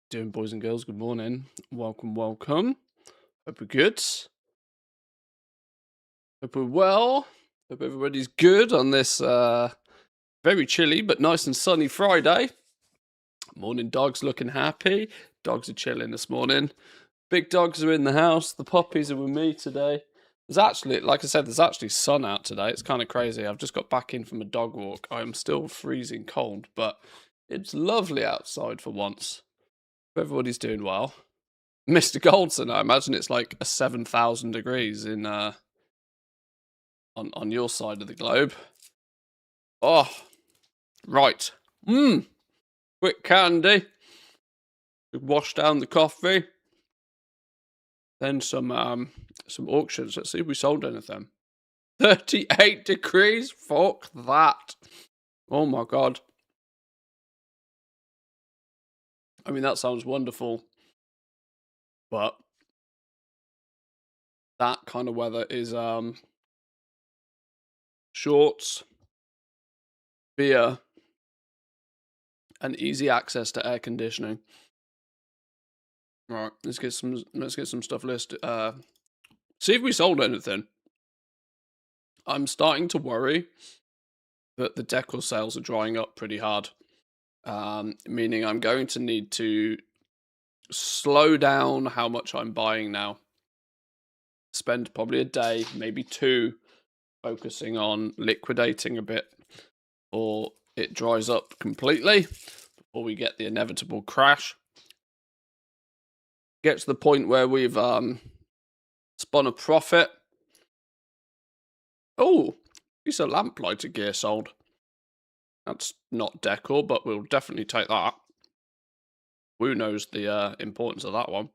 Doing, boys and girls? Good morning. Welcome, welcome. Hope we're good. Hope we're well. Hope everybody's good on this very chilly but nice and sunny Friday. Morning, dogs looking happy. Dogs are chilling this morning. Big dogs are in the house. The puppies are with me today. There's actually, like I said, there's actually sun out today. It's kind of crazy. I've just got back in from a dog walk. I am still freezing cold, but it's lovely outside for once. Everybody's doing well. Mr. Goldson, I imagine it's like a 7,000 degrees in on your side of the globe. Oh, right. Quick candy. Wash down the coffee. Then some auctions. Let's see if we sold anything. 38 degrees. Fuck that. Oh my god. I mean, that sounds wonderful, but that kind of weather is shorts, beer, and easy access to air conditioning. Right, let's get some stuff listed. See if we sold anything. I'm starting to worry that the Decor sales are drying up pretty hard. Meaning I'm going to need to slow down how much I'm buying now. Spend probably a day, maybe two, focusing on liquidating a bit, or it dries up completely before we get the inevitable crash. Get to the point where we've spun a profit. Oh, piece of lamplighter gear sold. That's not Decor, but we'll definitely take that. Who knows the importance of that one?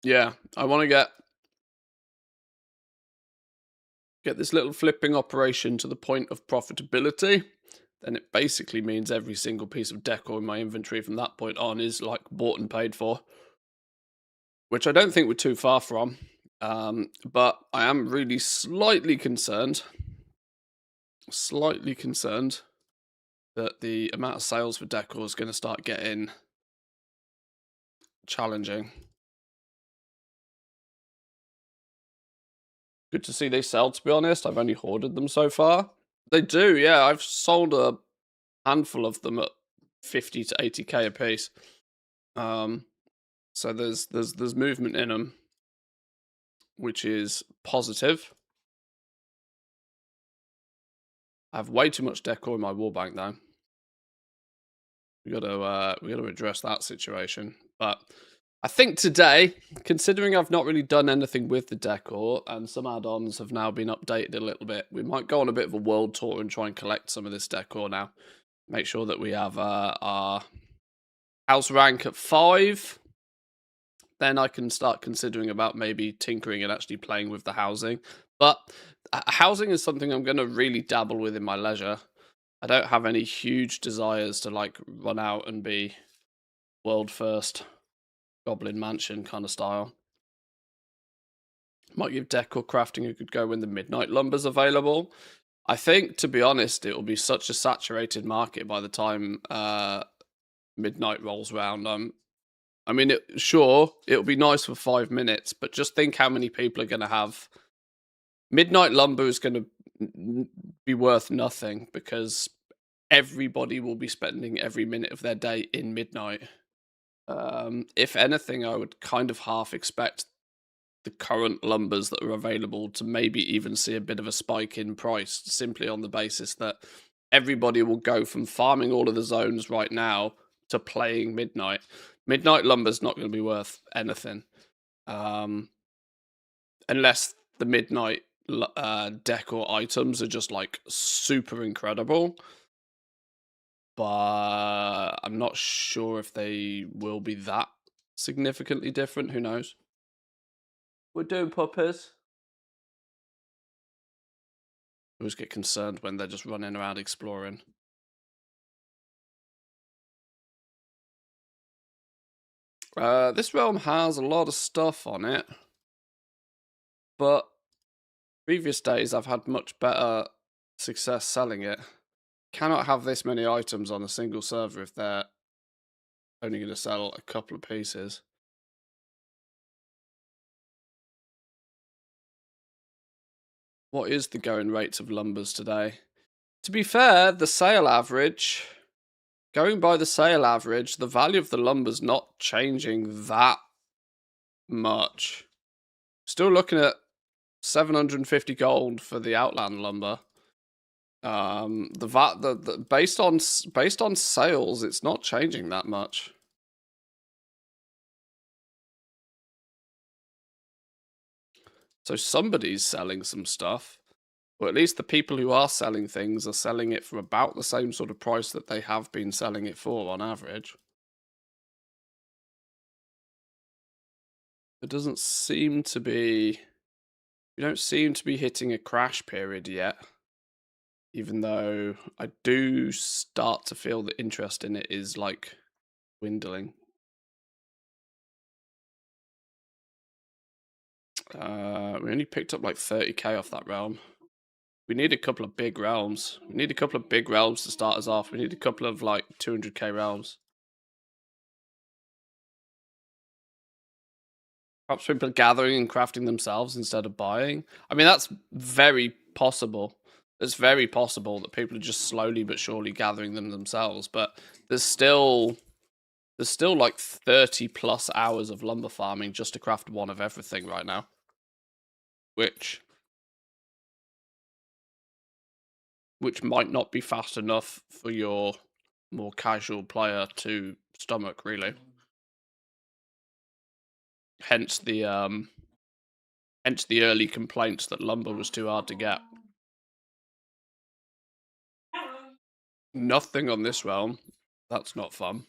Yeah, I want to get this little flipping operation to the point of profitability. Then it basically means every single piece of Decor in my inventory from that point on is like bought and paid for, which I don't think we're too far from. But I am really slightly concerned that the amount of sales for Decor is going to start getting challenging. Good to see they sell, to be honest. I've only hoarded them so far. They do, yeah. I've sold a handful of them at 50 to 80k a piece. So there's movement in them, which is positive. I have way too much Decor in my wall bank though. We gotta address that situation. But I think today, considering I've not really done anything with the Decor and some add-ons have now been updated a little bit, we might go on a bit of a world tour and try and collect some of this Decor now. Make sure that we have our house rank at 5. Then I can start considering about maybe tinkering and actually playing with the housing. But housing is something I'm going to really dabble with in my leisure. I don't have any huge desires to like run out and be world first Goblin Mansion kind of style. Might give Decor crafting a good go when the midnight lumber's available. I think, to be honest, it will be such a saturated market by the time midnight rolls around. I mean, sure, it'll be nice for 5 minutes, but just think how many people are going to have. Midnight lumber is going to be worth nothing because everybody will be spending every minute of their day in midnight. If anything, I would kind of half expect the current lumbers that are available to maybe even see a bit of a spike in price, simply on the basis that everybody will go from farming all of the zones right now to playing midnight. Midnight lumber's not going to be worth anything, unless the midnight Decor items are just like super incredible. But I'm not sure if they will be that significantly different. Who knows? We're doing puppies. I always get concerned when they're just running around exploring. This realm has a lot of stuff on it, but previous days I've had much better success selling it. cannot have this many items on a single server if they're only going to sell a couple of pieces. What is the going rates of lumbers today? To be fair, the sale average, going by the sale average, the value of the lumber's not changing that much. Still looking at 750 gold for the Outland lumber. Based on sales, it's not changing that much. So somebody's selling some stuff. Or at least the people who are selling things are selling it for about the same sort of price that they have been selling it for on average. It doesn't seem to be... We don't seem to be hitting a crash period yet. Even though I do start to feel the interest in it is, like, dwindling. We only picked up, like, 30k off that realm. We need a couple of big realms. We need a couple of big realms to start us off. We need a couple of, like, 200k realms. Perhaps people are gathering and crafting themselves instead of buying. I mean, that's very possible. It's very possible that people are just slowly but surely gathering them themselves. But there's still like 30 plus hours of lumber farming just to craft one of everything right now. Which might not be fast enough for your more casual player to stomach, really. Hence the early complaints that lumber was too hard to get. Nothing on this realm. That's not fun.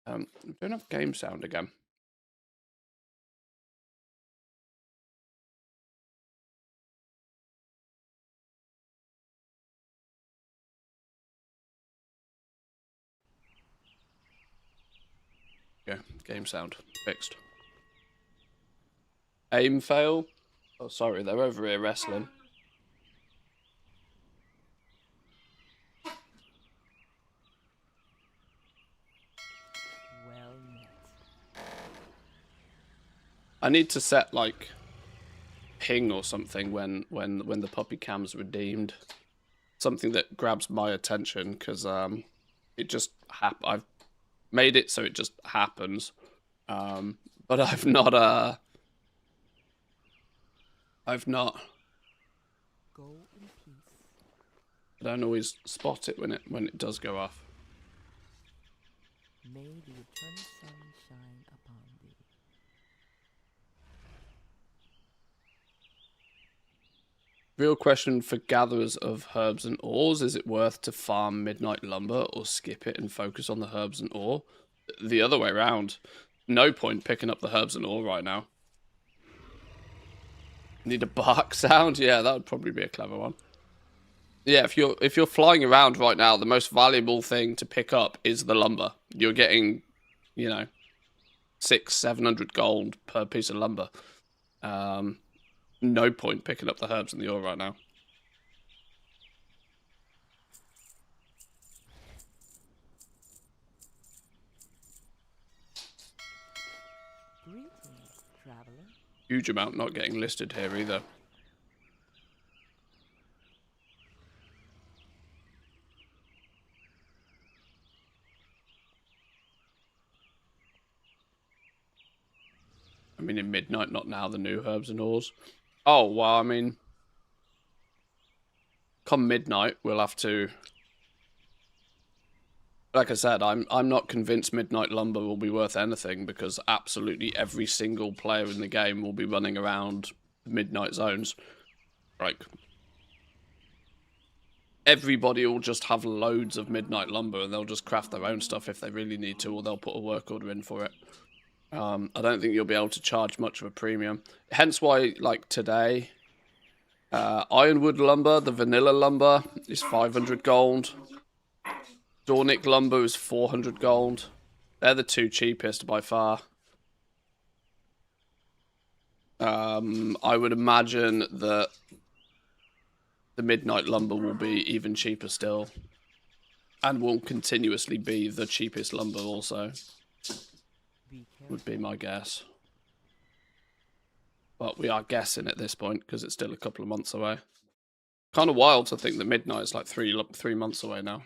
Don't have game sound again. Yeah, game sound fixed. Aim fail. Oh, sorry, they're over here wrestling. Well met. I need to set like ping or something when the puppy cam's redeemed. Something that grabs my attention because it just I've made it so it just happens. But I've not Go in peace. I don't always spot it when it does go off. May the eternal sun shine upon thee. Real question for gatherers of herbs and ores: is it worth to farm midnight lumber or skip it and focus on the herbs and ore? The other way around. No point picking up the herbs and ore right now. Need a bark sound? Yeah, that would probably be a clever one. Yeah, if you're flying around right now, the most valuable thing to pick up is the lumber. You're getting, 600-700 gold per piece of lumber. No point picking up the herbs and the ore right now. Greetings, traveler. Huge amount not getting listed here either. I mean, in midnight, not now, the new herbs and ores. Oh, well, I mean, come midnight, we'll have to... Like I said, I'm not convinced midnight lumber will be worth anything because absolutely every single player in the game will be running around midnight zones. Like, everybody will just have loads of midnight lumber and they'll just craft their own stuff if they really need to, or they'll put a work order in for it. I don't think you'll be able to charge much of a premium. Hence why, like today, Ironwood lumber, the vanilla lumber, is 500 gold. Dornick lumber is 400 gold. They're the two cheapest by far. I would imagine that the midnight lumber will be even cheaper still. And will continuously be the cheapest lumber also. Would be my guess. But we are guessing at this point because it's still a couple of months away. Kind of wild to think that midnight is like three months away now.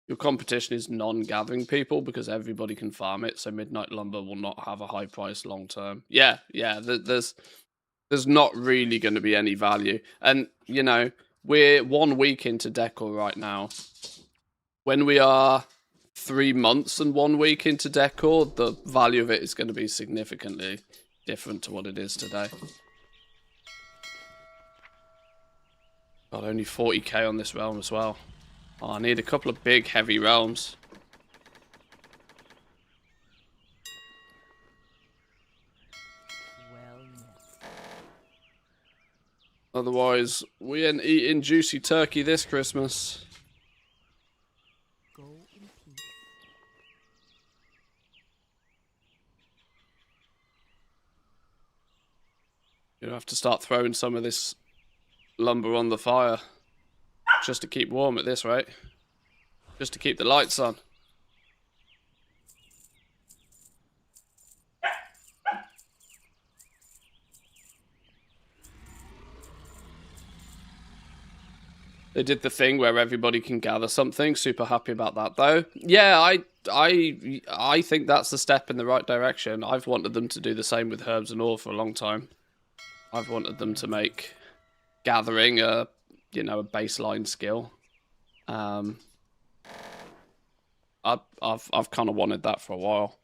Your competition is non-gathering people because everybody can farm it, so midnight lumber will not have a high price long term. Yeah, there's not really going to be any value. And, you know, we're 1 week into Decor right now. When we are 3 months and 1 week into Decor, the value of it is going to be significantly different to what it is today. Got only 40k on this realm as well. Oh, I need a couple of big, heavy realms. Well met. Otherwise, we ain't eating juicy turkey this Christmas. Go in peace. You have to start throwing some of this lumber on the fire. Just to keep warm at this rate. Just to keep the lights on. They did the thing where everybody can gather something. Super happy about that, though. Yeah, I think that's a step in the right direction. I've wanted them to do the same with herbs and ore for a long time. I've wanted them to make gathering a, you know, a baseline skill. I've kind of wanted that for a while.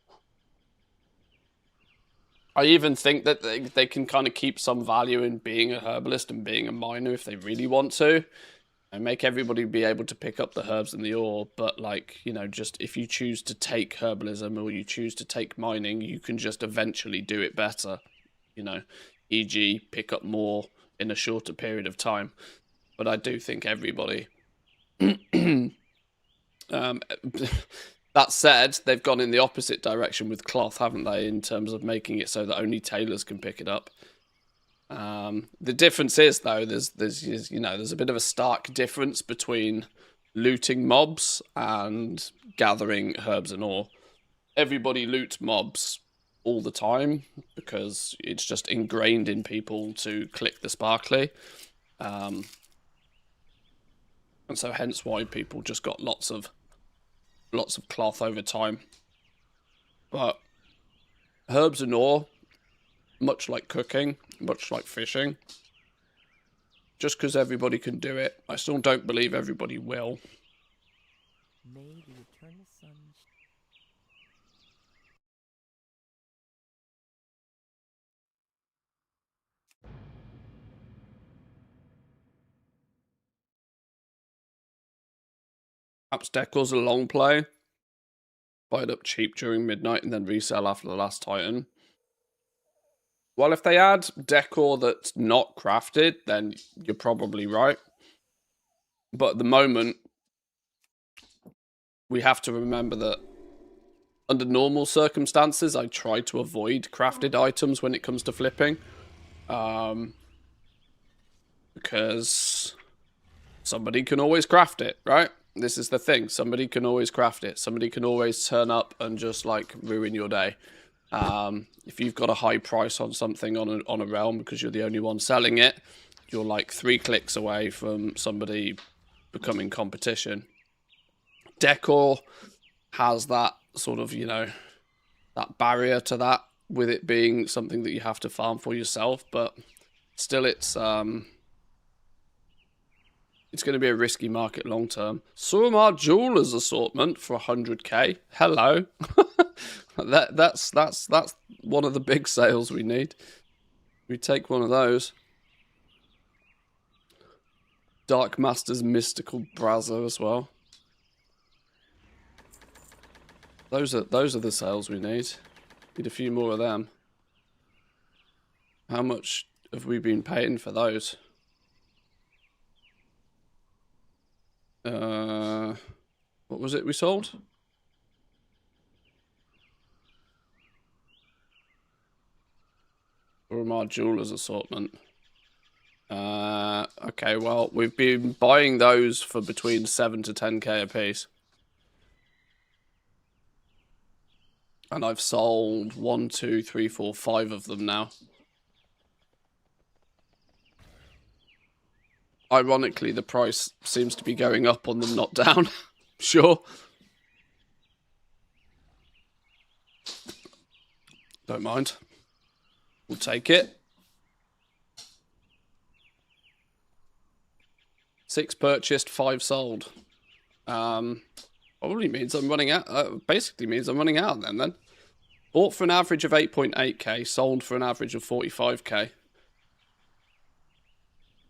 I even think that they can kind of keep some value in being a herbalist and being a miner if they really want to. And make everybody be able to pick up the herbs and the ore, but like, you know, just if you choose to take herbalism or you choose to take mining, you can just eventually do it better, you know, e.g. pick up more in a shorter period of time. But I do think everybody... that said, they've gone in the opposite direction with cloth, haven't they, in terms of making it so that only tailors can pick it up. The difference is, though, there's a bit of a stark difference between looting mobs and gathering herbs and ore. Everybody loots mobs all the time because it's just ingrained in people to click the sparkly. And so hence why people just got lots of cloth over time. But herbs and ore, much like cooking, much like fishing, just because everybody can do it, I still don't believe everybody will. May the eternal sun Perhaps Decor's a long play. Buy it up cheap during midnight and then resell after the last Titan. Well, if they add Decor that's not crafted, then you're probably right. But at the moment, we have to remember that under normal circumstances, I try to avoid crafted items when it comes to flipping. Because somebody can always craft it, right? This is the thing. Somebody can always craft it. Somebody can always turn up and just, like, ruin your day. If you've got a high price on something on a realm because you're the only one selling it, you're, like, 3 clicks away from somebody becoming competition. Decor has that sort of, you know, that barrier to that, with it being something that you have to farm for yourself, but still it's going to be a risky market long term. Suramar Jewelers assortment for 100k. Hello. that's one of the big sales we need. We take one of those. Dark Master's Mystical Brazzer as well. Those are the sales we need. Need a few more of them. How much have we been paying for those? What was it we sold? from our jewelers assortment. Okay, well, we've been buying those for between 7 to 10k a piece. And I've sold 1, 2, 3, 4, 5 of them now. Ironically, the price seems to be going up on them, not down. Sure. Don't mind. We'll take it. 6 purchased, 5 sold. Probably means I'm running out. Basically means I'm running out then. Bought for an average of 8.8k, sold for an average of 45k.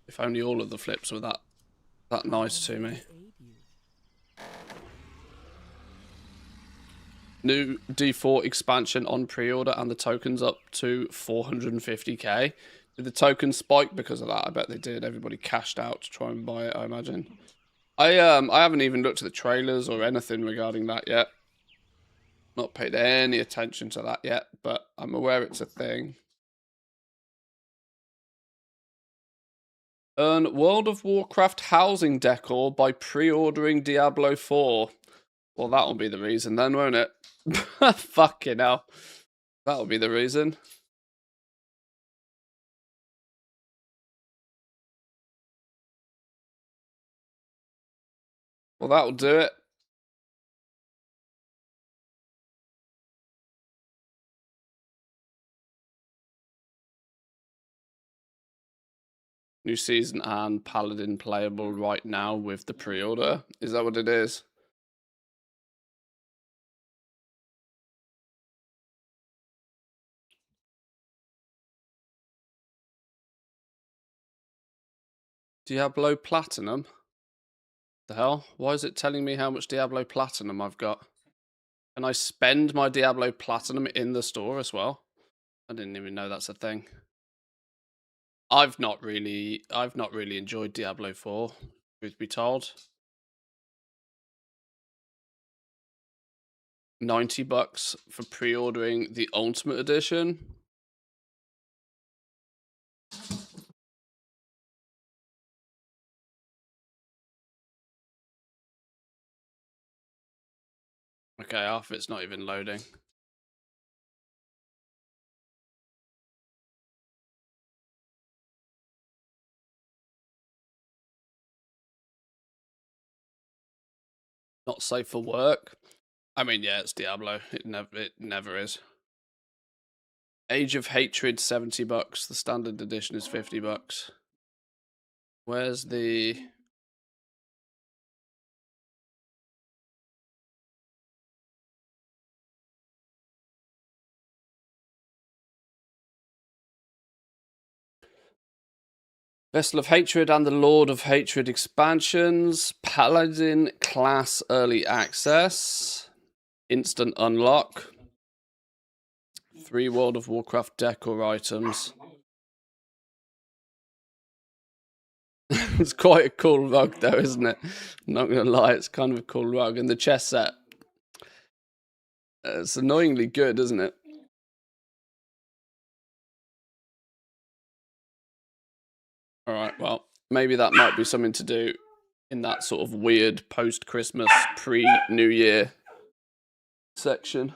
If only all of the flips were that nice to me. New D4 expansion on pre-order and the tokens up to 450k. Did the tokens spike because of that? I bet they did. Everybody cashed out to try and buy it, I imagine. I haven't even looked at the trailers or anything regarding that yet. Not paid any attention to that yet, but I'm aware it's a thing. Earn World of Warcraft housing decor by pre-ordering Diablo 4. Well, that'll be the reason then, won't it? Fucking hell. That'll be the reason. Well, that'll do it. New season and Paladin playable right now with the pre-order. Is that what it is? Diablo Platinum? The hell? Why is it telling me how much Diablo Platinum I've got? Can I spend my Diablo Platinum in the store as well? I didn't even know that's a thing. I've not really enjoyed Diablo 4, truth be told. $90 for pre-ordering the Ultimate Edition. Okay, half of it's not even loading. Not safe for work. I mean, yeah, it's Diablo. It never is. Age of Hatred, $70. The standard edition is $50. Where's the... Vessel of Hatred and the Lord of Hatred expansions. Paladin class early access. Instant unlock. 3 World of Warcraft decor items. It's quite a cool rug though, isn't it? I'm not gonna lie, it's kind of a cool rug. And the chess set. It's annoyingly good, isn't it? Alright, well, maybe that might be something to do in that sort of weird post-Christmas, pre-New Year section.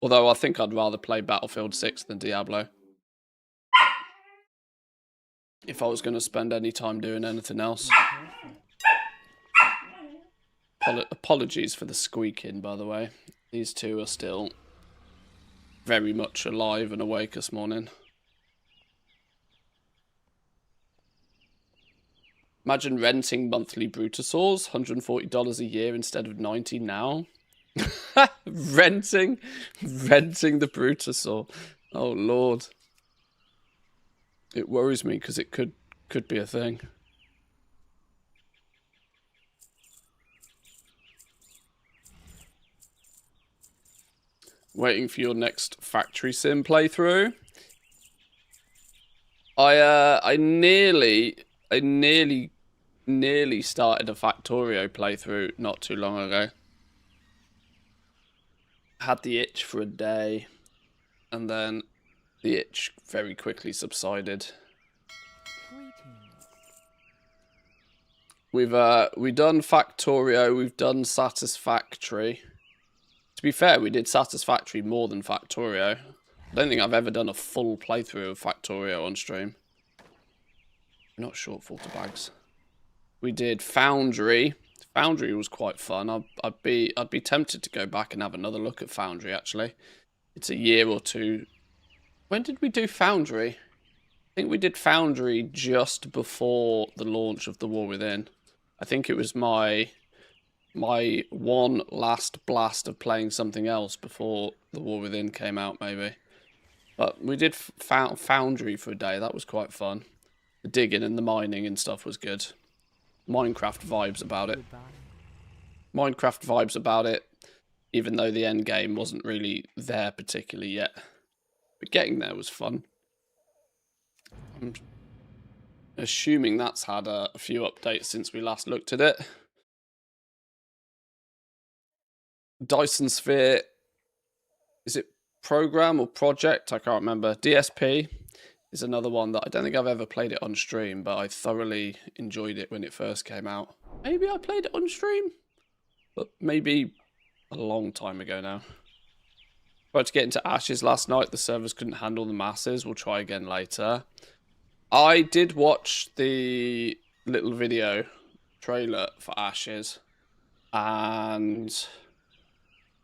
Although I think I'd rather play Battlefield 6 than Diablo. If I was going to spend any time doing anything else. Apologies for the squeaking, by the way. These two are still very much alive and awake this morning. Imagine renting monthly Brutosaurs, $140 a year instead of $90 now. renting the Brutosaur. Oh Lord. It worries me because it could be a thing. Waiting for your next factory sim playthrough. I nearly started a Factorio playthrough not too long ago. Had the itch for a day, and then the itch very quickly subsided. Greetings. We've done Factorio, we've done Satisfactory. To be fair, we did Satisfactory more than Factorio. I don't think I've ever done a full playthrough of Factorio on stream. Not shortfall to bags. We did Foundry. Foundry was quite fun. I'd be tempted to go back and have another look at Foundry actually. It's a year or two. When did we do Foundry? I think we did Foundry just before the launch of The War Within. I think it was my one last blast of playing something else before The War Within came out, maybe. But we did Foundry for a day. That was quite fun. The digging and the mining and stuff was good. Minecraft vibes about it. Goodbye. Minecraft vibes about it, even though the end game wasn't really there particularly yet. But getting there was fun. I'm assuming that's had a few updates since we last looked at it. Dyson Sphere, is it program or project? I can't remember. DSP is another one that I don't think I've ever played it on stream, but I thoroughly enjoyed it when it first came out. Maybe I played it on stream, but maybe a long time ago now. Tried to get into Ashes last night. The servers couldn't handle the masses. We'll try again later. I did watch the little video trailer for Ashes, and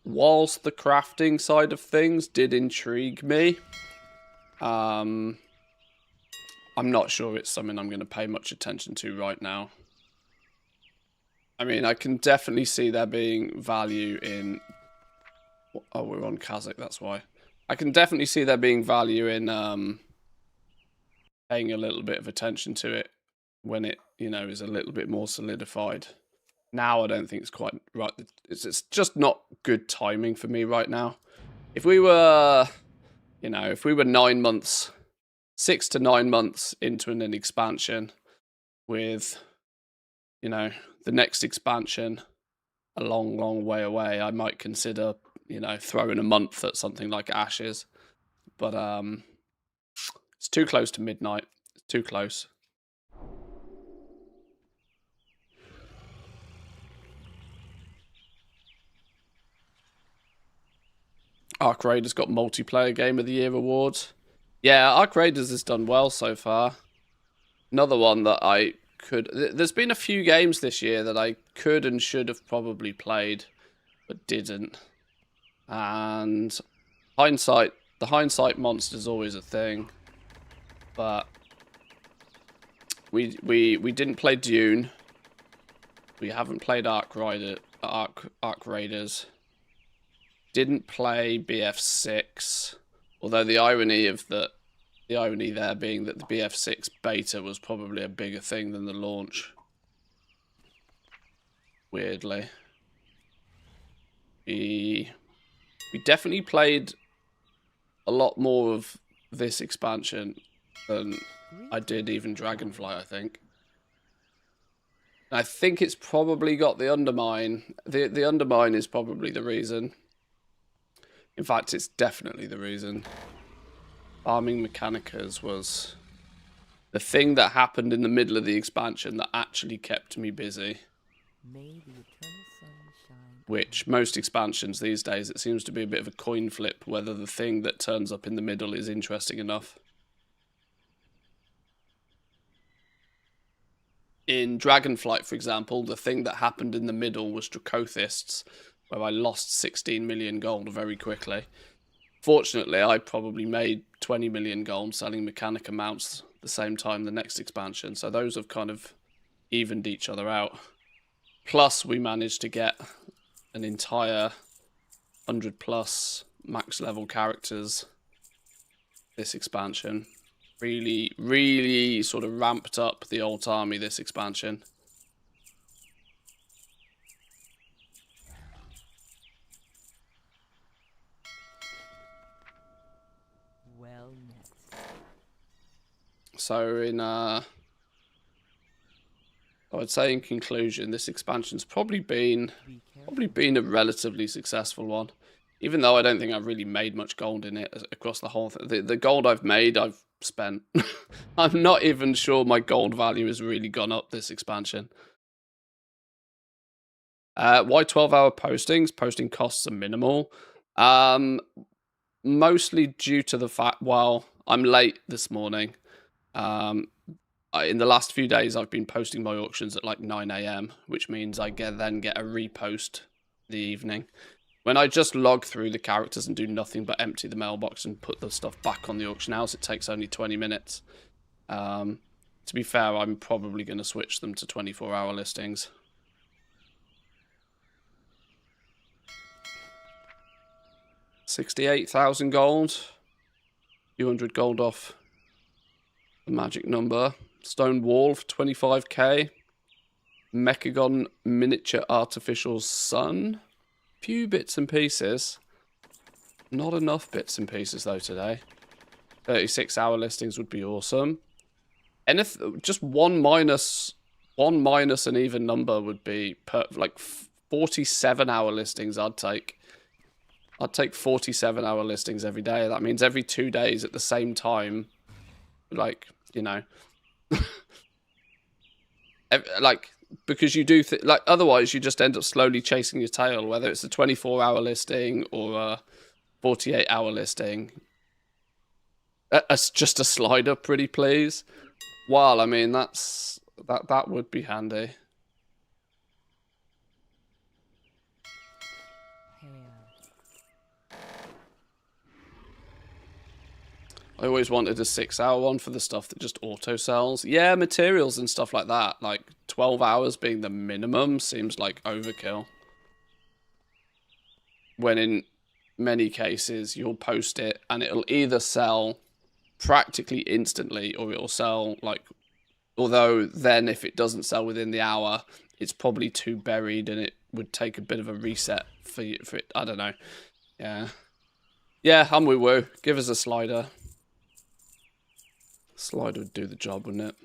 whilst the crafting side of things did intrigue me, I'm not sure it's something I'm going to pay much attention to right now. I mean, I can definitely see there being value in... Oh, we're on Kazakh, that's why. I can definitely see there being value in paying a little bit of attention to it when it, you know, is a little bit more solidified. Now I don't think it's quite right. It's just not good timing for me right now. If we were, you know, if we were 9 months, 6 to 9 months into an expansion with, you know, the next expansion a long, long way away, I might consider, you know, throwing a month at something like Ashes. But it's too close to midnight. It's too close. Ark Raiders got multiplayer game of the year awards. Yeah, Ark Raiders has done well so far. Another one that I could... There's been a few games this year that I could and should have probably played, but didn't. And the hindsight monster's always a thing. But we didn't play Dune. We haven't played Ark Raiders. Didn't play BF6, although the irony there being that the BF6 beta was probably a bigger thing than the launch. Weirdly, we definitely played a lot more of this expansion than I did even Dragonfly, I think. I think it's probably got the Undermine. The Undermine is probably the reason. In fact, it's definitely the reason. Farming Mechanicas was the thing that happened in the middle of the expansion that actually kept me busy. May the eternal sun shine. Which, most expansions these days, it seems to be a bit of a coin flip whether the thing that turns up in the middle is interesting enough. In Dragonflight, for example, the thing that happened in the middle was Dracothists, where I lost 16 million gold very quickly. Fortunately, I probably made 20 million gold selling Mechanica mounts the same time the next expansion, so those have kind of evened each other out. Plus, we managed to get an entire 100+ max level characters this expansion. Really, really sort of ramped up the alt army this expansion. Well met. So I'd say in conclusion, this expansion's probably been a relatively successful one. Even though I don't think I've really made much gold in it across the whole thing. The gold I've made, I've spent. I'm not even sure my gold value has really gone up this expansion. Why 12-hour postings? Posting costs are minimal. Mostly due to the fact, well, I'm late this morning. In the last few days, I've been posting my auctions at like 9 a.m., which means I then get a repost the evening. When I just log through the characters and do nothing but empty the mailbox and put the stuff back on the auction house, it takes only 20 minutes. To be fair, I'm probably going to switch them to 24-hour listings. $68,000 gold. 200 gold off the magic number. Stone wall for 25k. Mechagon miniature artificial sun. Few bits and pieces. Not enough bits and pieces though today. 36-hour listings would be awesome. Just one minus an even number would be like 47-hour listings. I'd take 47-hour listings every day. That means every 2 days at the same time. Like, you know, like, because you do like, otherwise you just end up slowly chasing your tail, whether it's a 24-hour listing or a 48-hour listing. It's just a slider, pretty please. Well, I mean, that would be handy. I always wanted a 6-hour one for the stuff that just auto sells. Yeah, materials and stuff like that. Like 12 hours being the minimum seems like overkill. When in many cases you'll post it and it'll either sell practically instantly or it'll sell like, although then if it doesn't sell within the hour, it's probably too buried and it would take a bit of a reset for it. I don't know. Yeah. Yeah, I'm with Woo. Give us a slider. Slider would do the job, wouldn't it?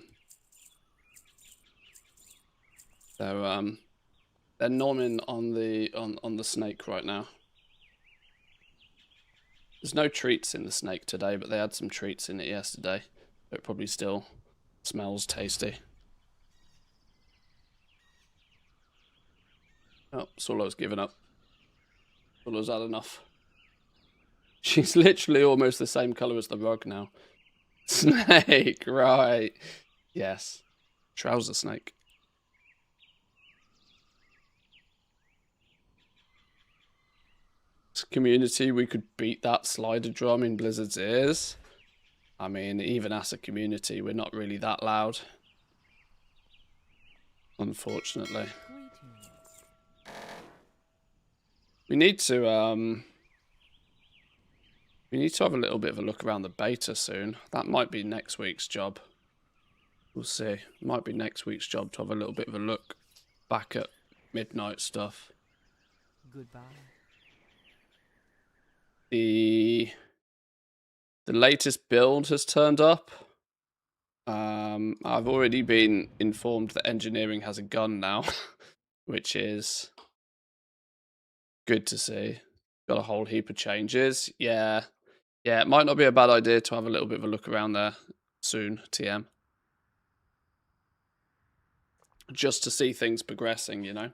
They're nomming on the snake right now. There's no treats in the snake today, but they had some treats in it yesterday. It probably still smells tasty. Oh, Solo's given up. Solo's had enough. She's literally almost the same colour as the rug now. Snake, right. Yes. Trouser snake. As a community, we could beat that slider drum in Blizzard's ears. I mean, even as a community, we're not really that loud. Unfortunately. We need to have a little bit of a look around the beta soon. That might be next week's job. We'll see. Might be next week's job to have a little bit of a look back at midnight stuff. Goodbye. The latest build has turned up. I've already been informed that engineering has a gun now, which is good to see. Got a whole heap of changes. Yeah. Yeah, it might not be a bad idea to have a little bit of a look around there soon, TM. Just to see things progressing, you know?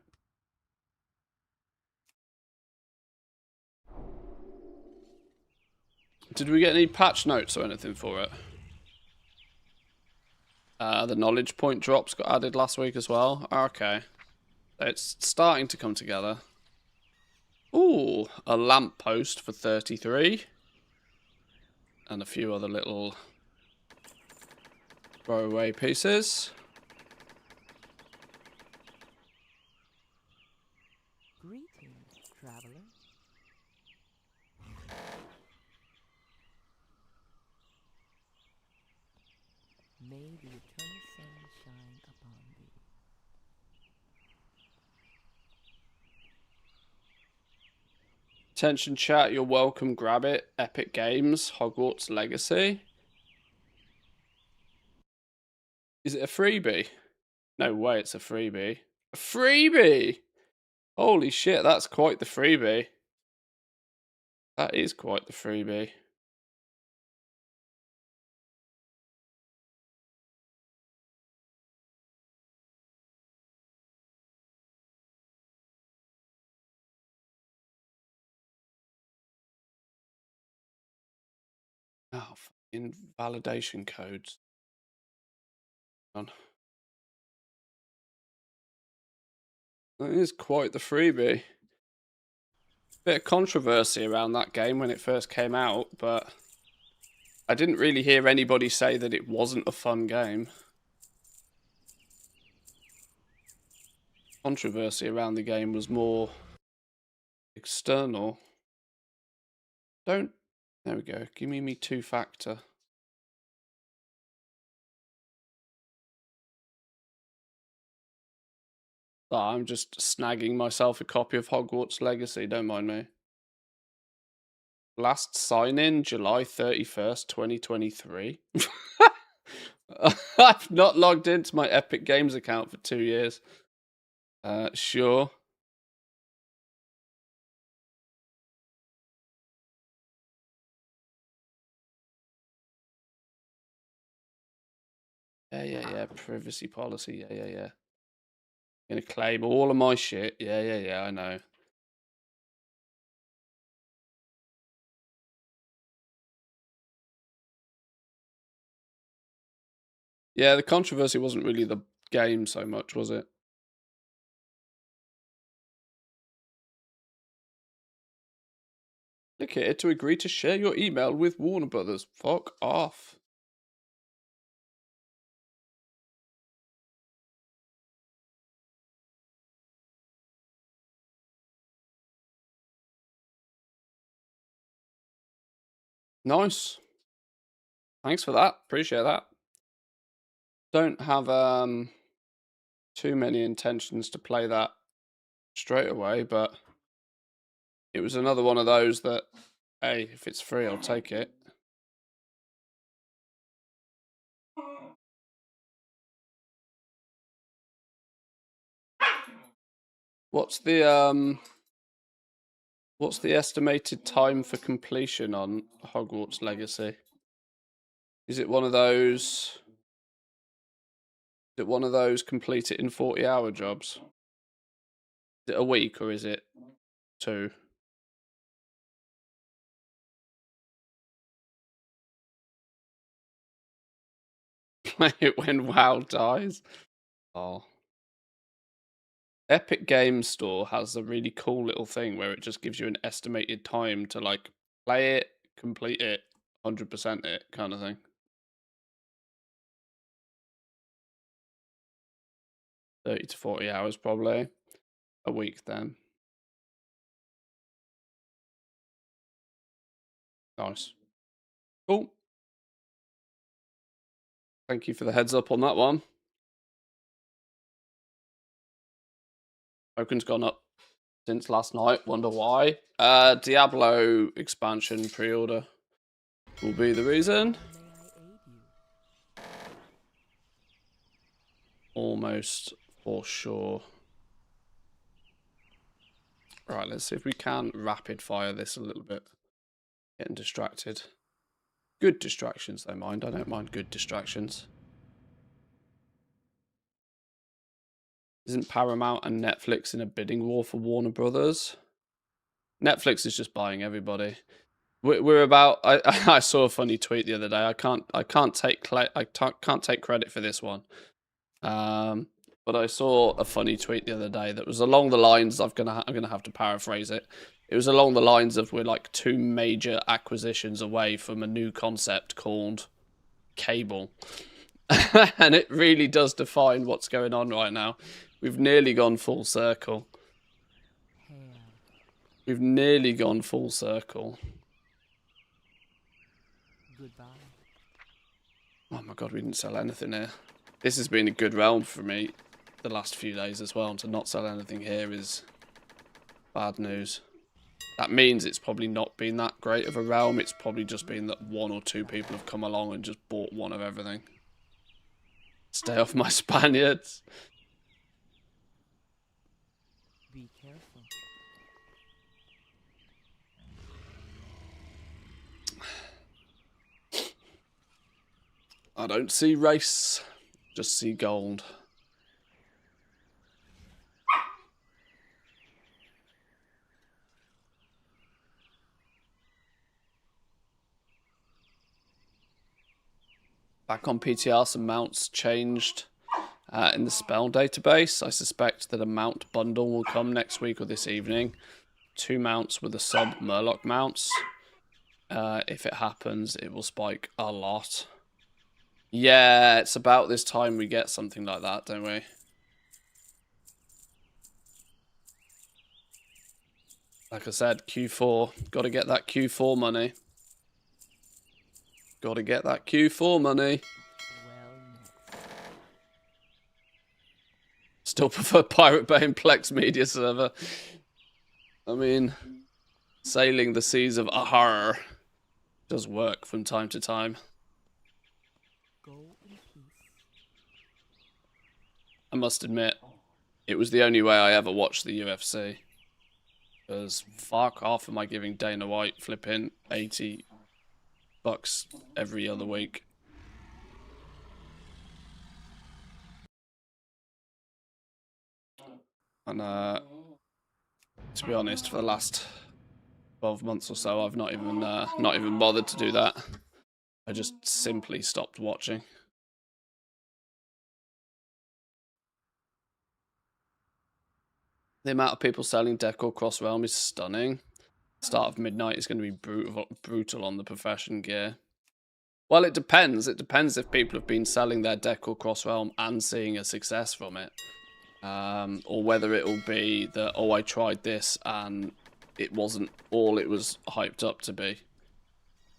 Did we get any patch notes or anything for it? The knowledge point drops got added last week as well. Okay. It's starting to come together. Ooh, a lamppost for 33. And a few other little throwaway pieces. Greetings, traveler. May the eternal sun shine upon thee. Attention chat, you're welcome, grab it. Epic Games, Hogwarts Legacy. Is it a freebie? No way it's a freebie. A freebie! Holy shit, that's quite the freebie. That is quite the freebie. Oh, fucking validation codes. On. That is quite the freebie. Bit of controversy around that game when it first came out, but I didn't really hear anybody say that it wasn't a fun game. Controversy around the game was more external. There we go. Give me two-factor. Oh, I'm just snagging myself a copy of Hogwarts Legacy, don't mind me. Last sign-in, July 31st, 2023. I've not logged into my Epic Games account for 2 years. Sure. Yeah. Privacy policy. Yeah. Gonna claim all of my shit. Yeah. I know. Yeah, the controversy wasn't really the game so much, was it? Click here to agree to share your email with Warner Brothers. Fuck off. Nice. Thanks for that. Appreciate that. Don't have too many intentions to play that straight away, but it was another one of those that, hey, if it's free, I'll take it. What's the estimated time for completion on Hogwarts Legacy? Is it one of those? Is it one of those complete it in 40-hour jobs? Is it a week or is it 2? Play it when WoW dies. Oh. Epic Games Store has a really cool little thing where it just gives you an estimated time to like play it, complete it, 100% it kind of thing. 30 to 40 hours probably. A week then. Nice. Cool. Thank you for the heads up on that one. Token's gone up since last night. Wonder why. Diablo expansion pre-order will be the reason. Almost for sure. Right, let's see if we can rapid fire this a little bit. Getting distracted. Good distractions, though, mind. I don't mind good distractions. Isn't Paramount and Netflix in a bidding war for Warner Brothers? Netflix is just buying everybody. We're about. I saw a funny tweet the other day. I can't take credit for this one. But I saw a funny tweet the other day that was along the lines. I'm gonna have to paraphrase it. It was along the lines of we're like 2 major acquisitions away from a new concept called cable. And it really does define what's going on right now. We've nearly gone full circle. We've nearly gone full circle. Goodbye. Oh my god, we didn't sell anything here. This has been a good realm for me the last few days as well, and to not sell anything here is bad news. That means it's probably not been that great of a realm. It's probably just been that 1 or 2 people have come along and just bought one of everything. Stay off my Spaniards. Be careful. I don't see race, just see gold. Back on PTR, some mounts changed in the spell database. I suspect that a mount bundle will come next week or this evening. 2 mounts with the sub Murloc mounts. If it happens, it will spike a lot. Yeah, it's about this time we get something like that, don't we? Like I said, Q4. Got to get that Q4 money. Got to get that Q4 money. Still prefer Pirate Bay and Plex Media Server. I mean, sailing the seas of Ahar does work from time to time. I must admit, it was the only way I ever watched the UFC. Because fuck off am I giving Dana White flipping $80 every other week. And to be honest, for the last 12 months or so, I've not even bothered to do that. I just simply stopped watching. The amount of people selling Decor Cross Realm is stunning. Start of midnight is going to be brutal on the profession gear. Well, it depends. It depends if people have been selling their Decor Cross Realm and seeing a success from it. Or whether it will be that, oh, I tried this and it wasn't all it was hyped up to be.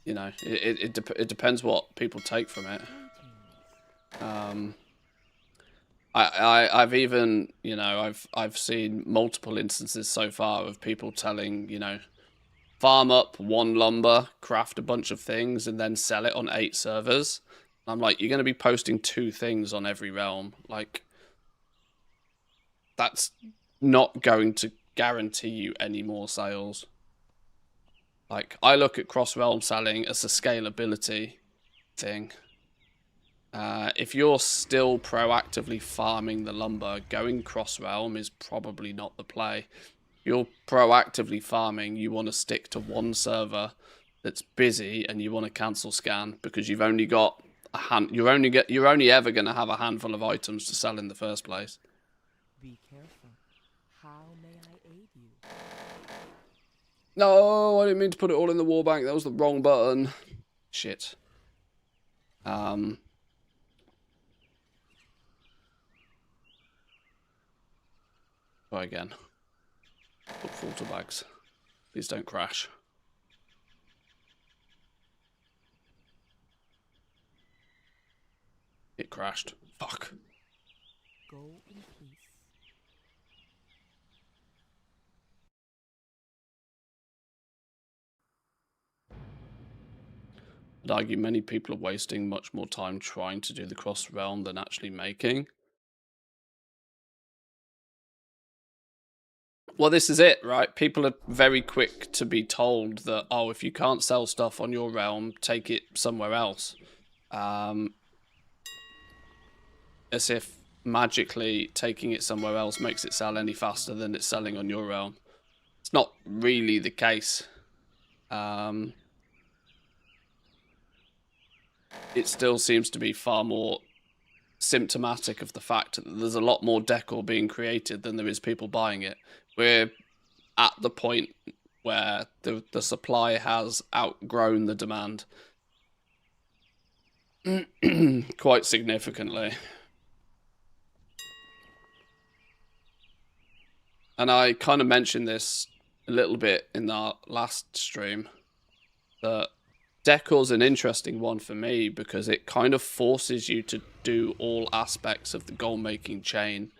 You know, it depends what people take from it. I've even, you know, I've seen multiple instances so far of people telling, you know, farm up 1 lumber, craft a bunch of things, and then sell it on 8 servers. I'm like, you're going to be posting 2 things on every realm. Like, that's not going to guarantee you any more sales. Like, I look at cross-realm selling as a scalability thing. If you're still proactively farming the lumber, going cross-realm is probably not the play. If you're proactively farming, you want to stick to 1 server that's busy, and you want to cancel scan because you've only got a hand. You're only ever going to have a handful of items to sell in the first place. Be careful. How may I aid you? No, I didn't mean to put it all in the wall bank. That was the wrong button. Shit. Try again. Put filter bags. Please don't crash. It crashed. Fuck. Go in peace. I'd argue many people are wasting much more time trying to do the cross realm than actually making. Well, this is it, right? People are very quick to be told that, oh, if you can't sell stuff on your realm, take it somewhere else. As if magically taking it somewhere else makes it sell any faster than it's selling on your realm. It's not really the case. It still seems to be far more symptomatic of the fact that there's a lot more decor being created than there is people buying it. We're at the point where the supply has outgrown the demand quite significantly. And I kind of mentioned this a little bit in our last stream, that Decor's an interesting one for me because it kind of forces you to do all aspects of the goal making chain.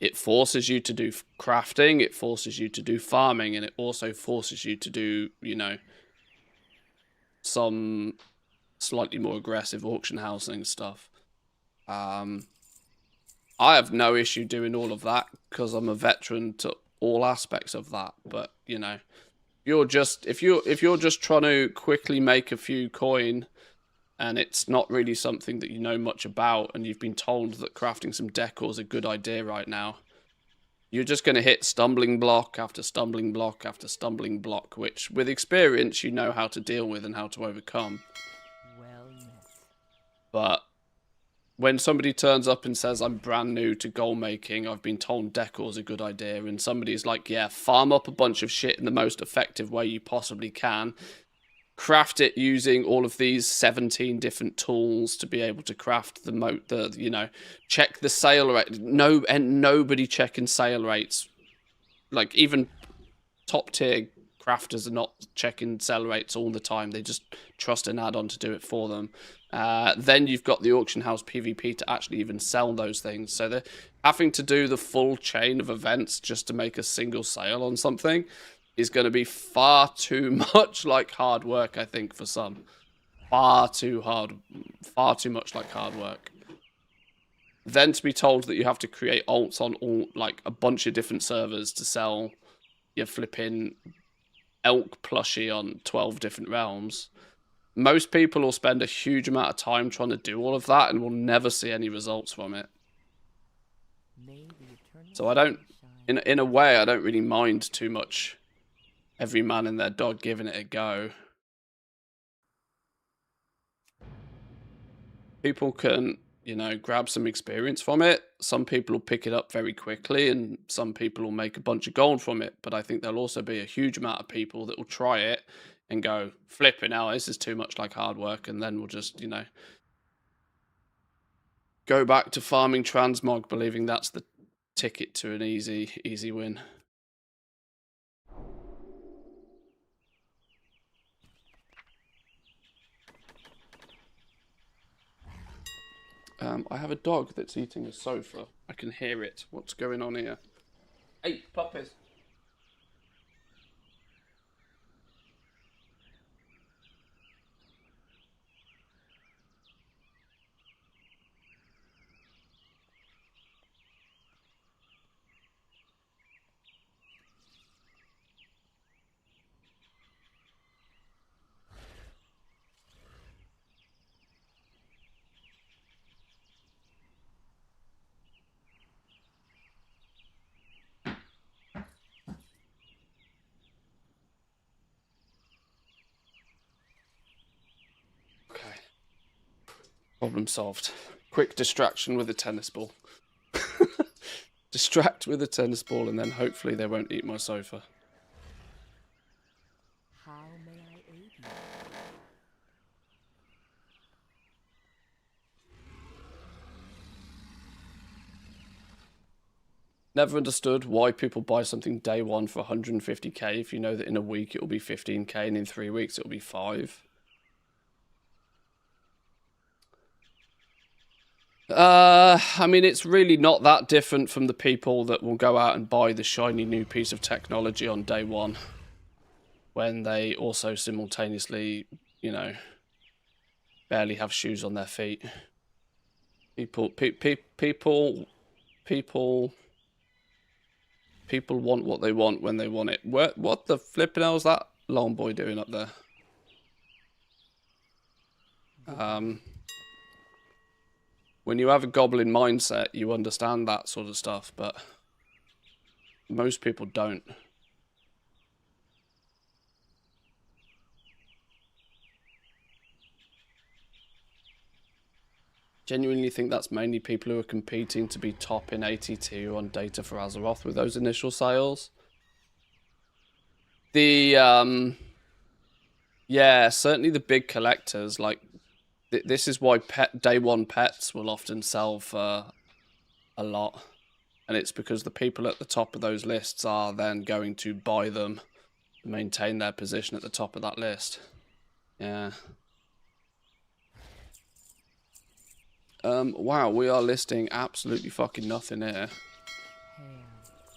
It forces you to do crafting, it forces you to do farming, and it also forces you to do, you know, some slightly more aggressive auction housing stuff. I have no issue doing all of that because I'm a veteran to all aspects of that. But, you know, if you're just trying to quickly make a few coin and it's not really something that you know much about, and you've been told that crafting some decor is a good idea right now, you're just going to hit stumbling block after stumbling block after stumbling block, which with experience you know how to deal with and how to overcome. Well met. But when somebody turns up and says, I'm brand new to goal making, I've been told decor's a good idea, and somebody's like, yeah, farm up a bunch of shit in the most effective way you possibly can, craft it using all of these 17 different tools to be able to craft check the sale rate. No, and nobody checking sale rates. Like, even top tier crafters are not checking sell rates all the time. They just trust an add-on to do it for them. Then you've got the auction house PvP to actually even sell those things. So they're having to do the full chain of events just to make a single sale on something is going to be far too much like hard work, I think, for some. Far too much like hard work. Then to be told that you have to create alts on like a bunch of different servers to sell your flipping elk plushie on 12 different realms. Most people will spend a huge amount of time trying to do all of that and will never see any results from it. So I don't, in a way, I don't really mind too much every man and their dog giving it a go. People can, grab some experience from it. Some people will pick it up very quickly, and some people will make a bunch of gold from it. But I think there'll also be a huge amount of people that will try it and go, flipping out, this is too much like hard work, and then we'll just, go back to farming transmog, believing that's the ticket to an easy win. I have a dog that's eating a sofa. I can hear it. What's going on here? Hey, puppies. Okay. Problem solved. Quick distraction with a tennis ball. Distract with a tennis ball, and then hopefully they won't eat my sofa. How may I aid you? Never understood why people buy something day one for 150k if you know that in a week it will be 15k and in 3 weeks it will be 5. I mean, it's really not that different from the people that will go out and buy the shiny new piece of technology on day one, when they also simultaneously, barely have shoes on their feet. People want what they want when they want it. What the flipping hell is that long boy doing up there? When you have a goblin mindset, you understand that sort of stuff, but most people don't. Genuinely think that's mainly people who are competing to be top in ATT on data for Azeroth with those initial sales. Yeah, certainly the big collectors, like, this is why day one pets will often sell for a lot. And it's because the people at the top of those lists are then going to buy them to maintain their position at the top of that list. Yeah. Wow, we are listing absolutely fucking nothing here.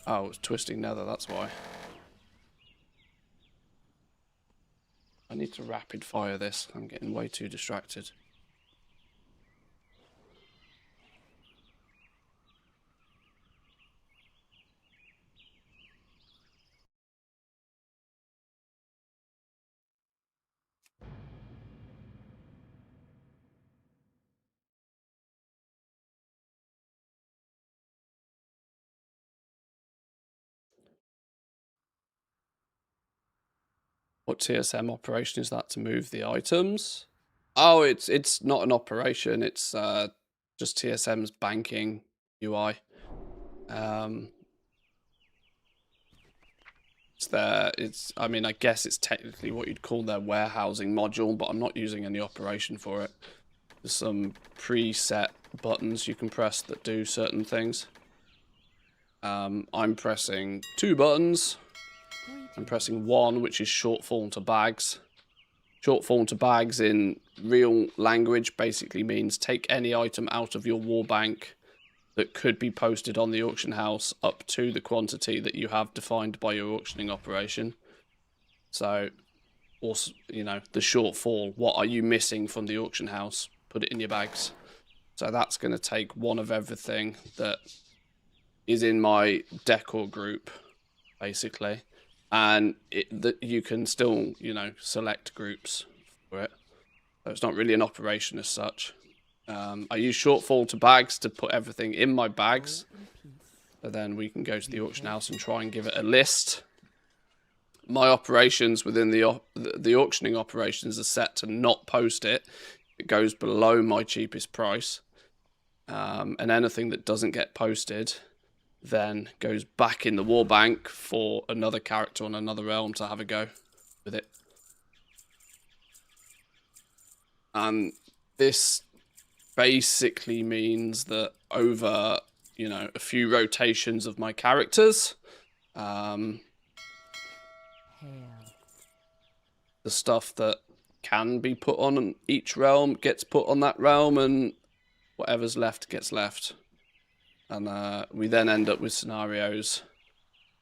Oh, it's twisting nether, that's why. I need to rapid fire this. I'm getting way too distracted. What TSM operation is that to move the items? Oh, it's not an operation. It's just TSM's banking UI. I mean, I guess it's technically what you'd call their warehousing module, but I'm not using any operation for it. There's some preset buttons you can press that do certain things. I'm pressing 2 buttons. I'm pressing 1, which is short form to bags. Short form to bags in real language basically means take any item out of your war bank that could be posted on the auction house up to the quantity that you have defined by your auctioning operation. So, also, you know, the shortfall, what are you missing from the auction house? Put it in your bags. So that's going to take 1 of everything that is in my Decor group, basically. And that you can still, you know, select groups for it. So it's not really an operation as such. I use shortfall to bags to put everything in my bags. So then we can go to the auction house and try and give it a list. My operations within the auctioning operations are set to not post it. It goes below my cheapest price. And anything that doesn't get posted then goes back in the war bank for another character on another realm to have a go with it. And this basically means that over, you know, a few rotations of my characters, the stuff that can be put on each realm gets put on that realm, and whatever's left gets left. And we then end up with scenarios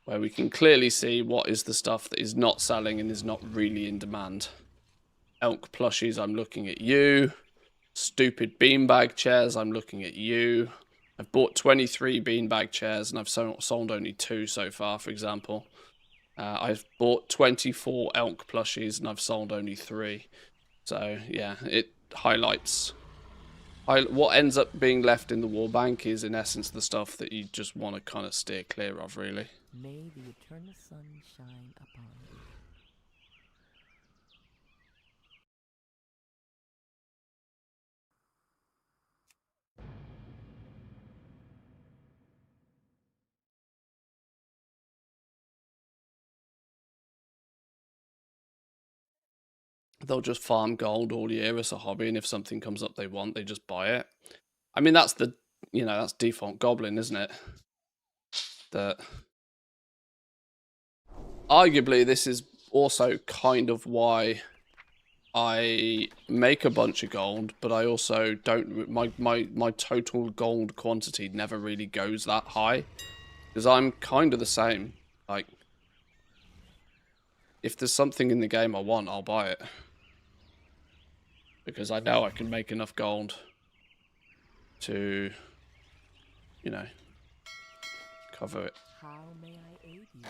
where we can clearly see what is the stuff that is not selling and is not really in demand. Elk plushies, I'm looking at you. Stupid beanbag chairs, I'm looking at you. I've bought 23 beanbag chairs and I've sold only 2 so far, for example. I've bought 24 elk plushies and I've sold only 3. So, yeah, it highlights... what ends up being left in the war bank is, in essence, the stuff that you just want to kind of steer clear of, really. May the eternal sun shine upon you. They'll just farm gold all year as a hobby, and if something comes up they want, they just buy it. I mean, that's the, you know, that's default goblin, isn't it? That arguably this is also kind of why I make a bunch of gold, but I also don't, my total gold quantity never really goes that high, because I'm kind of the same. Like, if there's something in the game I want, I'll buy it, because I know I can make enough gold to, you know, cover it. How may I aid you?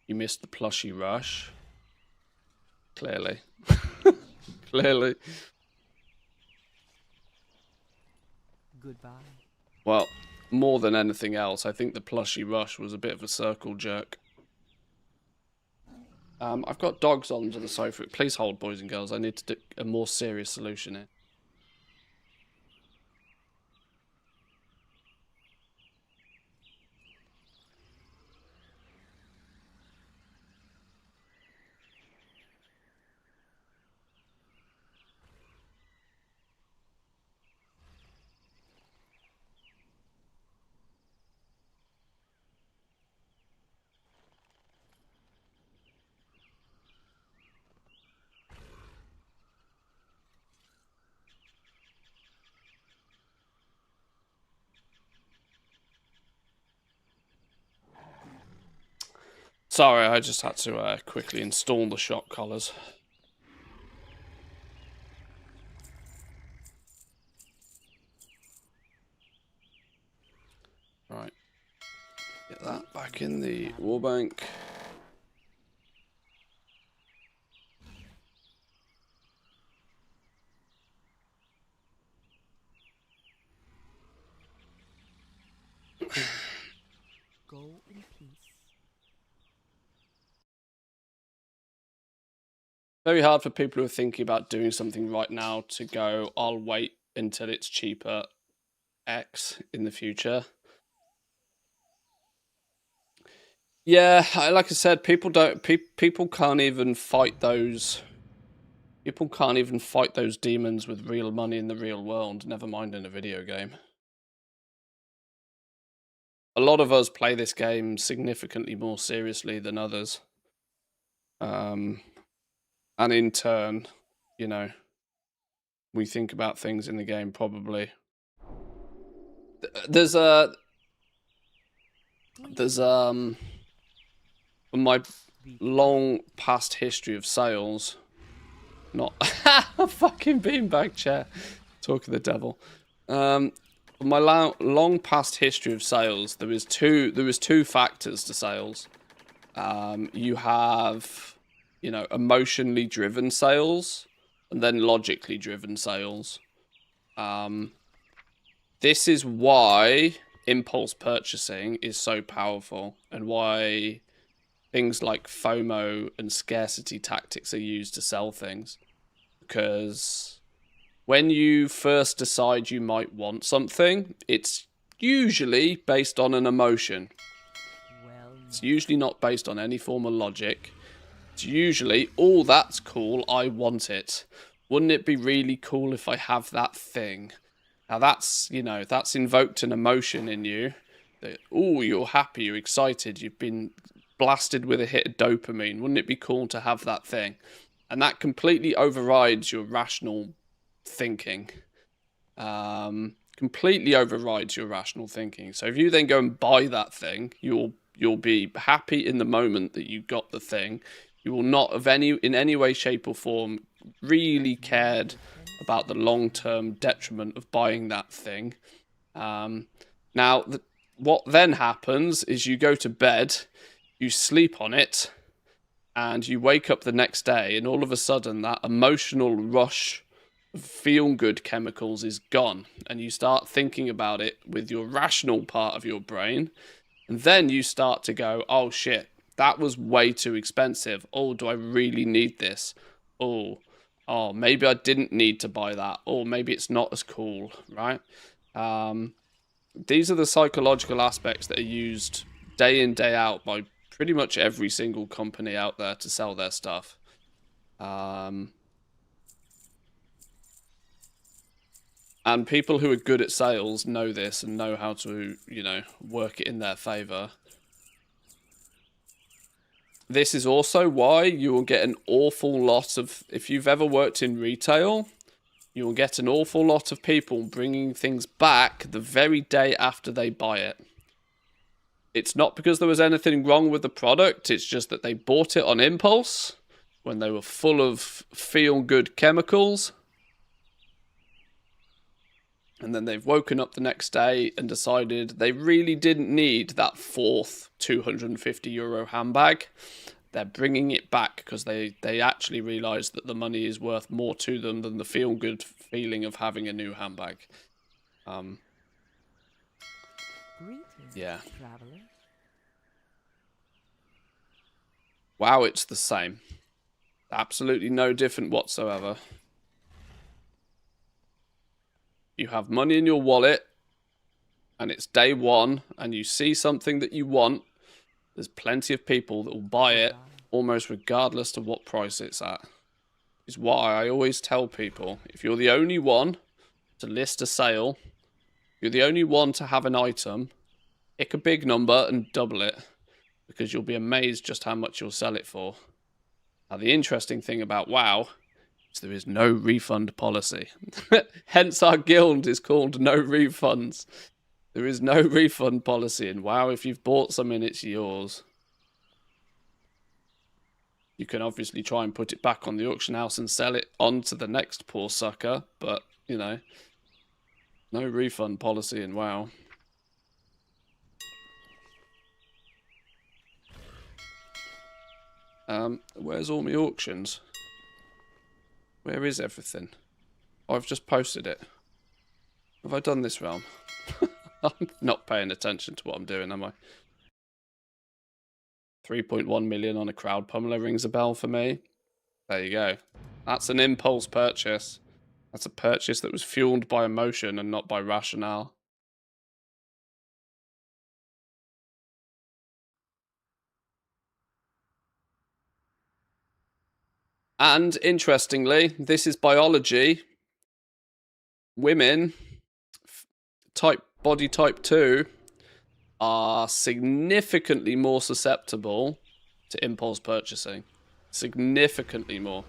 You missed the plushie rush. Clearly. Clearly. Goodbye. Well, more than anything else, I think the plushie rush was a bit of a circle jerk. I've got dogs onto the sofa. Please hold, boys and girls. I need to do a more serious solution here. Sorry, I just had to quickly install the shock collars. Right. Get that back in the war bank. Go in peace. Very hard for people who are thinking about doing something right now to go, I'll wait until it's cheaper X in the future. Yeah, like I said, people can't even fight those. People can't even fight those demons with real money in the real world, never mind in a video game. A lot of us play this game significantly more seriously than others. And in turn, you know, we think about things in the game probably. There's from my long past history of sales, not a fucking beanbag chair, talk of the devil. My long past history of sales, there was two factors to sales. You have, emotionally driven sales, and then logically driven sales. This is why impulse purchasing is so powerful, and why things like FOMO and scarcity tactics are used to sell things. Because when you first decide you might want something, it's usually based on an emotion. It's usually not based on any form of logic. It's usually, oh, that's cool, I want it. Wouldn't it be really cool if I have that thing? Now that's, that's invoked an emotion in you. That, oh, you're happy, you're excited, you've been blasted with a hit of dopamine. Wouldn't it be cool to have that thing? And that completely overrides your rational thinking. Completely overrides your rational thinking. So if you then go and buy that thing, you'll be happy in the moment that you got the thing. You will not have in any way, shape or form really cared about the long-term detriment of buying that thing. Now, what then happens is you go to bed, you sleep on it, and you wake up the next day, and all of a sudden that emotional rush of feel-good chemicals is gone, and you start thinking about it with your rational part of your brain, and then you start to go, oh shit, that was way too expensive. Oh, do I really need this? Oh, maybe I didn't need to buy that. Or maybe it's not as cool, right? These are the psychological aspects that are used day in, day out by pretty much every single company out there to sell their stuff. And people who are good at sales know this and know how to, work it in their favor. This is also why you will get an awful lot of, if you've ever worked in retail, you will get an awful lot of people bringing things back the very day after they buy it. It's not because there was anything wrong with the product, it's just that they bought it on impulse when they were full of feel-good chemicals. And then they've woken up the next day and decided they really didn't need that fourth €250 handbag. They're bringing it back because they actually realise that the money is worth more to them than the feel-good feeling of having a new handbag. Yeah. Travelers. Wow, it's the same. Absolutely no different whatsoever. You have money in your wallet, and it's day one, and you see something that you want, there's plenty of people that will buy it almost regardless of what price it's at. Is why I always tell people, if you're the only one to list a sale, you're the only one to have an item, pick a big number and double it, because you'll be amazed just how much you'll sell it for. Now, the interesting thing about WoW is there is no refund policy. Hence our guild is called No Refunds. There is no refund policy in WoW. If you've bought something, it's yours. You can obviously try and put it back on the auction house and sell it on to the next poor sucker, but, no refund policy in WoW. Where's all my auctions? Where is everything? Oh, I've just posted it. Have I done this realm? I'm not paying attention to what I'm doing, am I? 3.1 million on a crowd pummeler rings a bell for me. There you go. That's an impulse purchase. That's a purchase that was fueled by emotion and not by rationale. And interestingly, this is biology. Women, body type 2, are significantly more susceptible to impulse purchasing. Significantly more.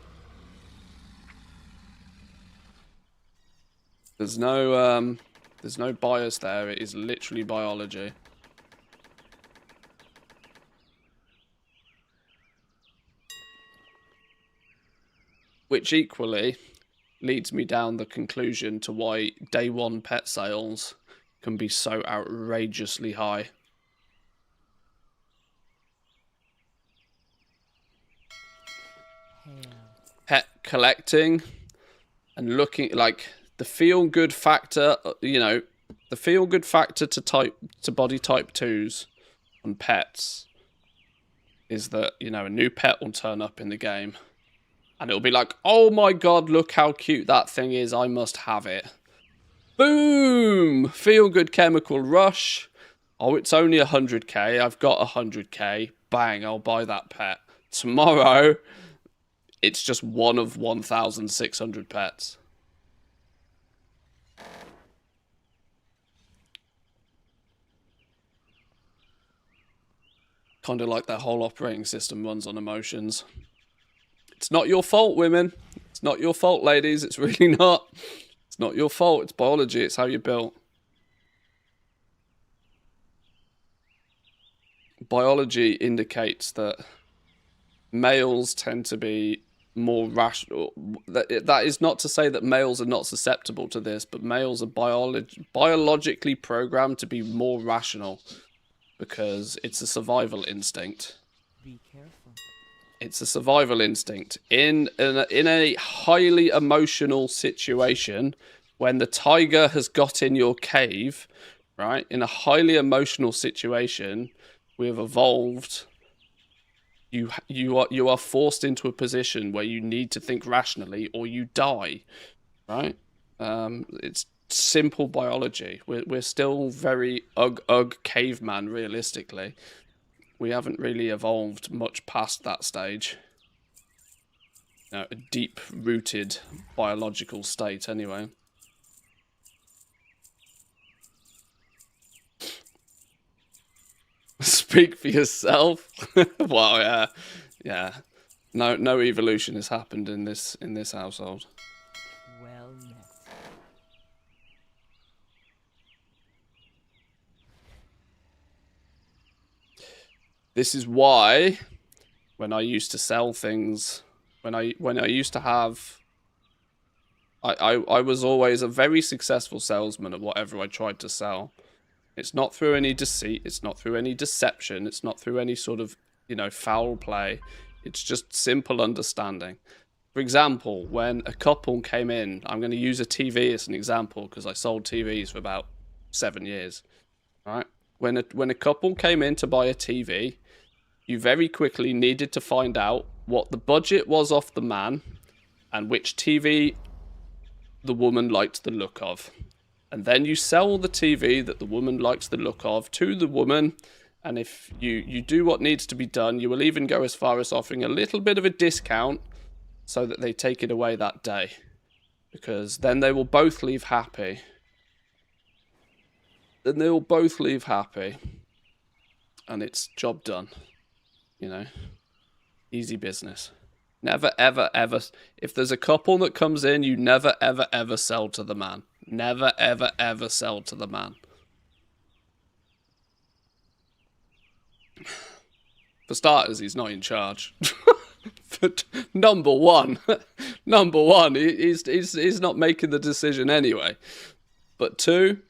There's no bias there. It is literally biology. Which equally leads me down the conclusion to why day one pet sales can be so outrageously high. Pet collecting and looking like the feel good factor, you know, the feel good factor to body type 2s on pets is that, you know, a new pet will turn up in the game and it'll be like, oh my god, look how cute that thing is, I must have it. Boom! Feel good chemical rush. Oh, it's only 100k. I've got 100k. Bang, I'll buy that pet. Tomorrow, it's just one of 1,600 pets. Kind of like their whole operating system runs on emotions. It's not your fault, women. It's not your fault, ladies. It's really not. It's not your fault. It's biology. It's how you're built. Biology indicates that males tend to be more rational. That is not to say that males are not susceptible to this, but males are biologically programmed to be more rational because it's a survival instinct. Be careful. It's a survival instinct. In a highly emotional situation, when the tiger has got in your cave, right? In a highly emotional situation, we have evolved. You are forced into a position where you need to think rationally or you die, right? It's simple biology. We're still very ugh caveman realistically. We haven't really evolved much past that stage. You know, a deep-rooted biological state anyway. Speak for yourself. Well, yeah. No evolution has happened in this household. Well met. This is why when I used to sell things, when I used to have, I was always a very successful salesman at whatever I tried to sell. It's not through any deceit, it's not through any deception, it's not through any sort of, you know, foul play. It's just simple understanding. For example, when a couple came in, I'm going to use a TV as an example because I sold TVs for about 7 years. Right? When a couple came in to buy a TV, you very quickly needed to find out what the budget was off the man and which TV the woman liked the look of. And then you sell the TV that the woman likes the look of to the woman. And if you do what needs to be done, you will even go as far as offering a little bit of a discount so that they take it away that day. Because then they will both leave happy. Then they will both leave happy. And it's job done. You know? Easy business. Never, ever, ever. If there's a couple that comes in, you never, ever, ever sell to the man. Never, ever, ever sell to the man. For starters, he's not in charge. But number one, he's not making the decision anyway. But two,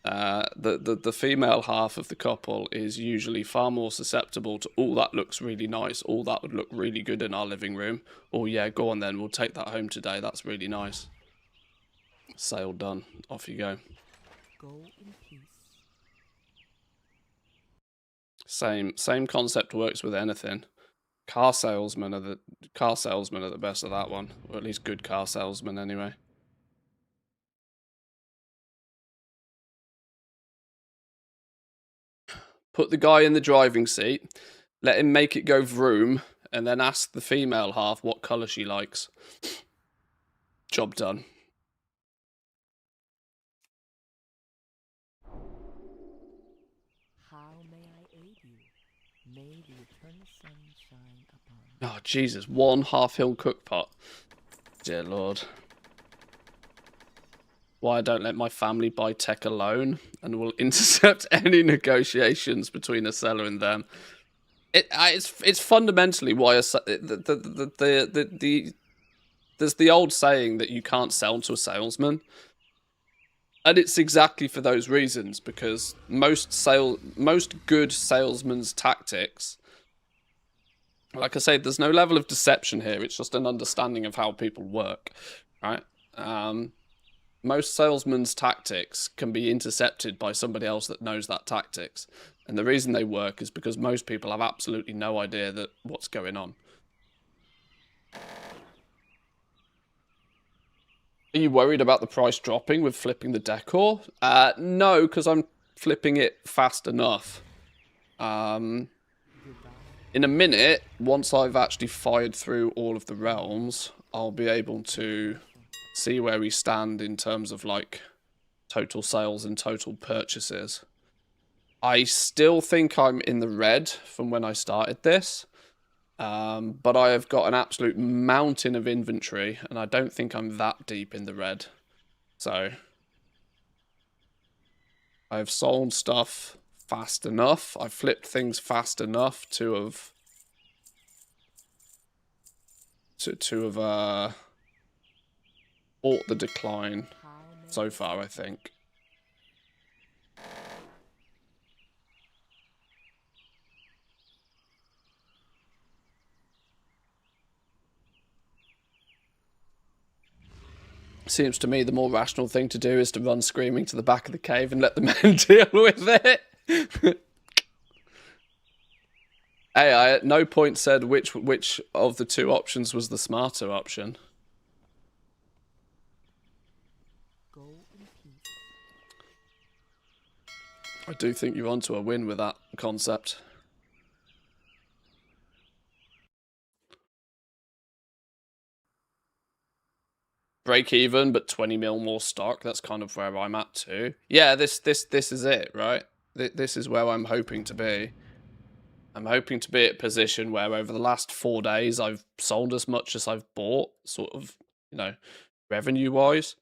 the female half of the couple is usually far more susceptible to, oh, that looks really nice. Oh, that would look really good in our living room. Oh, yeah, go on then. We'll take that home today. That's really nice. Sale done. Off you go. Go in peace. Same concept works with anything. car salesmen are the best at that one, or at least good car salesmen anyway. Put the guy in the driving seat, let him make it go vroom, and then ask the female half what colour she likes. Job done. How may I aid you? May the eternal sun shine upon you. Oh, Jesus. 1 half-hill cookpot. Dear Lord. Why I don't let my family buy tech alone and will intercept any negotiations between a seller and them. It's fundamentally why there's the old saying that you can't sell to a salesman. And it's exactly for those reasons, because most good salesmen's tactics, like I say, there's no level of deception here. It's just an understanding of how people work, right? Most salesmen's tactics can be intercepted by somebody else that knows that tactics. And the reason they work is because most people have absolutely no idea that what's going on. Are you worried about the price dropping with flipping the decor? No, because I'm flipping it fast enough. In a minute, once I've actually fired through all of the realms, I'll be able to see where we stand in terms of like total sales and total purchases. I still think I'm in the red from when I started this. But I have got an absolute mountain of inventory, and I don't think I'm that deep in the red. So I've sold stuff fast enough. I've flipped things fast enough to have bought the decline so far, I think. Seems to me the more rational thing to do is to run screaming to the back of the cave and let the men deal with it. Hey, I at no point said which of the two options was the smarter option. Go in peace. I do think you're onto a win with that concept. Break even, but 20 mil more stock. That's kind of where I'm at too. Yeah, this is it, right? This is where I'm hoping to be. I'm hoping to be at a position where over the last 4 days I've sold as much as I've bought, sort of, you know, revenue-wise.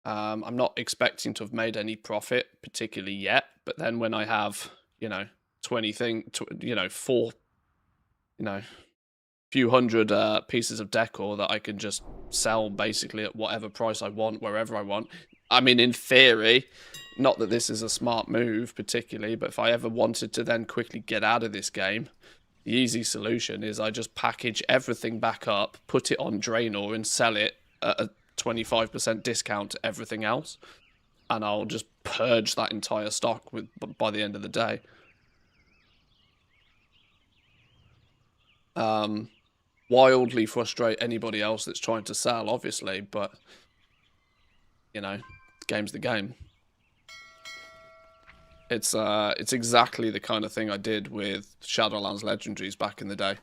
I'm not expecting to have made any profit particularly yet, but then when I have, you know, 20 few hundred pieces of decor that I can just sell basically at whatever price I want, wherever I want. I mean, in theory, not that this is a smart move particularly, but if I ever wanted to then quickly get out of this game, the easy solution is I just package everything back up, put it on Draenor and sell it at a 25% discount to everything else. And I'll just purge that entire stock by the end of the day. Wildly frustrate anybody else that's trying to sell, obviously, but you know, the game's the game. It's exactly the kind of thing I did with Shadowlands Legendaries back in the day.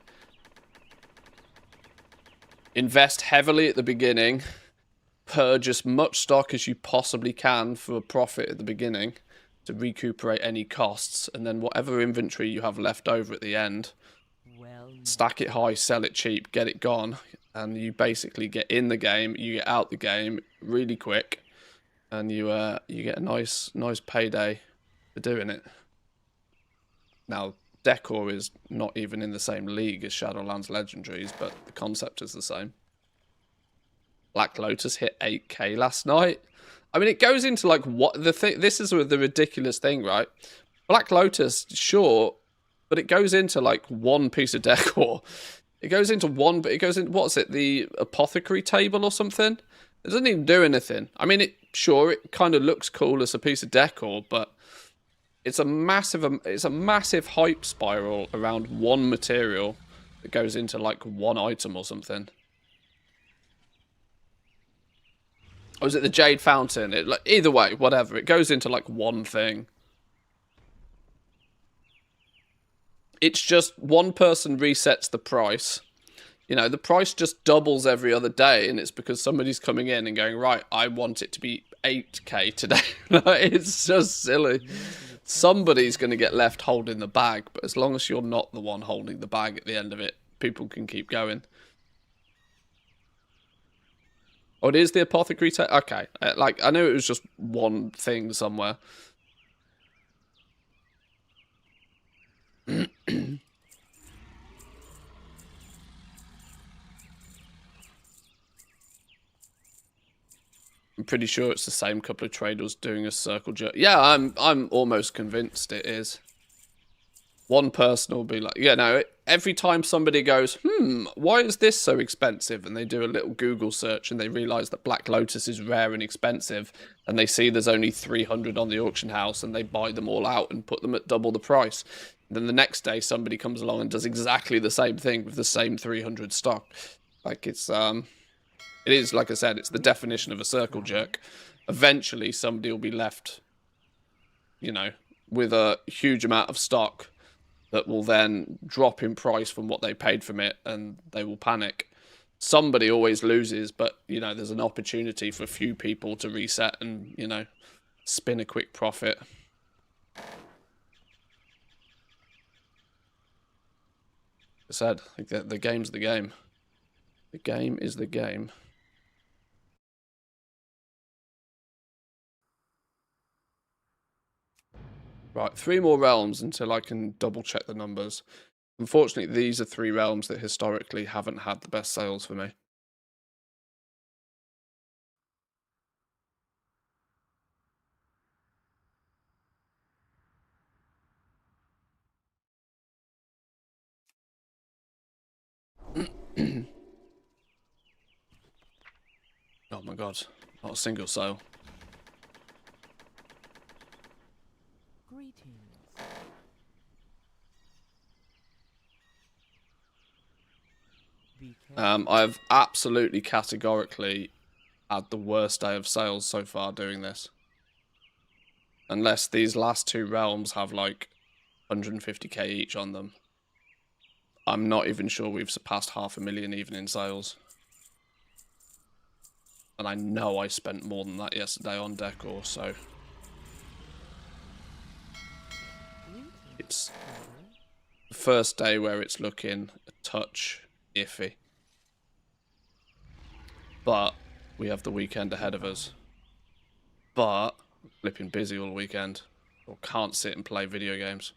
Invest heavily at the beginning, purge as much stock as you possibly can for a profit at the beginning to recuperate any costs, and then whatever inventory you have left over at the end, stack it high, sell it cheap, get it gone, and you basically get in the game, you get out the game really quick, and you get a nice payday for doing it. Now, Decor is not even in the same league as Shadowlands Legendaries, but the concept is the same. Black Lotus hit 8k last night. I mean, it goes into like what the thing. This is the ridiculous thing, right? Black Lotus, sure. But it goes into like one piece of decor. It goes into one, but it goes in, what's it, the apothecary table or something? It doesn't even do anything. I mean, it kind of looks cool as a piece of decor, but it's a massive hype spiral around one material that goes into like one item or something. Or is it the Jade Fountain? Like, either way, whatever. It goes into like one thing. It's just one person resets the price. You know, the price just doubles every other day, and it's because somebody's coming in and going, right, I want it to be 8k today. It's just silly. Somebody's going to get left holding the bag, but as long as you're not the one holding the bag at the end of it, people can keep going. Oh, it is the apothecary tech? Okay. Like, I knew it was just one thing somewhere. I'm pretty sure it's the same couple of traders doing a circle jerk. Yeah, I'm almost convinced it is. One person will be like, yeah, no, every time somebody goes, why is this so expensive? And they do a little Google search and they realize that Black Lotus is rare and expensive. And they see there's only 300 on the auction house and they buy them all out and put them at double the price. And then the next day, somebody comes along and does exactly the same thing with the same 300 stock. Like, it is, like I said, it's the definition of a circle jerk. Eventually, somebody will be left, you know, with a huge amount of stock that will then drop in price from what they paid from it, and they will panic. Somebody always loses, but, you know, there's an opportunity for a few people to reset and, you know, spin a quick profit. I said, the game's the game. The game is the game. Right, 3 more realms until I can double check the numbers. Unfortunately, these are 3 realms that historically haven't had the best sales for me. Oh my god, not a single sale. Greetings. I've absolutely categorically had the worst day of sales so far doing this. Unless these last 2 realms have like 150k each on them. I'm not even sure we've surpassed 500,000 even in sales. And I know I spent more than that yesterday on Decor, so... It's the first day where it's looking a touch iffy. But we have the weekend ahead of us. But flipping busy all weekend. Or can't sit and play video games.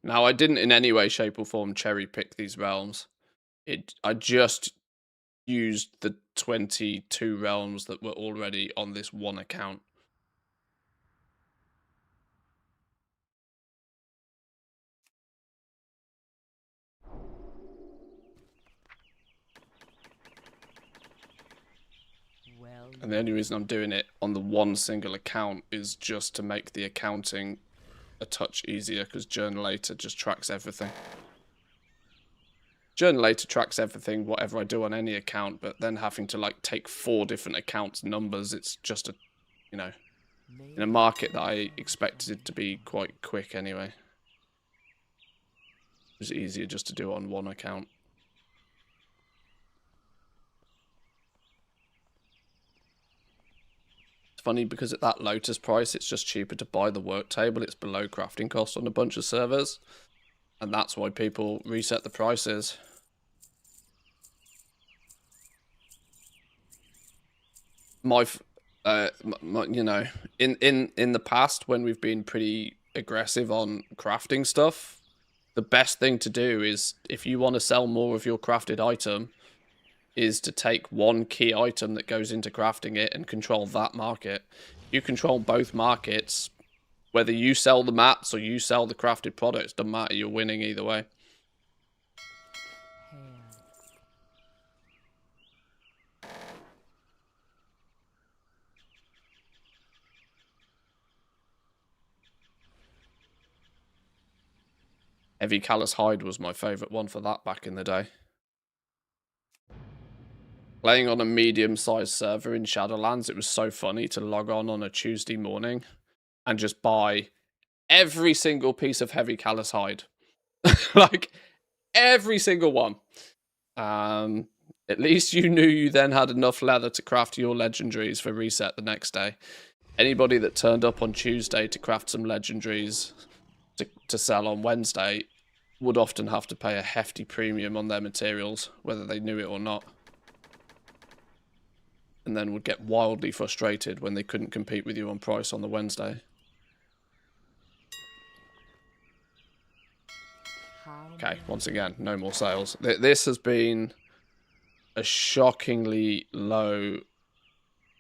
Now, I didn't in any way, shape, or form cherry pick these realms. I just used the 22 realms that were already on this one account. Well, And the only reason I'm doing it on the one single account is just to make the accounting a touch easier, because Journalator just tracks everything. Journalator tracks everything, whatever I do on any account, but then having to like take 4 different accounts' numbers, it's just a, you know, in a market that I expected it to be quite quick anyway. It was easier just to do it on one account. It's funny because at that Lotus price, it's just cheaper to buy the work table. It's below crafting cost on a bunch of servers. And that's why people reset the prices. You know, in the past when we've been pretty aggressive on crafting stuff, the best thing to do is, if you want to sell more of your crafted item, is to take one key item that goes into crafting it and control that market. You control both markets, whether you sell the mats or you sell the crafted products, doesn't matter, you're winning either way. Heavy Callous Hide was my favourite one for that back in the day. Playing on a medium-sized server in Shadowlands, it was so funny to log on a Tuesday morning and just buy every single piece of Heavy Callous Hide. Like, every single one. At least you knew you then had enough leather to craft your legendaries for reset the next day. Anybody that turned up on Tuesday to craft some legendaries to sell on Wednesday would often have to pay a hefty premium on their materials, whether they knew it or not. And then would get wildly frustrated when they couldn't compete with you on price on the Wednesday. Okay, once again, no more sales. This has been a shockingly low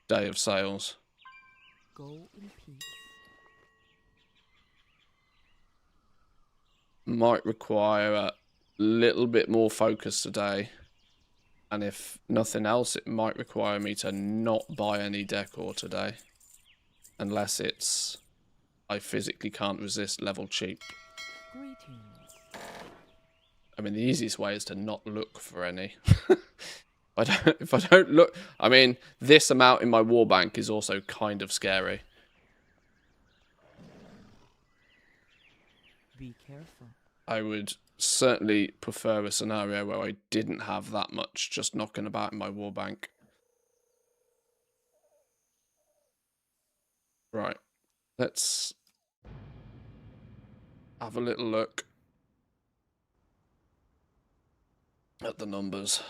day of sales. Go in peace. Might require a little bit more focus today. And if nothing else, it might require me to not buy any decor today. Unless it's... I physically can't resist level cheap. Greetings. I mean, the easiest way is to not look for any. If I don't look... I mean, this amount in my war bank is also kind of scary. Be careful. I would certainly prefer a scenario where I didn't have that much just knocking about in my war bank. Right. Let's have a little look at the numbers.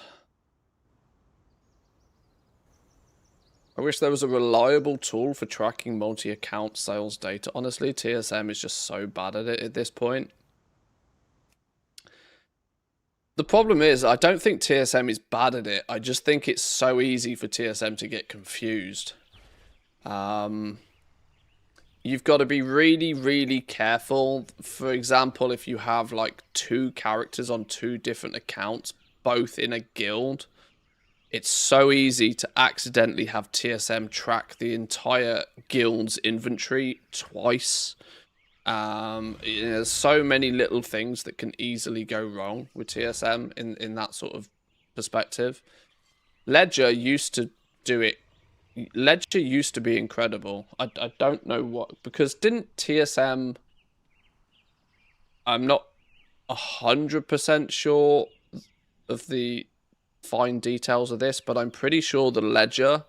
I wish there was a reliable tool for tracking multi-account sales data. Honestly, TSM is just so bad at it at this point. The problem is, I don't think TSM is bad at it. I just think it's so easy for TSM to get confused. You've got to be really, really careful. For example, if you have like 2 characters on 2 different accounts, both in a guild, it's so easy to accidentally have TSM track the entire guild's inventory twice. There's so many little things that can easily go wrong with TSM in that sort of perspective. Ledger used to do it. Ledger used to be incredible. I don't know what, because didn't TSM... I'm not 100% sure of the fine details of this, but I'm pretty sure the ledger,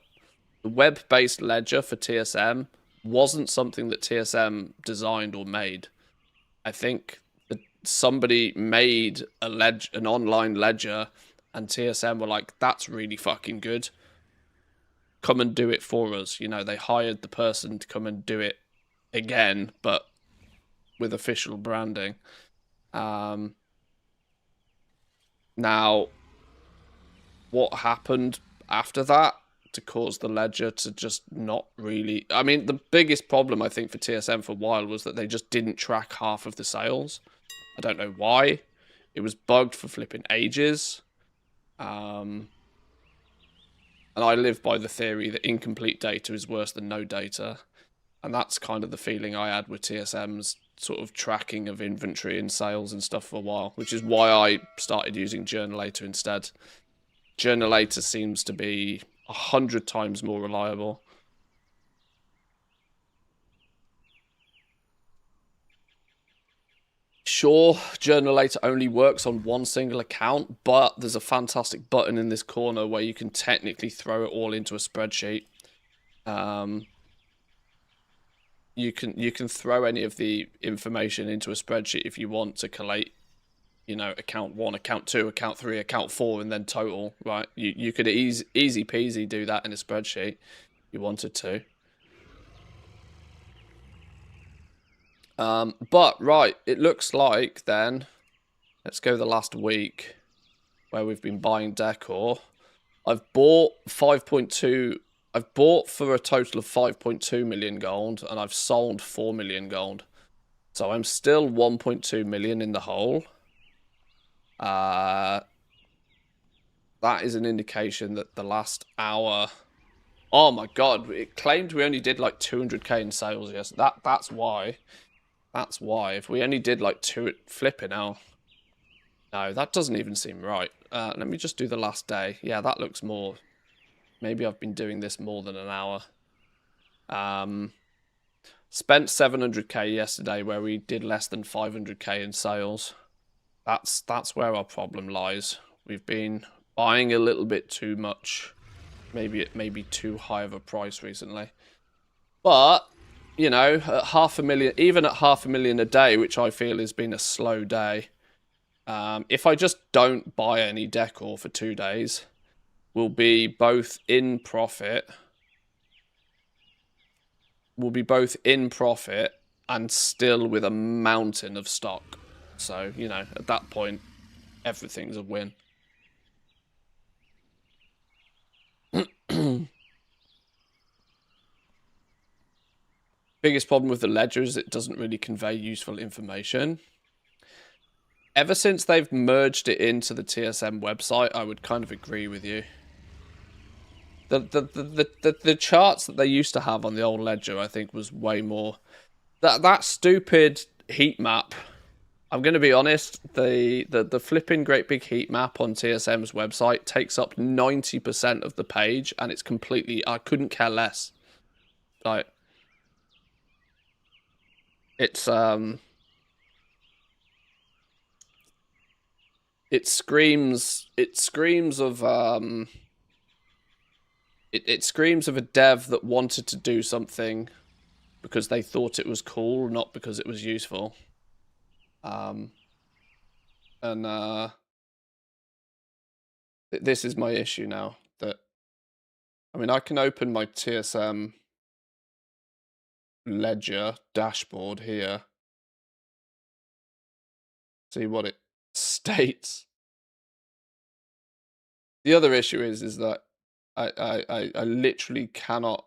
the web-based ledger for TSM, wasn't something that TSM designed or made. I think that somebody made an online ledger, and TSM were like, that's really fucking good. Come and do it for us. You know, they hired the person to come and do it again, but with official branding. Now, what happened after that to cause the ledger to just not really... I mean, the biggest problem, I think, for TSM for a while was that they just didn't track half of the sales. I don't know why. It was bugged for flipping ages. And I live by the theory that incomplete data is worse than no data. And that's kind of the feeling I had with TSM's sort of tracking of inventory and sales and stuff for a while, which is why I started using Journalator instead. Journalator seems to be 100 times more reliable. Sure, Journalator only works on one single account, but there's a fantastic button in this corner where you can technically throw it all into a spreadsheet. You can throw any of the information into a spreadsheet if you want to collate, you know, account 1, account 2, account 3, account 4, and then total, right? You could easy peasy do that in a spreadsheet if you wanted to. But, right, it looks like, then, let's go the last week, where we've been buying decor. I've bought 5.2... I've bought for a total of 5.2 million gold, and I've sold 4 million gold. So I'm still 1.2 million in the hole. That is an indication that the last hour... Oh my god, it claimed we only did like 200k in sales, yes. That's why. That's why. If we only did like 2 flipping hell. No, that doesn't even seem right. Let me just do the last day. Yeah, that looks more. Maybe I've been doing this more than an hour. Spent 700k yesterday where we did less than 500k in sales. That's where our problem lies. We've been buying a little bit too much. Maybe it may be too high of a price recently. But, you know, at 500,000, even at 500,000 a day, which I feel has been a slow day, if I just don't buy any decor for 2 days, we'll be both in profit. We'll be both in profit and still with a mountain of stock. So, you know, at that point, everything's a win. Biggest problem with the ledger is it doesn't really convey useful information. Ever since they've merged it into the TSM website, I would kind of agree with you. The charts that they used to have on the old ledger, I think, was way more. That stupid heat map. I'm going to be honest. The flipping great big heat map on TSM's website takes up 90% of the page, and it's completely. I couldn't care less. Like, it's It screams of it screams of a dev that wanted to do something because they thought it was cool, not because it was useful. This is my issue now. That, I mean, I can open my TSM ledger dashboard here. See what it states. The other issue is that I literally cannot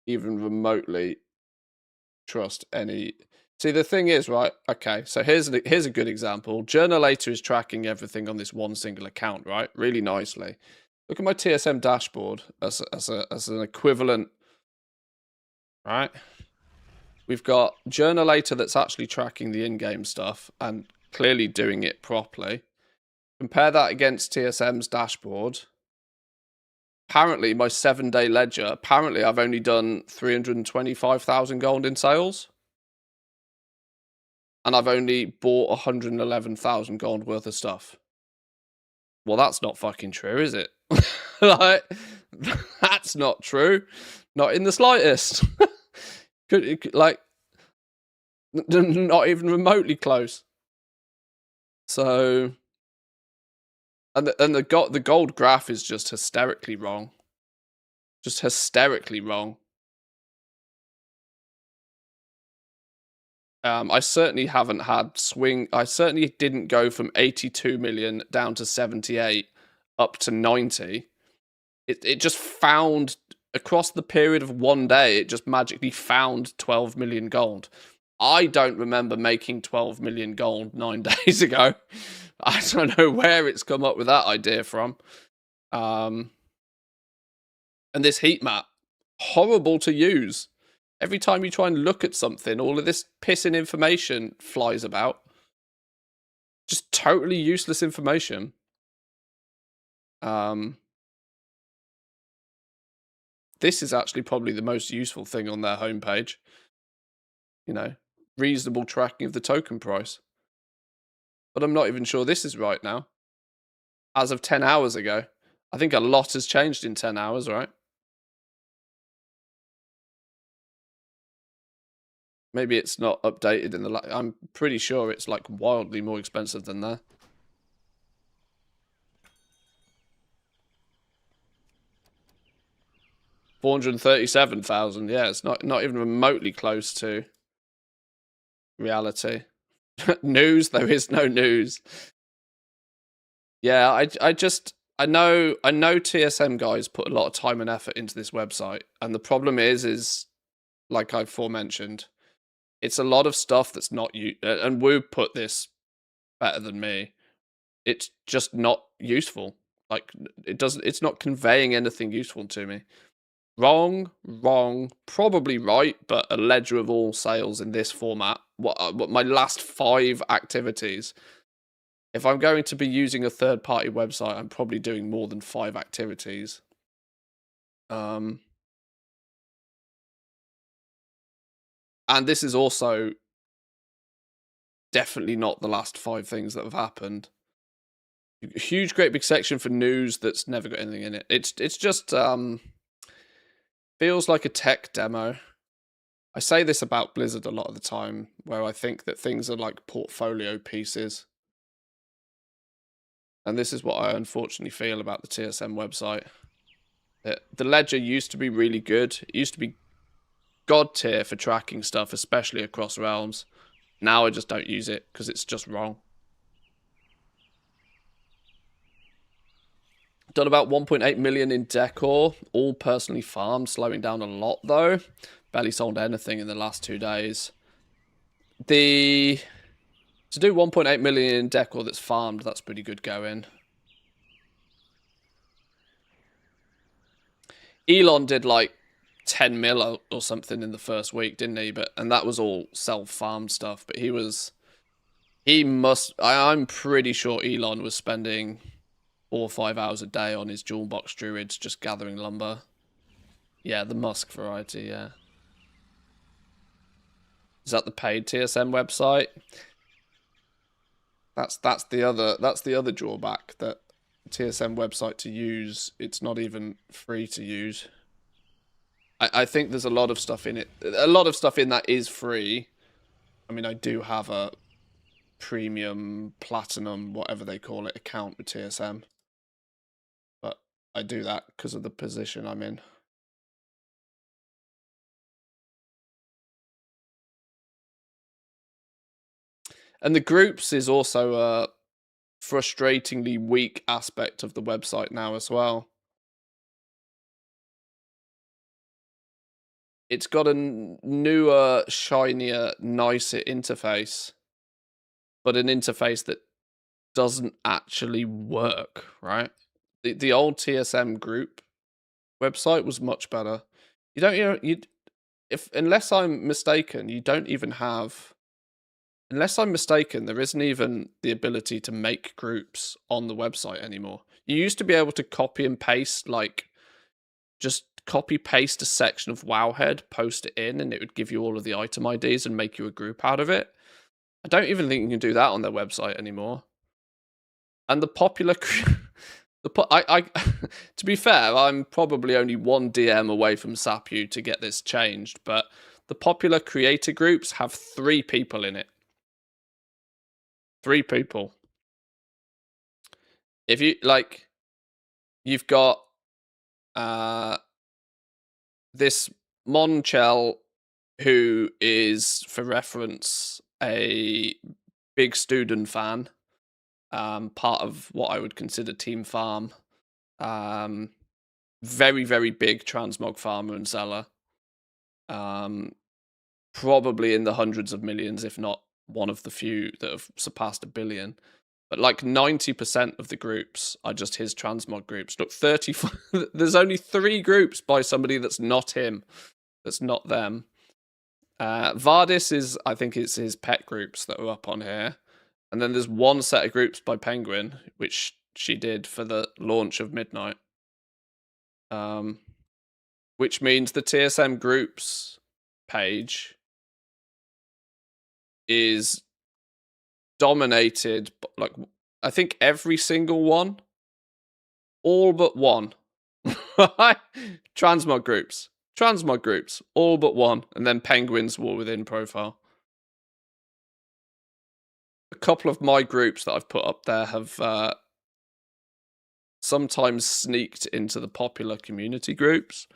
even remotely trust any. See, the thing is, right? Okay, so here's a good example. Journalator is tracking everything on this one single account, right? Really nicely. Look at my TSM dashboard as an equivalent, right? We've got Journalator that's actually tracking the in-game stuff and clearly doing it properly. Compare that against TSM's dashboard. Apparently, my 7-day ledger, apparently I've only done 325,000 gold in sales. And I've only bought 111,000 gold worth of stuff. Well, that's not fucking true, is it? Like, that's not true. Not in the slightest. Like, not even remotely close. So, and the gold graph is just hysterically wrong. Just hysterically wrong. I certainly haven't had swing. I certainly didn't go from 82 million down to 78 up to 90. It just found across the period of 1 day, it just magically found 12 million gold. I don't remember making 12 million gold 9 days ago. I don't know where it's come up with that idea from. And this heat map, horrible to use. Every time you try and look at something, all of this pissing information flies about. Just totally useless information. This is actually probably the most useful thing on their homepage. You know, reasonable tracking of the token price. But I'm not even sure this is right now. As of 10 hours ago. I think a lot has changed in 10 hours, right? Maybe it's not updated in the... I'm pretty sure it's like wildly more expensive than that. $437,000. Yeah, it's not even remotely close to reality. News? There is no news. Yeah, I know TSM guys put a lot of time and effort into this website, and the problem is like I've aforementioned, it's a lot of stuff that's not you. And Wu put this better than me. It's just not useful. Like it's not conveying anything useful to me. Wrong, probably right, but a ledger of all sales in this format what my last 5 activities. If I'm going to be using a third-party website, I'm probably doing more than 5 activities. And this is also definitely not the last 5 things that have happened. A huge, great big section for news that's never got anything in it. It's just feels like a tech demo. I say this about Blizzard a lot of the time, where I think that things are like portfolio pieces. And this is what I unfortunately feel about the TSM website. The ledger used to be really good. It used to be god tier for tracking stuff, especially across realms. Now I just don't use it because it's just wrong. Done about 1.8 million in Decor, all personally farmed, slowing down a lot though. Barely sold anything in the last 2 days. To do 1.8 million in Decor that's farmed, that's pretty good going. Elon did like 10 mil or something in the first week, didn't he? And that was all self-farmed stuff. But I'm pretty sure Elon was spending 4 or 5 hours a day on his jewel box druids just gathering lumber. Yeah, the Musk variety, yeah. Is that the paid TSM website? That's the other drawback, that TSM website to use, it's not even free to use. I think there's a lot of stuff in it. A lot of stuff in that is free. I mean, I do have a premium, platinum, whatever they call it, account with TSM. But I do that because of the position I'm in. And the groups is also a frustratingly weak aspect of the website now as well. It's got a newer, shinier, nicer interface, but an interface that doesn't actually work, right? The old TSM group website was much better. You don't, unless I'm mistaken, you don't even have. Unless I'm mistaken, there isn't even the ability to make groups on the website anymore. You used to be able to copy and paste, like, just copy paste a section of Wowhead, post it in, and it would give you all of the item IDs and make you a group out of it. I don't even think you can do that on their website anymore. And the popular, to be fair, I'm probably only 1 DM away from Sapu to get this changed, but the popular creator groups have 3 people in it. 3 people. If you like, you've got this Monchel, who is, for reference, a big student fan, part of what I would consider Team Farm, very, very big transmog farmer and seller, probably in the hundreds of millions, if not one of the few that have surpassed 1 billion. But like 90% of the groups are just his transmog groups. Look, there's only 3 groups by somebody that's not him, that's not them. Vardis is, I think it's his pet groups that are up on here. And then there's 1 set of groups by Penguin, which she did for the launch of Midnight. Which means the TSM groups page is dominated, like, I think every single one, all but 1. Transmog groups, all but 1, and then Penguin's War Within profile. A couple of my groups that I've put up there have sometimes sneaked into the popular community groups.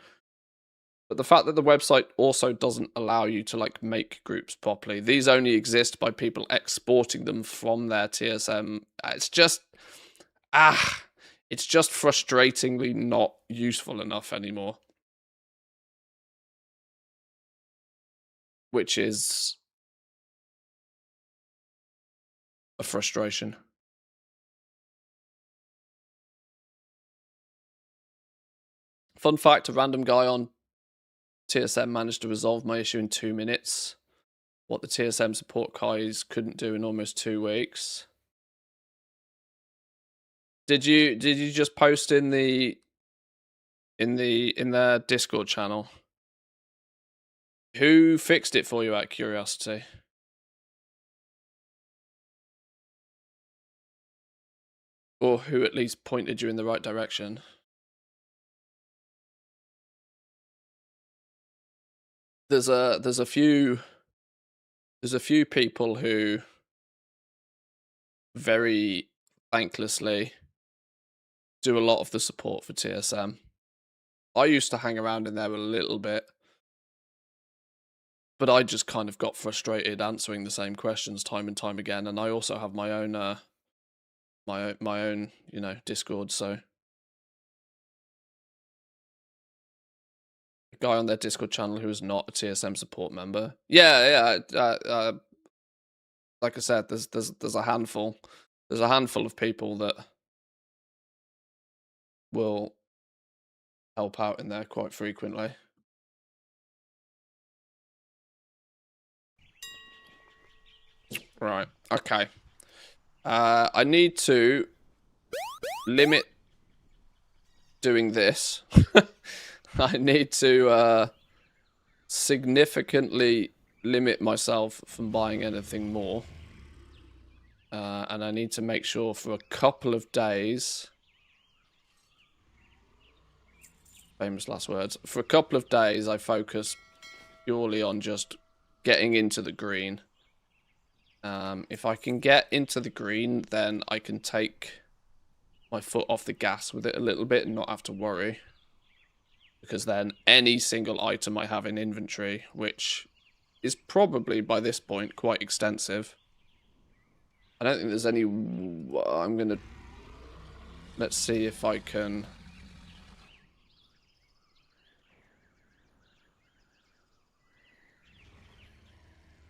But the fact that the website also doesn't allow you to like make groups properly, these only exist by people exporting them from their TSM. It's just frustratingly not useful enough anymore. Which is a frustration. Fun fact, a random guy on TSM managed to resolve my issue in 2 minutes. what the TSM support guys couldn't do in almost 2 weeks. Did you just post in their Discord channel? Who fixed it for you, out of curiosity? Or who at least pointed you in the right direction? There's a few people who very thanklessly do a lot of the support for TSM. I used to hang around in there a little bit, but I just kind of got frustrated answering the same questions time and time again, and I also have my own my own, you know, Discord, so a guy on their Discord channel who is not a TSM support member. Yeah, like I said, there's a handful. There's a handful of people that will help out in there quite frequently. Right. Okay. I need to limit doing this. I need to significantly limit myself from buying anything more. And I need to make sure for a couple of days, famous last words, for a couple of days I focus purely on just getting into the green. If I can get into the green, then I can take my foot off the gas with it a little bit and not have to worry. Because then any single item I have in inventory, which is probably by this point quite extensive. I don't think there's any... I'm going to... Let's see if I can...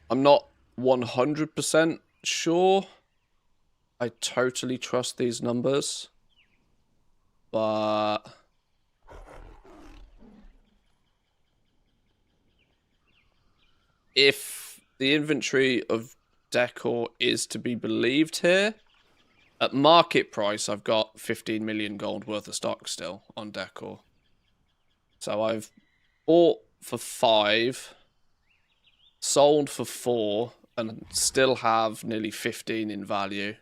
I'm not 100% sure I totally trust these numbers, but if the inventory of Decor is to be believed here, at market price I've got 15 million gold worth of stock still on Decor. So I've bought for 5, sold for 4, and still have nearly 15 in value.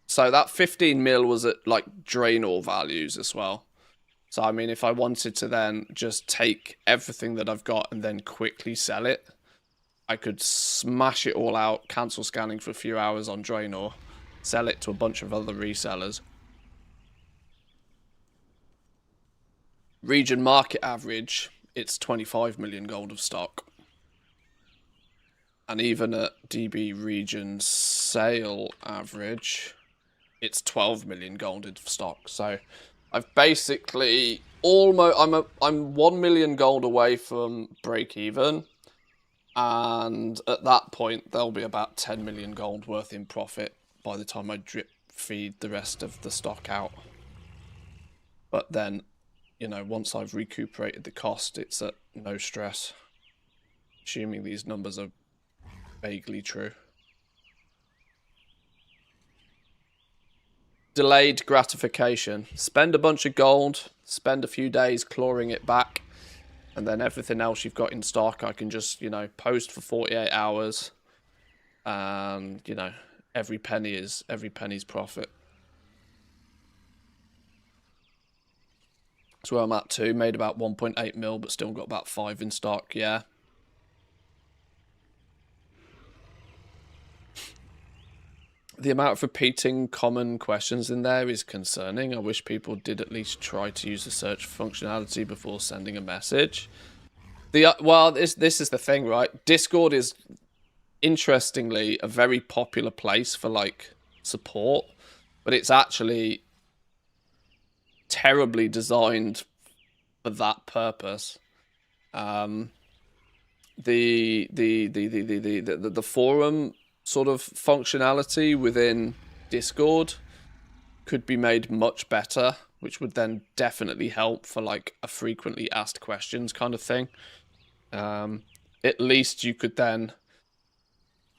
So that 15 mil was at like drain ore values as well. So I mean, if I wanted to then just take everything that I've got and then quickly sell it, I could smash it all out, cancel scanning for a few hours on drain ore, sell it to a bunch of other resellers. Region market average, it's 25 million gold of stock. And even at DB region sale average, it's 12 million gold of stock. So I've basically almost... I'm 1 million gold away from break even. And at that point, there'll be about 10 million gold worth in profit by the time I drip feed the rest of the stock out. But then, you know, once I've recuperated the cost, it's at no stress. Assuming these numbers are vaguely true. Delayed gratification. Spend a bunch of gold, spend a few days clawing it back, and then everything else you've got in stock, I can just, you know, post for 48 hours. And, you know, every penny's profit. That's where I'm at too. Made about 1.8 mil, but still got about 5 in stock, yeah. The amount of repeating common questions in there is concerning. I wish people did at least try to use the search functionality before sending a message. Well, this is the thing, right? Discord is, interestingly, a very popular place for, like, support. But it's actually terribly designed for that purpose. The forum sort of functionality within Discord could be made much better, which would then definitely help for like a frequently asked questions kind of thing. At least you could then,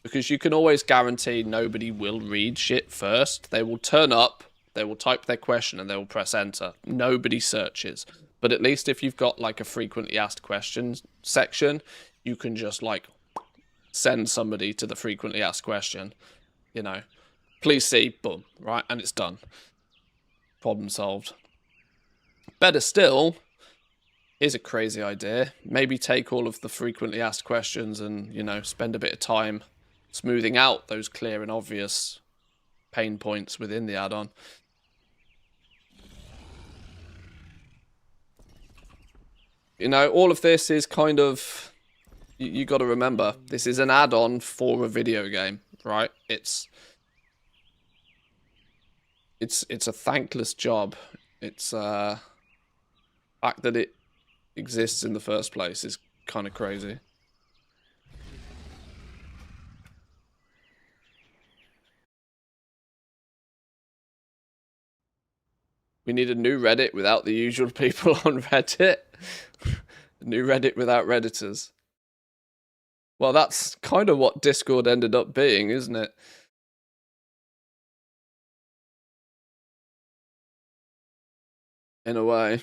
because you can always guarantee nobody will read shit first. They will turn up, they will type their question, and they will press enter. Nobody searches. But at least if you've got like a frequently asked questions section, you can just like send somebody to the frequently asked question, you know, please see, boom, right? And it's done. Problem solved. Better still, here's a crazy idea. Maybe take all of the frequently asked questions and, you know, spend a bit of time smoothing out those clear and obvious pain points within the add-on. You know, all of this is kind of, you got to remember, this is an add-on for a video game, right? It's a thankless job. It's the fact that it exists in the first place is kind of crazy. We need a new Reddit without the usual people on Reddit. A new Reddit without Redditors. Well, that's kind of what Discord ended up being, isn't it? In a way.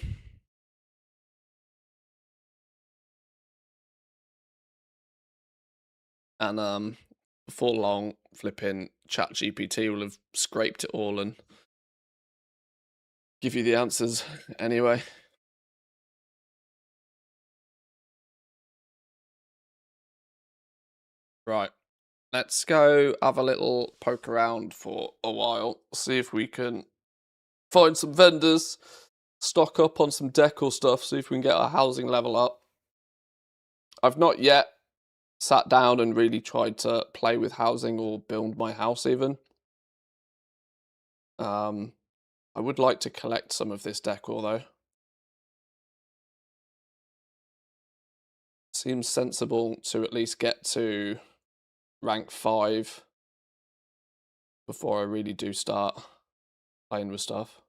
And before long, flipping ChatGPT will have scraped it all and give you the answers anyway. Right. Let's go have a little poke around for a while. See if we can find some vendors, stock up on some decor stuff, see if we can get our housing level up. I've not yet sat down and really tried to play with housing or build my house even. I would like to collect some of this decor though. Seems sensible to at least get to rank 5 before I really do start playing with stuff.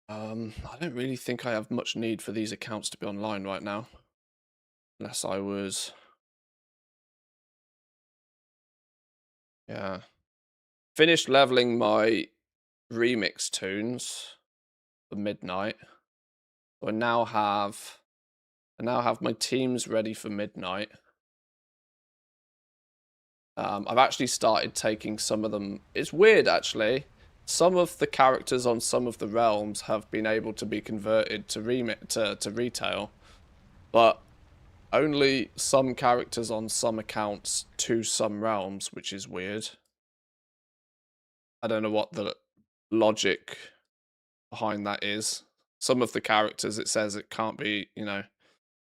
I don't really think I have much need for these accounts to be online right now. Unless I was... Yeah. Finished leveling my remix tunes for midnight. So I now have my teams ready for midnight. I've actually started taking some of them. It's weird actually. Some of the characters on some of the realms have been able to be converted to retail, but only some characters on some accounts to some realms, which is weird. I don't know what the logic behind that is. Some of the characters, it says it can't be, you know,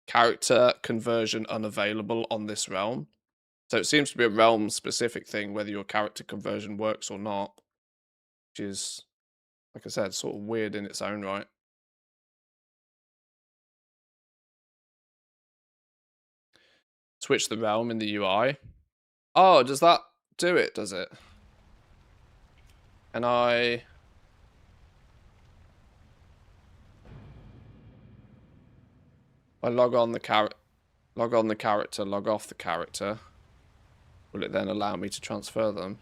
character conversion unavailable on this realm. So it seems to be a realm specific thing, whether your character conversion works or not, which is, like I said, sort of weird in its own right. Switch the realm in the UI. Oh, does that do it, does it? And I log on the character, log off the character. Will it then allow me to transfer them?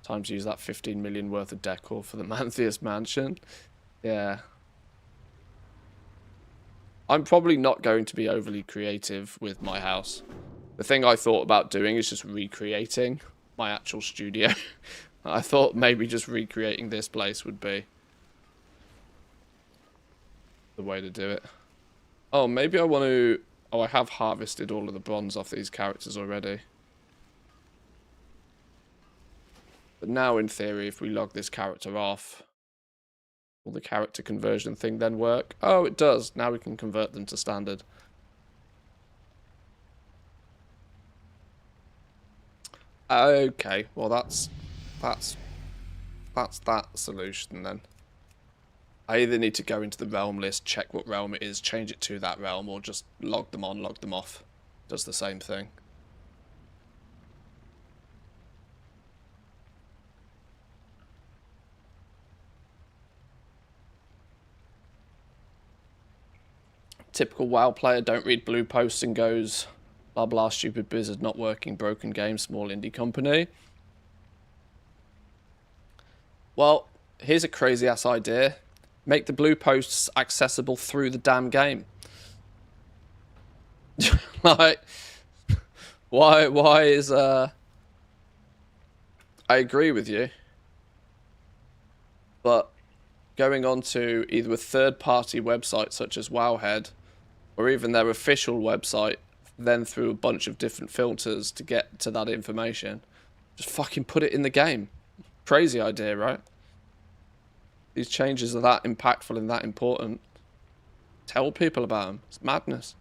Time to use that 15 million worth of decor for the Mantheus mansion. Yeah. I'm probably not going to be overly creative with my house. The thing I thought about doing is just recreating my actual studio. I thought maybe just recreating this place would be the way to do it. Oh, maybe I want to... Oh, I have harvested all of the bronze off these characters already. But now, in theory, if we log this character off, will the character conversion thing then work? Oh, it does. Now we can convert them to standard. Okay, well that's that solution then. I either need to go into the realm list, check what realm it is, change it to that realm, or just log them on, log them off. Does the same thing. Typical WoW player, don't read blue posts and goes, blah blah, stupid Blizzard not working, broken game, small indie company. Well, here's a crazy ass idea. Make the blue posts accessible through the damn game. Like, why is, I agree with you. But going on to either a third-party website such as Wowhead, or even their official website, then through a bunch of different filters to get to that information, just fucking put it in the game. Crazy idea, right? These changes are that impactful and that important. Tell people about them. It's madness.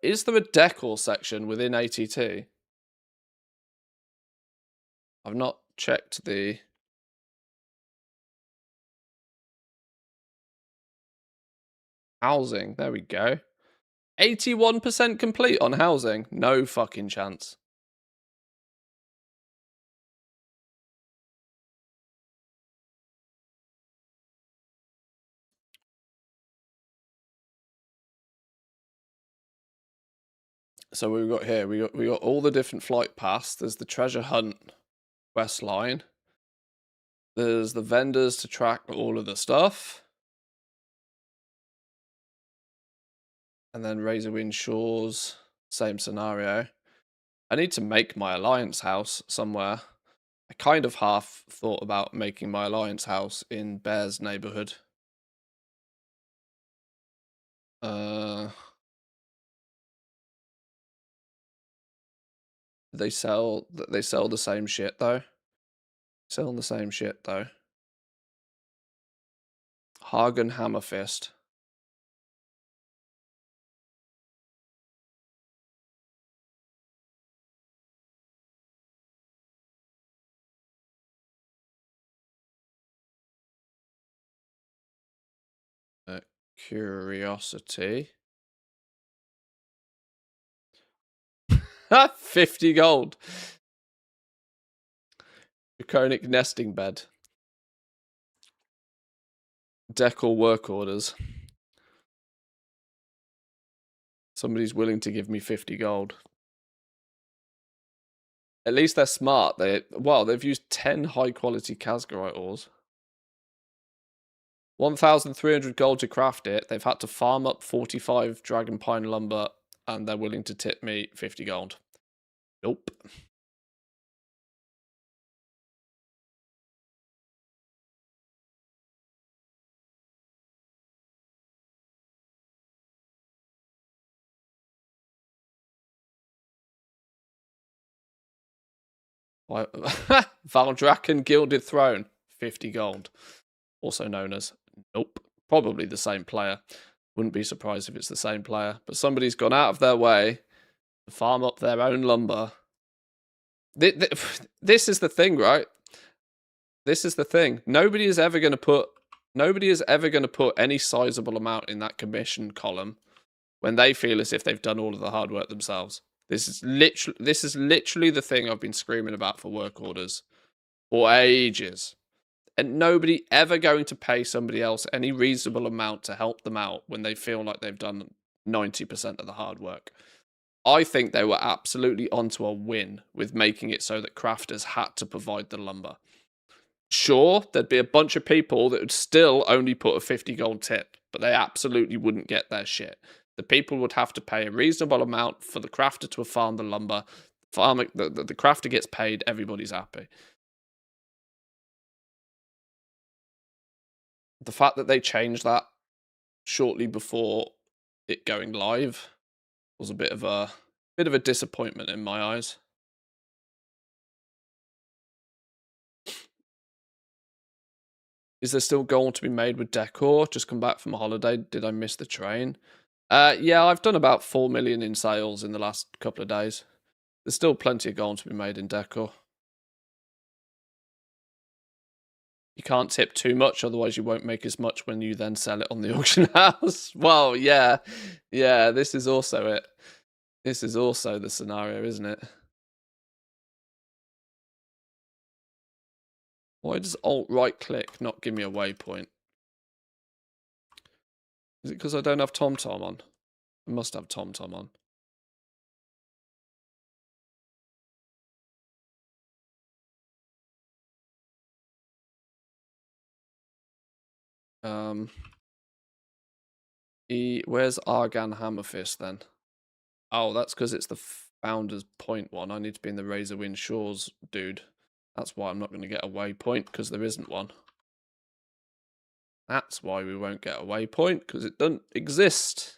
Is there a decor section within ATT? I've not checked the housing. There we go. 81% complete on housing. No fucking chance. So we've got here, we got all the different flight paths. There's the treasure hunt quest line. There's the vendors to track all of the stuff. And then Razorwind Shores, same scenario. I need to make my alliance house somewhere. I kind of half thought about making my alliance house in Bear's neighborhood. They sell the same shit though. Selling the same shit though. Hagen Hammerfist. Curiosity. 50 gold. Draconic nesting bed. Decor work orders. Somebody's willing to give me 50 gold. At least they're smart. They've used 10 high quality Kazgarite ores. 1,300 gold to craft it. They've had to farm up 45 dragon pine lumber, and they're willing to tip me 50 gold. Nope. Valdrakken Gilded Throne, 50 gold. Also known as nope. Probably the same player. Wouldn't be surprised if it's the same player. But somebody's gone out of their way to farm up their own lumber. This is the thing, right? This is the thing. Nobody is ever going to put any sizable amount in that commission column when they feel as if they've done all of the hard work themselves. This is literally the thing I've been screaming about for work orders for ages. And nobody ever going to pay somebody else any reasonable amount to help them out when they feel like they've done 90% of the hard work. I think they were absolutely onto a win with making it so that crafters had to provide the lumber. Sure, there'd be a bunch of people that would still only put a 50 gold tip, but they absolutely wouldn't get their shit. The people would have to pay a reasonable amount for the crafter to farm the lumber. The crafter gets paid, everybody's happy. The fact that they changed that shortly before it going live was a bit of a disappointment in my eyes. Is there still gold to be made with Decor? Just come back from a holiday. Did I miss the train? Yeah, I've done about 4 million in sales in the last couple of days. There's still plenty of gold to be made in Decor. You can't tip too much, otherwise you won't make as much when you then sell it on the auction house. Well, yeah. Yeah, this is also it. This is also the scenario, isn't it? Why does Alt right click not give me a waypoint? Is it because I don't have TomTom on? I must have TomTom on. Where's Argan Hammerfist then? Oh, that's because it's the Founders Point one. I need to be in the Razorwind Shores, dude. That's why I'm not going to get a waypoint, because there isn't one. That's why we won't get a waypoint, because it doesn't exist.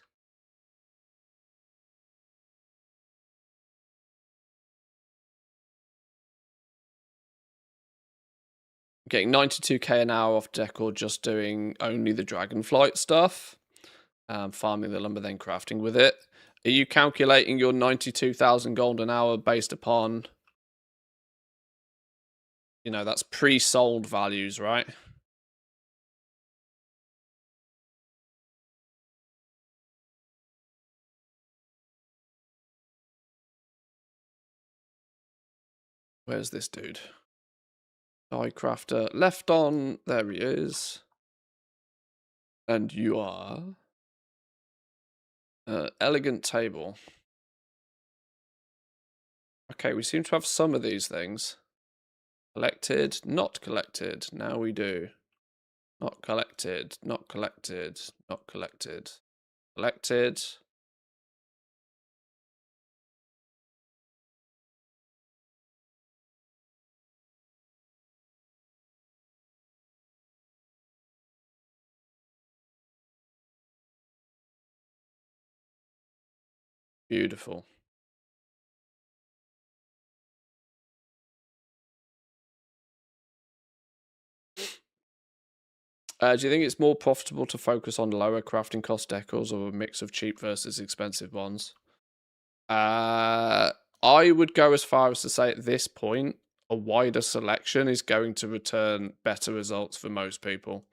Getting 92k an hour off Decor just doing only the Dragonflight stuff. Farming the lumber, then crafting with it. Are you calculating your 92,000 gold an hour based upon, you know, that's pre-sold values, right? Where's this dude? Diecrafter. Left on. There he is. And you are? Elegant table. Okay, we seem to have some of these things. Collected, not collected. Now we do. Not collected, not collected, not collected. Collected. Beautiful. Do you think it's more profitable to focus on lower crafting cost decors or a mix of cheap versus expensive ones? I would go as far as to say at this point, a wider selection is going to return better results for most people.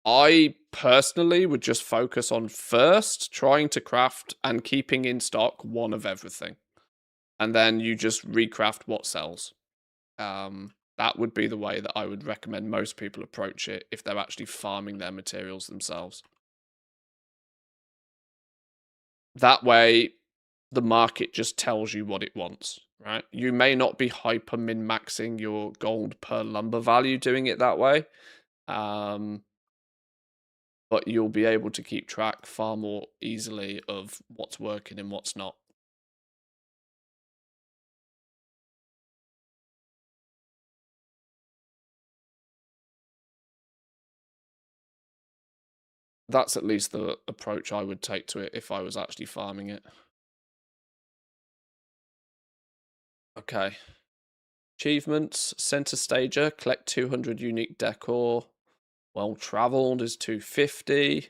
I personally would just focus on first trying to craft and keeping in stock one of everything. And then you just recraft what sells. That would be the way that I would recommend most people approach it if they're actually farming their materials themselves. That way, the market just tells you what it wants, right? You may not be hyper min-maxing your gold per lumber value doing it that way. But you'll be able to keep track far more easily of what's working and what's not. That's at least the approach I would take to it if I was actually farming it. Okay. Achievements, Center Stager, collect 200 unique decor. Well traveled is 250.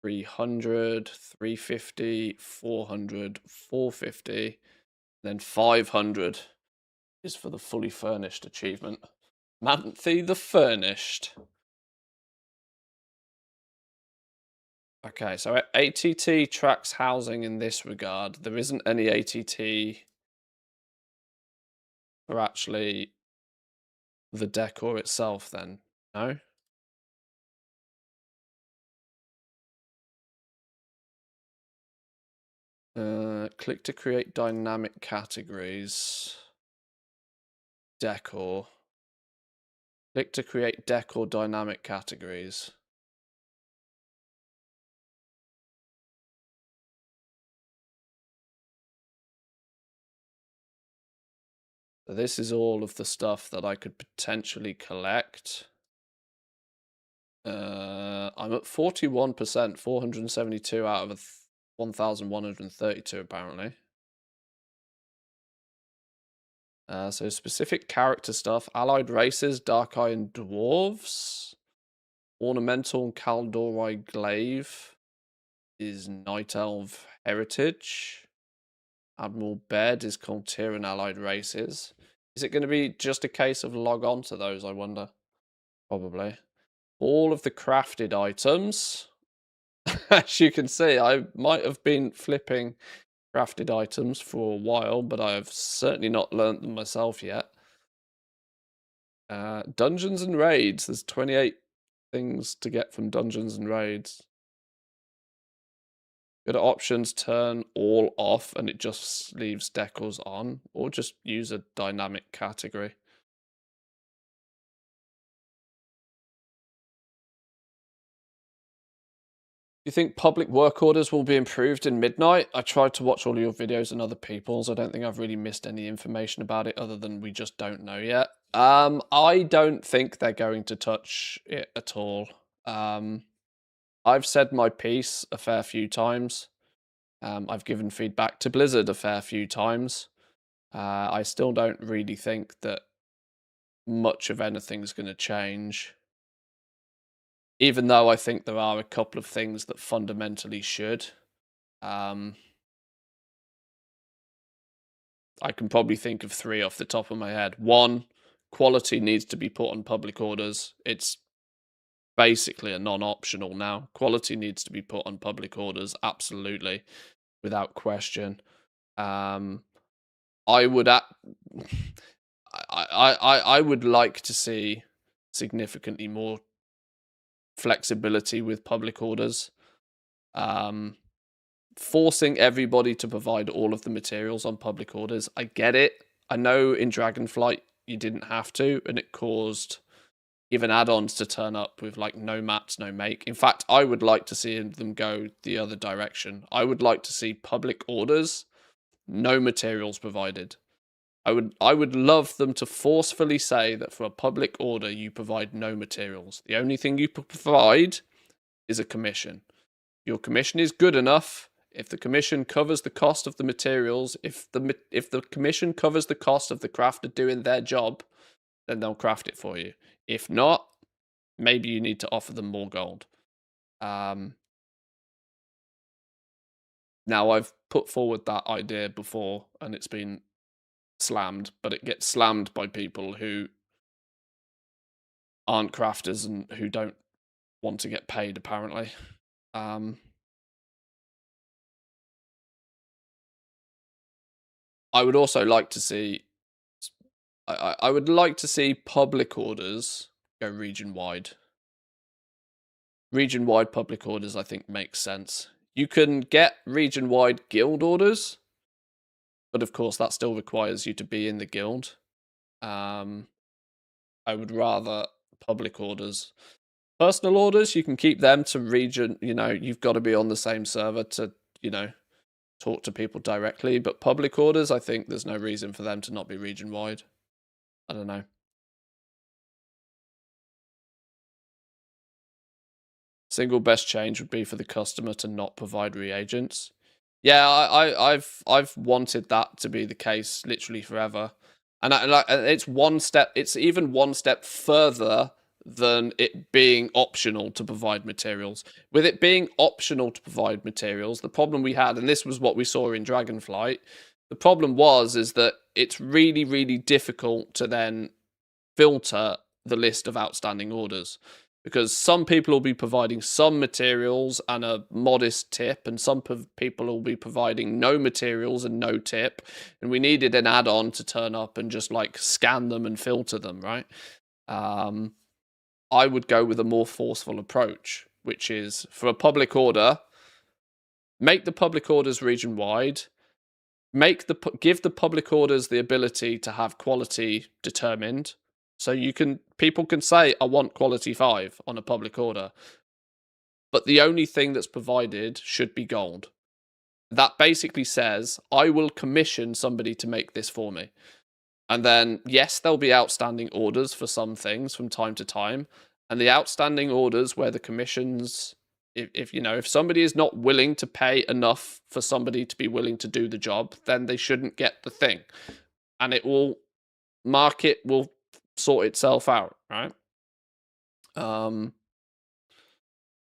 300, 350, 400, 450, then 500 is for the fully furnished achievement. Manthe the Furnished. Okay, so ATT tracks housing in this regard. There isn't any ATT for actually the decor itself then, no? Click to create dynamic categories. Decor. Click to create decor dynamic categories. So this is all of the stuff that I could potentially collect. I'm at 41%, 472 out of 1,132 apparently. So specific character stuff. Allied races, Dark Eye and Dwarves. Ornamental and Kaldorite Glaive is Night Elf Heritage. Admiral Bed is called Tyrian Allied Races. Is it going to be just a case of log on to those, I wonder? Probably. All of the crafted items. As you can see, I might have been flipping crafted items for a while, but I have certainly not learnt them myself yet. Dungeons and raids. There's 28 things to get from dungeons and raids. Go to options, turn all off, and it just leaves decors on, or just use a dynamic category. Do you think public work orders will be improved in Midnight? I tried to watch all of your videos and other people's. I don't think I've really missed any information about it other than we just don't know yet. I don't think they're going to touch it at all. I've said my piece a fair few times. I've given feedback to Blizzard a fair few times. I still don't really think that much of anything's going to change. Even though I think there are a couple of things that fundamentally should. I can probably think of 3 off the top of my head. 1, quality needs to be put on public orders. It's basically a non-optional now. Quality needs to be put on public orders, absolutely, without question. I would I would like to see significantly more flexibility with public orders. Forcing everybody to provide all of the materials on public orders, I get it. I know in Dragonflight you didn't have to, and it caused even add-ons to turn up with like no mats, no make. In fact, I would like to see them go the other direction. I would like to see public orders, no materials provided. I would love them to forcefully say that for a public order you provide no materials. The only thing you provide is a commission. Your commission is good enough. If the commission covers the cost of the materials, if the commission covers the cost of the crafter doing their job, then they'll craft it for you. If not, maybe you need to offer them more gold. Now, I've put forward that idea before, and it's been slammed, but it gets slammed by people who aren't crafters and who don't want to get paid, apparently. I would also like to see... I would like to see public orders go region-wide. Region-wide public orders, I think, makes sense. You can get region-wide guild orders, but of course that still requires you to be in the guild. I would rather public orders. Personal orders, you can keep them to region, you've got to be on the same server to, talk to people directly, but public orders, I think there's no reason for them to not be region-wide. I don't know. Single best change would be for the customer to not provide reagents. Yeah, I've wanted that to be the case literally forever, and it's one step. It's even one step further than it being optional to provide materials. With it being optional to provide materials, the problem we had, and this was what we saw in Dragonflight, the problem is that it's really, really difficult to then filter the list of outstanding orders. Because some people will be providing some materials and a modest tip, and some people will be providing no materials and no tip. And we needed an add-on to turn up and just like scan them and filter them, right? I would go with a more forceful approach, which is for a public order, make the public orders region-wide, give the public orders the ability to have quality determined. So people can say, I want quality 5 on a public order. But the only thing that's provided should be gold. That basically says, I will commission somebody to make this for me. And then, yes, there'll be outstanding orders for some things from time to time. And the outstanding orders where the commissions, if somebody is not willing to pay enough for somebody to be willing to do the job, then they shouldn't get the thing. And it will market will sort itself out, right?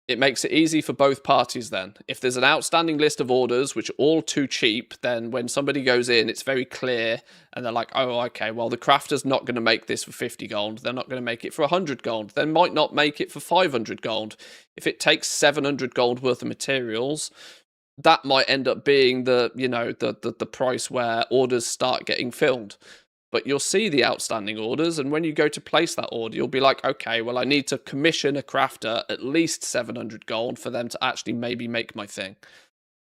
It makes it easy for both parties then. If there's an outstanding list of orders which are all too cheap, then when somebody goes in, it's very clear and they're like, oh, okay, well, the crafter's not going to make this for 50 gold. They're not going to make it for 100 gold. They might not make it for 500 gold. If it takes 700 gold worth of materials, that might end up being the price where orders start getting filled. But you'll see the outstanding orders, and when you go to place that order, you'll be like, okay, well, I need to commission a crafter at least 700 gold for them to actually maybe make my thing.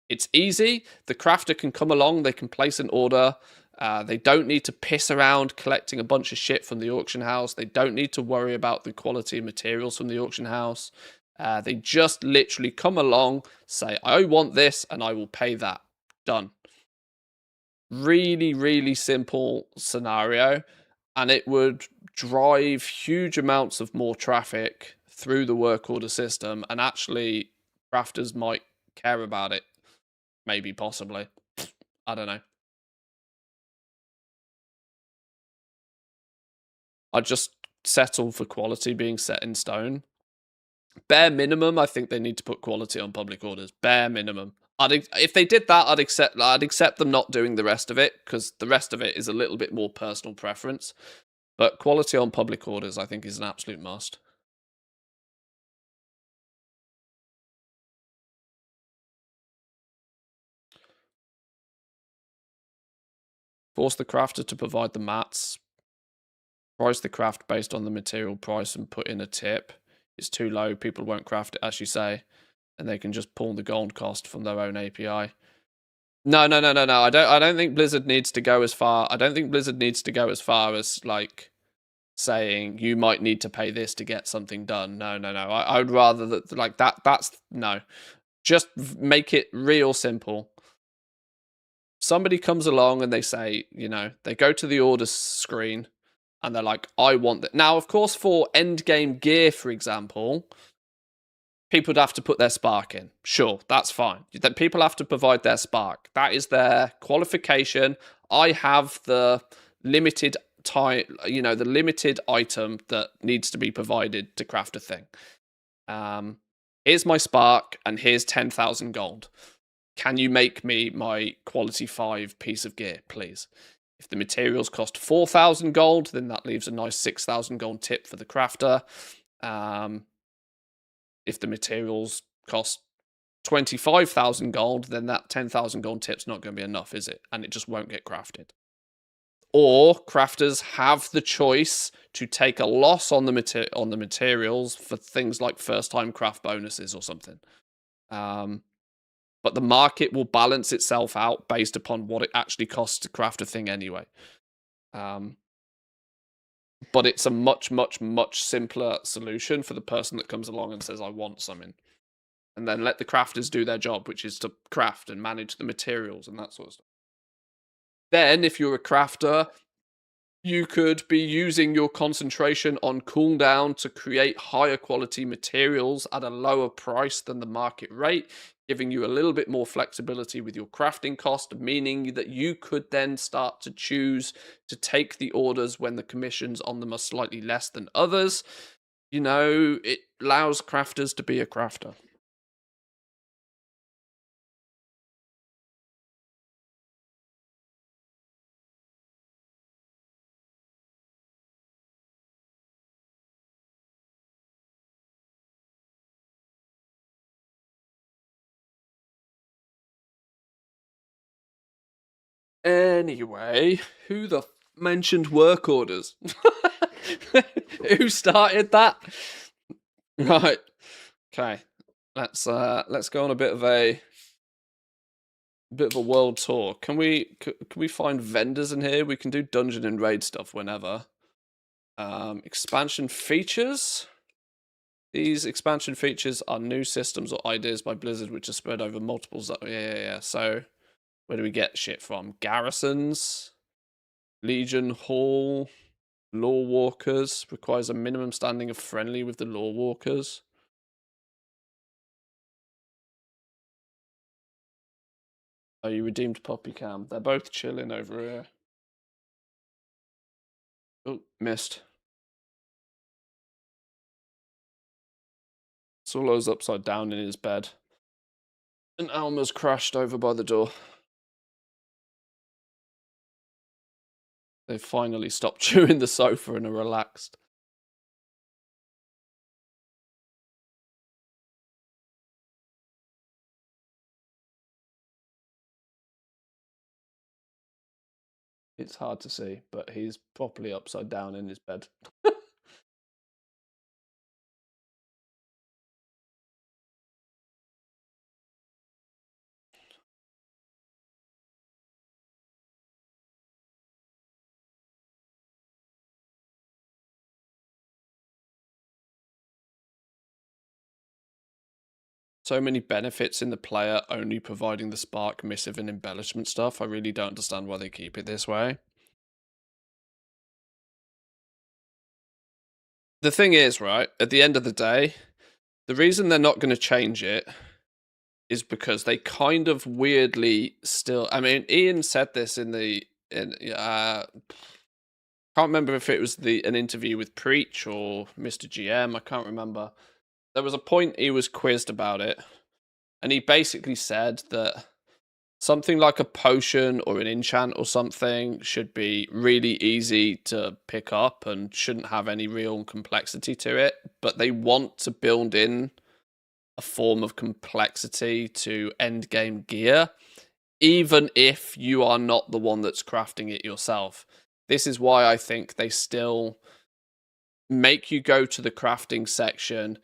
It's easy. The crafter can come along, they can place an order. They don't need to piss around collecting a bunch of shit from the auction house. They don't need to worry about the quality of materials from the auction house. They just literally come along, say, I want this, and I will pay that. Done. Really, really simple scenario, and it would drive huge amounts of more traffic through the work order system, and actually crafters might care about it. Maybe, possibly. I don't know. I'd just settle for quality being set in stone. Bare minimum, I think they need to put quality on public orders. Bare minimum. If they did that, I'd accept them not doing the rest of it, because the rest of it is a little bit more personal preference. But quality on public orders, I think, is an absolute must. Force the crafter to provide the mats. Price the craft based on the material price and put in a tip. It's too low, people won't craft it, as you say, and they can just pull the gold cost from their own API. No. I don't think Blizzard needs to go as far. I don't think Blizzard needs to go as far as like saying you might need to pay this to get something done. No. I would rather that like that. That's no. Just make it real simple. Somebody comes along and they say, they go to the orders screen and they're like, I want that. Now, of course, for end game gear, for example, people would have to put their spark in. Sure, that's fine. That people have to provide their spark. That is their qualification. I have the limited time, the limited item that needs to be provided to craft a thing. Here's my spark, and here's 10,000 gold. Can you make me my quality 5 piece of gear, please? If the materials cost 4,000 gold, then that leaves a nice 6,000 gold tip for the crafter. If the materials cost 25,000 gold, then that 10,000 gold tip's not going to be enough, is it? And it just won't get crafted. Or crafters have the choice to take a loss on the materials for things like first-time craft bonuses or something. But the market will balance itself out based upon what it actually costs to craft a thing anyway. But it's a much, much, much simpler solution for the person that comes along and says, I want something. And then let the crafters do their job, which is to craft and manage the materials and that sort of stuff. Then, if you're a crafter, you could be using your concentration on cooldown to create higher quality materials at a lower price than the market rate, giving you a little bit more flexibility with your crafting cost, meaning that you could then start to choose to take the orders when the commissions on them are slightly less than others. It allows crafters to be a crafter. Anyway, who the mentioned work orders? Who started that? Right. Okay. Let's go on a bit of a world tour. Can we find vendors in here? We can do dungeon and raid stuff whenever. Expansion features. These expansion features are new systems or ideas by Blizzard which are spread over multiple zones. Yeah. So where do we get shit from? Garrisons, Legion Hall, Law Walkers. Requires a minimum standing of friendly with the Law Walkers. Oh, you redeemed Poppy Cam. They're both chilling over here. Oh, missed. Solo's upside down in his bed. And Alma's crashed over by the door. They finally stopped chewing the sofa and are relaxed. It's hard to see, but he's properly upside down in his bed. So many benefits in the player only providing the spark, missive, and embellishment stuff. I really don't understand why they keep it this way. The thing is, right, at the end of the day, the reason they're not going to change it is because they kind of weirdly still. I mean, Ian said this in the can't remember if it was an interview with Preach or Mr. GM. I can't remember. There was a point he was quizzed about it, and he basically said that something like a potion or an enchant or something should be really easy to pick up and shouldn't have any real complexity to it. But they want to build in a form of complexity to endgame gear, even if you are not the one that's crafting it yourself. This is why I think they still make you go to the crafting section,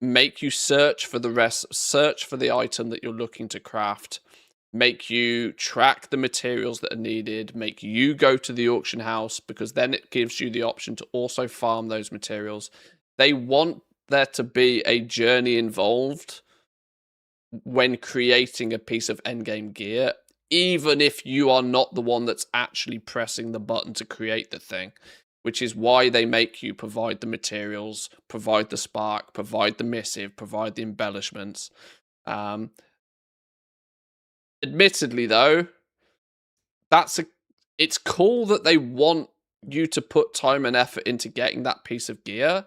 make you search for the item that you're looking to craft, make you track the materials that are needed, make you go to the auction house, because then it gives you the option to also farm those materials. They want there to be a journey involved when creating a piece of endgame gear, even if you are not the one that's actually pressing the button to create the thing, which is why they make you provide the materials, provide the spark, provide the missive, provide the embellishments. Admittedly, though, it's cool that they want you to put time and effort into getting that piece of gear,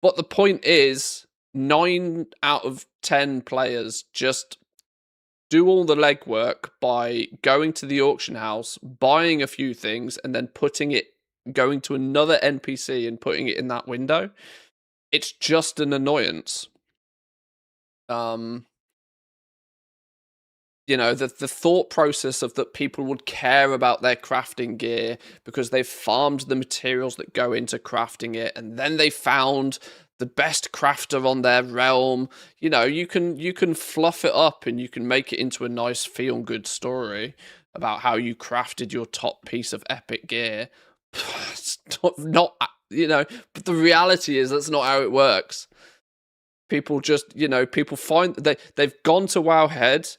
but the point is 9 out of 10 players just do all the legwork by going to the auction house, buying a few things, and then going to another NPC and putting it in that window. It's just an annoyance. The thought process of that people would care about their crafting gear because they've farmed the materials that go into crafting it, and then they found the best crafter on their realm. You can fluff it up and you can make it into a nice feel good story about how you crafted your top piece of epic gear. It's not but the reality is that's not how it works. People just, people find they've gone to Wowhead.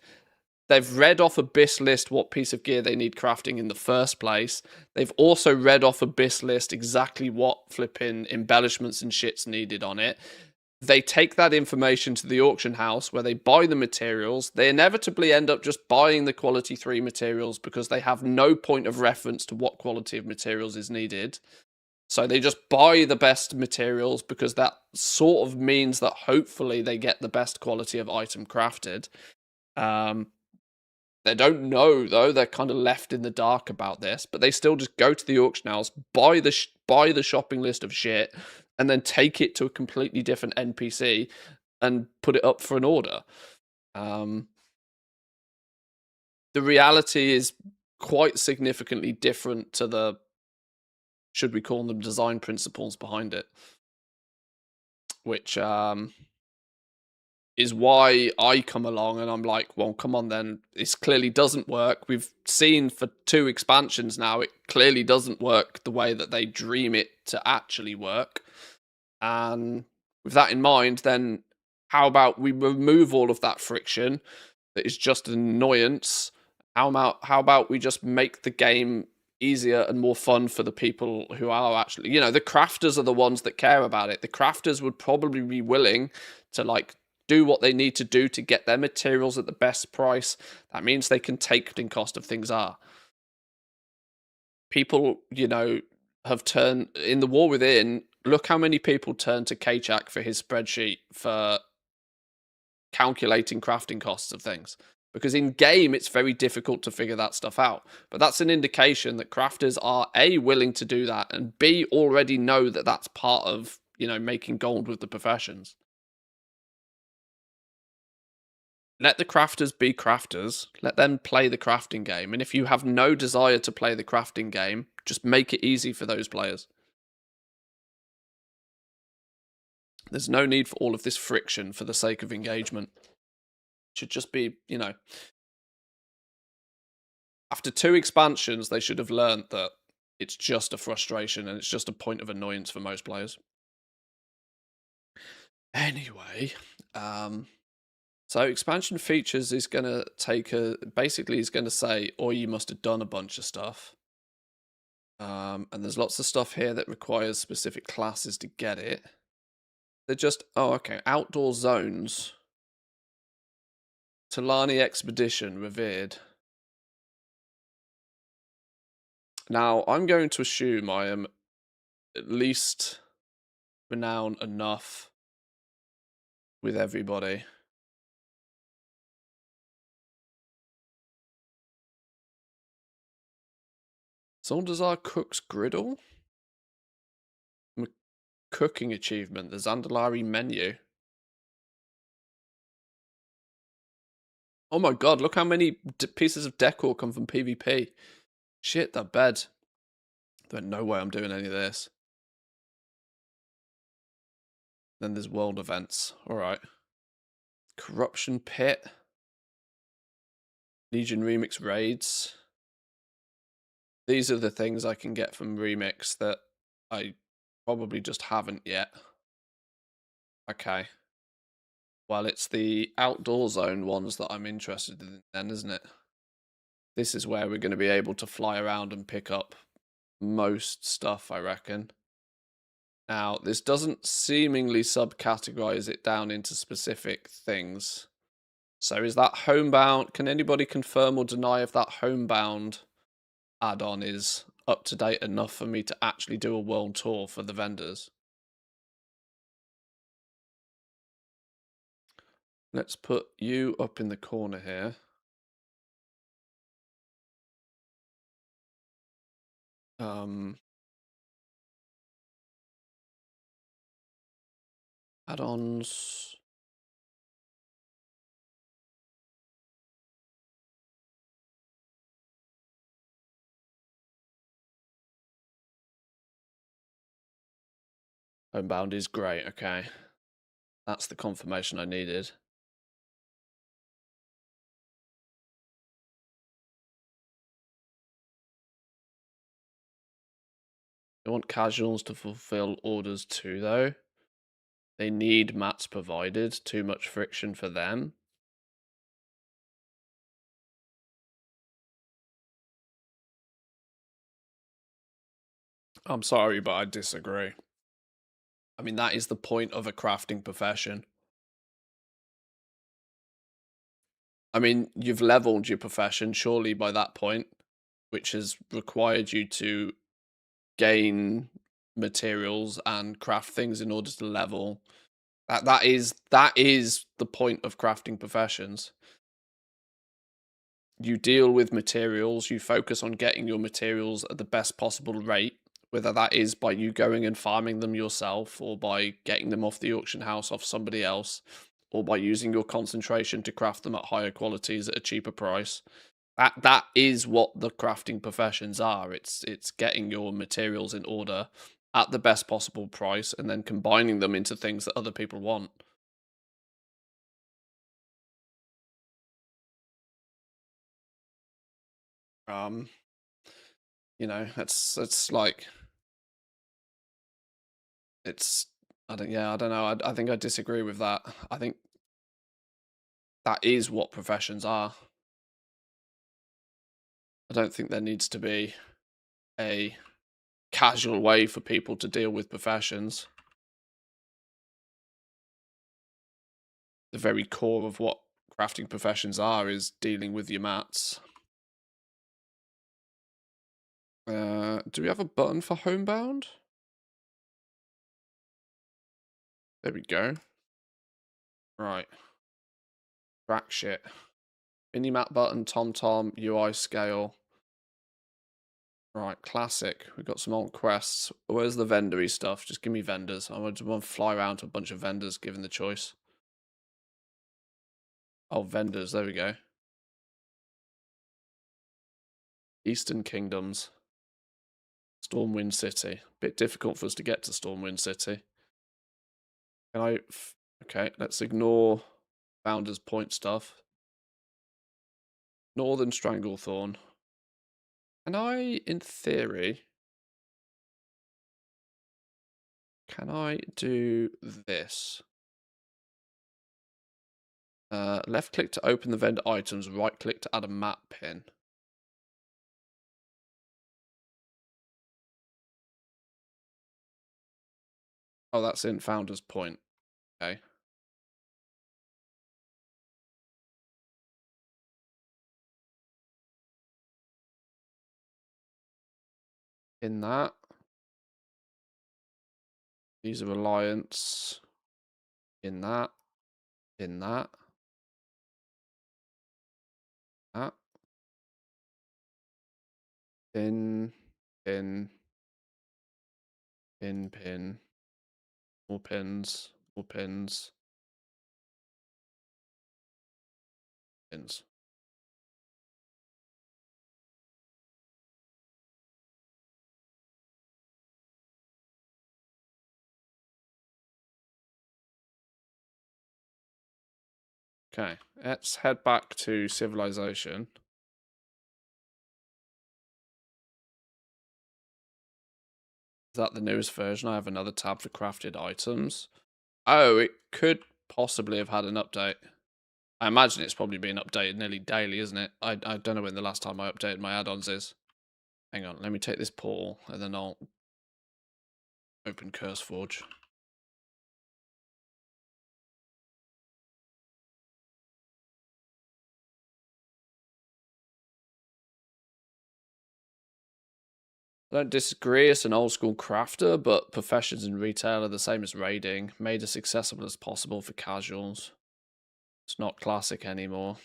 They've read off Abyss list what piece of gear they need crafting in the first place. They've also read off Abyss list exactly what flipping embellishments and shit's needed on it. They take that information to the auction house where they buy the materials. They inevitably end up just buying the quality 3 materials because they have no point of reference to what quality of materials is needed. So they just buy the best materials because that sort of means that hopefully they get the best quality of item crafted. They don't know, though. They're kind of left in the dark about this, but they still just go to the auction house, buy the shopping list of shit, and then take it to a completely different NPC and put it up for an order. The reality is quite significantly different to the, should we call them, design principles behind it, which is why I come along and I'm like, well, come on then. This clearly doesn't work. We've seen for 2 expansions now, it clearly doesn't work the way that they dream it to actually work. And with that in mind, then how about we remove all of that friction that is just an annoyance? How about we just make the game easier and more fun for the people who are actually, the crafters are the ones that care about it. The crafters would probably be willing to do what they need to do to get their materials at the best price. That means they can take the cost of things are. People, have turned in the War Within. Look how many people turn to Kachak for his spreadsheet for calculating crafting costs of things. Because in game, it's very difficult to figure that stuff out. But that's an indication that crafters are A, willing to do that, and B, already know that that's part of, making gold with the professions. Let the crafters be crafters. Let them play the crafting game. And if you have no desire to play the crafting game, just make it easy for those players. There's no need for all of this friction for the sake of engagement. It should just be, after 2 expansions, they should have learned that it's just a frustration and it's just a point of annoyance for most players. Anyway, so expansion features is going to take basically is going to say, or you must have done a bunch of stuff. And there's lots of stuff here that requires specific classes to get it. They're just, okay, outdoor zones. Talani Expedition, revered. Now, I'm going to assume I am at least renowned enough with everybody. Zondazar Cook's Griddle? Cooking achievement, the Zandalari menu. Oh my god, look how many pieces of decor come from PvP. Shit, that bed. There's no way I'm doing any of this. Then there's world events. Alright. Corruption Pit. Legion Remix raids. These are the things I can get from Remix that I probably just haven't yet. Okay. Well, it's the outdoor zone ones that I'm interested in then, isn't it? This is where we're going to be able to fly around and pick up most stuff, I reckon. Now, this doesn't seemingly subcategorize it down into specific things. So is that homebound? Can anybody confirm or deny if that homebound add-on is up to date enough for me to actually do a world tour for the vendors? Let's put you up in the corner here. Add-ons. Homebound is great, okay. That's the confirmation I needed. They want casuals to fulfill orders too, though. They need mats provided. Too much friction for them. I'm sorry, but I disagree. I mean, that is the point of a crafting profession. I mean, you've leveled your profession, surely, by that point, which has required you to gain materials and craft things in order to level. That is the point of crafting professions. You deal with materials, you focus on getting your materials at the best possible rate, whether that is by you going and farming them yourself, or by getting them off the auction house off somebody else, or by using your concentration to craft them at higher qualities at a cheaper price. That is what the crafting professions are. It's getting your materials in order at the best possible price and then combining them into things that other people want. It's like, it's, I don't know. I think I disagree with that. I think that is what professions are. I don't think there needs to be a casual way for people to deal with professions. The very core of what crafting professions are is dealing with your mats. Do we have a button for homebound? There we go. Right. Track shit. Minimap button, TomTom, UI scale. Right, classic. We've got some old quests. Where's the vendory stuff? Just give me vendors. I want to fly around to a bunch of vendors given the choice. Oh, vendors. There we go. Eastern Kingdoms. Stormwind City. Bit difficult for us to get to Stormwind City. Can I... Okay, let's ignore Founders Point stuff. Northern Stranglethorn. Can I, in theory... Can I do this? Left click to open the vendor items, right click to add a map pin. Oh, that's in Founder's Point. Okay. In that. These are Alliance. In that. In that. That. Pin. Pin. Pin. Pin. More pins. More pins. Pins. Okay, let's head back to Civilization. Is that the newest version? I have another tab for crafted items. Oh, it could possibly have had an update. I imagine it's probably been updated nearly daily, isn't it? I don't know when the last time I updated my add-ons is. Hang on, let me take this portal and then I'll open CurseForge. I don't disagree, it's an old school crafter, but professions in retail are the same as raiding, made as accessible as possible for casuals. It's not classic anymore.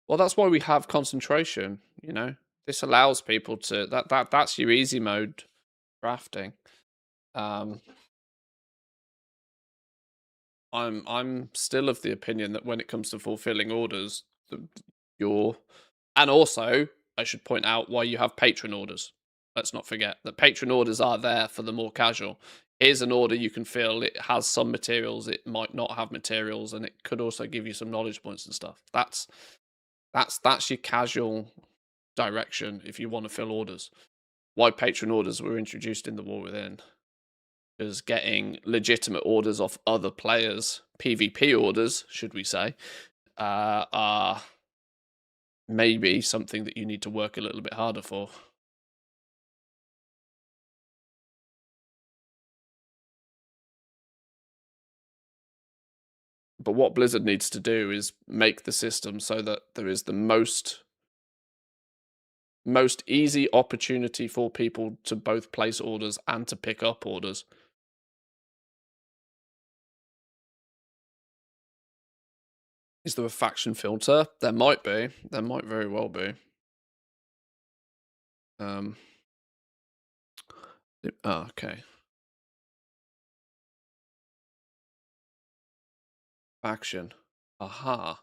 Well, that's why we have concentration, you know? This allows people to that's your easy mode crafting. I'm still of the opinion that when it comes to fulfilling orders, and also I should point out why you have patron orders. Let's not forget that patron orders are there for the more casual. Here's an order you can fill. It has some materials. It might not have materials, and it could also give you some knowledge points and stuff. That's your casual direction if you want to fill orders. Why patron orders were introduced in the War Within. Because getting legitimate orders off other players, PvP orders, should we say, are maybe something that you need to work a little bit harder for. But what Blizzard needs to do is make the system so that there is the most easy opportunity for people to both place orders and to pick up orders. Is there a faction filter? There might be. There might very well be. Okay. Faction. Aha.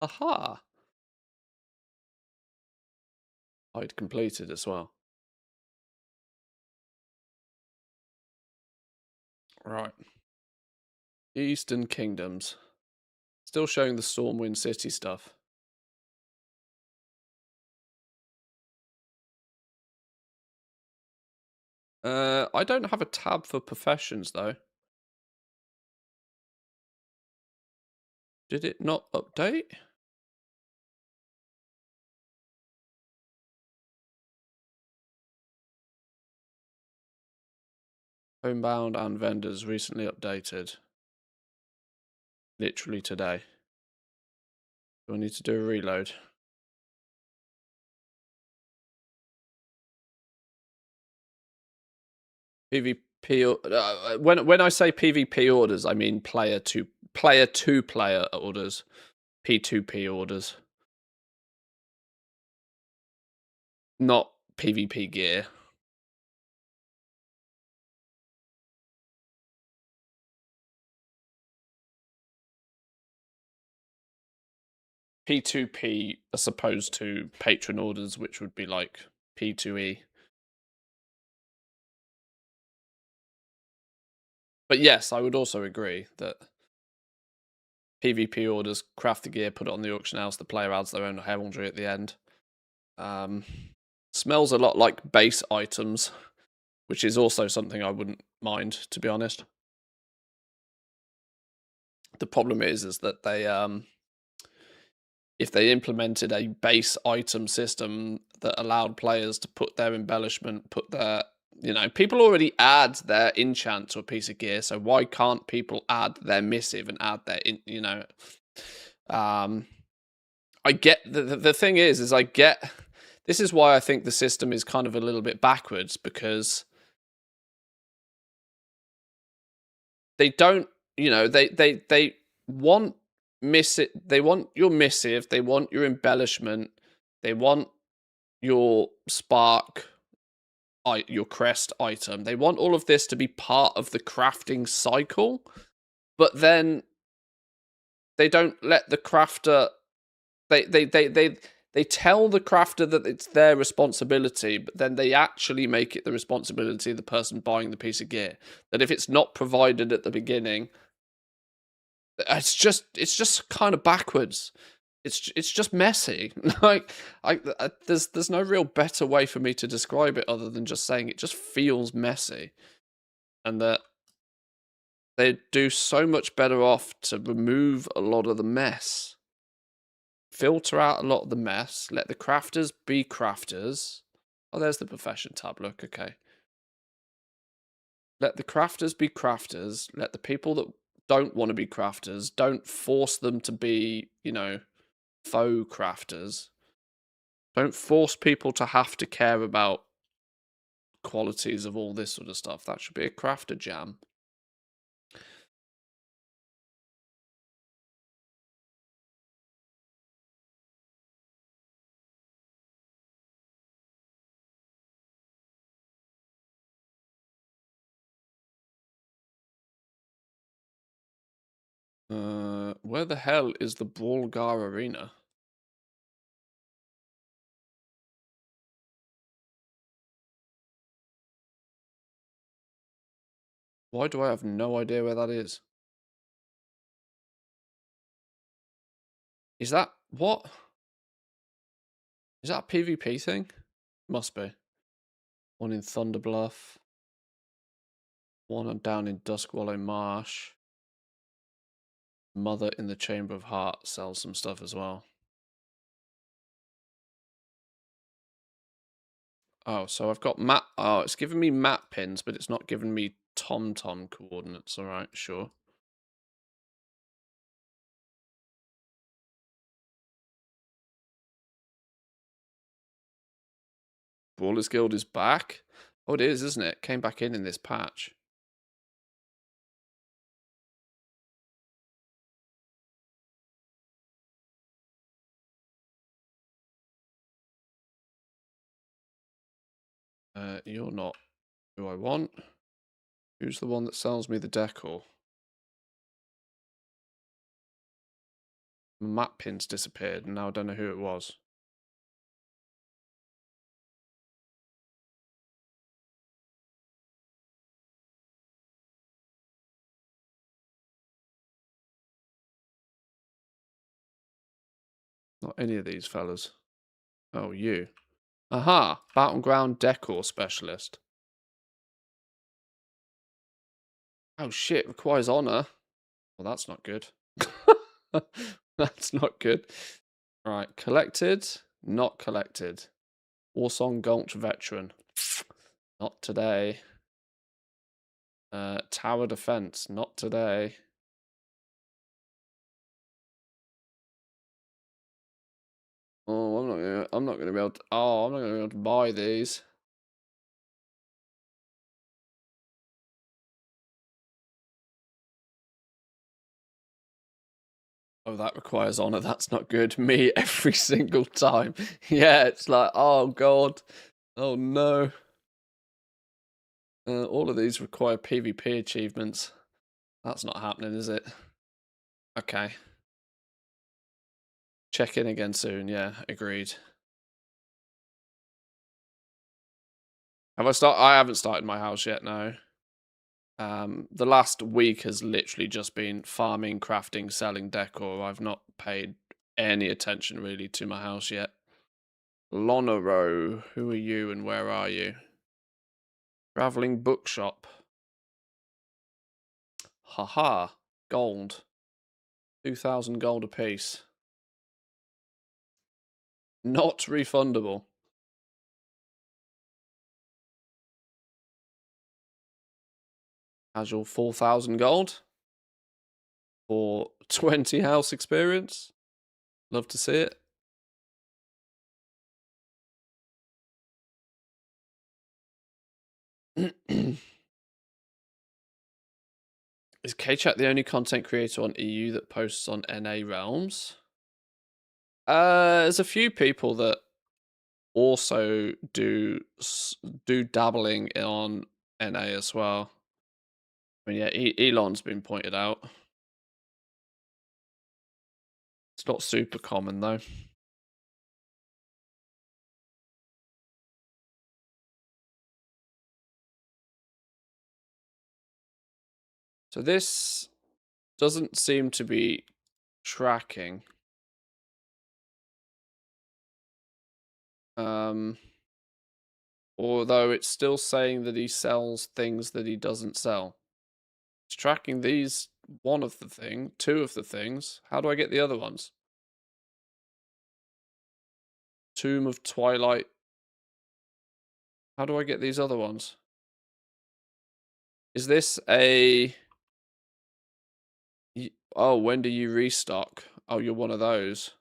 Aha. I'd completed as well. Right. Eastern Kingdoms. Still showing the Stormwind City stuff. I don't have a tab for professions though. Did it not update? Homebound and vendors recently updated. Literally today. Do I need to do a reload? PvP. When I say PvP orders, I mean player to player orders, P2P orders, not PvP gear. P2P as opposed to patron orders, which would be like P2E. But yes, I would also agree that PvP orders, craft the gear, put it on the auction house, the player adds their own heraldry at the end. Smells a lot like base items, which is also something I wouldn't mind, to be honest. The problem is that they if they implemented a base item system that allowed players to put their embellishment, put their, people already add their enchant to a piece of gear, so why can't people add their missive and add their, I get, the thing is I get, this is why I think the system is kind of a little bit backwards, because they don't, they want they want your missive, they want your embellishment, they want your spark, your crest item. They want all of this to be part of the crafting cycle, but then they don't let the crafter. They tell the crafter that it's their responsibility, but then they actually make it the responsibility of the person buying the piece of gear. That if it's not provided at the beginning, it's just kind of backwards. It's just messy. Like there's no real better way for me to describe it other than just saying it just feels messy, and that they do so much better off to remove a lot of the mess, filter out a lot of the mess, let the crafters be crafters. Oh, there's the profession tab. Look, okay. Let the crafters be crafters. Let the people that don't want to be crafters, don't force them to be, faux crafters. Don't force people to have to care about qualities of all this sort of stuff. That should be a crafter jam. Where the hell is the Brawlgar Arena? Why do I have no idea where that is? Is that what? Is that a PvP thing? Must be. One in Thunder Bluff. One down in Duskwallow Marsh. Mother in the Chamber of Heart sells some stuff as well. Oh, so I've got map. Oh, it's giving me map pins, but it's not giving me TomTom coordinates. All right, sure. Brawlers Guild is back. Oh, it is, isn't it? Came back in this patch. You're not who I want. Who's the one that sells me the decor? Map pins disappeared, and now I don't know who it was. Not any of these fellas. Oh, you. Aha! Battleground Decor Specialist. Oh shit, requires honor. Well, that's not good. That's not good. Right, collected, not collected. Warsong Gulch Veteran. Not today. Tower Defense, not today. Oh, I'm not gonna be able to. Oh, I'm not gonna be able to buy these. Oh, that requires honor. That's not good. Me every single time. Yeah, it's like, oh god. Oh no. All of these require PvP achievements. That's not happening, is it? Okay. Check in again soon. Yeah, agreed. I haven't started my house yet, no. The last week has literally just been farming, crafting, selling decor. I've not paid any attention really to my house yet. Lonero, who are you and where are you? Traveling bookshop. Haha, gold. 2,000 gold apiece. Not refundable. Casual 4,000 gold for 20 house experience. Love to see it. Is K-Chat the only content creator on EU that posts on NA realms? There's a few people that also do dabbling on NA as well. I mean, yeah, Elon's been pointed out. It's not super common though. So this doesn't seem to be tracking. Although it's still saying that he sells things that he doesn't sell. It's tracking these, two of the things. How do I get the other ones? Tomb of Twilight. How do I get these other ones? Is this a... Oh, when do you restock? Oh, you're one of those.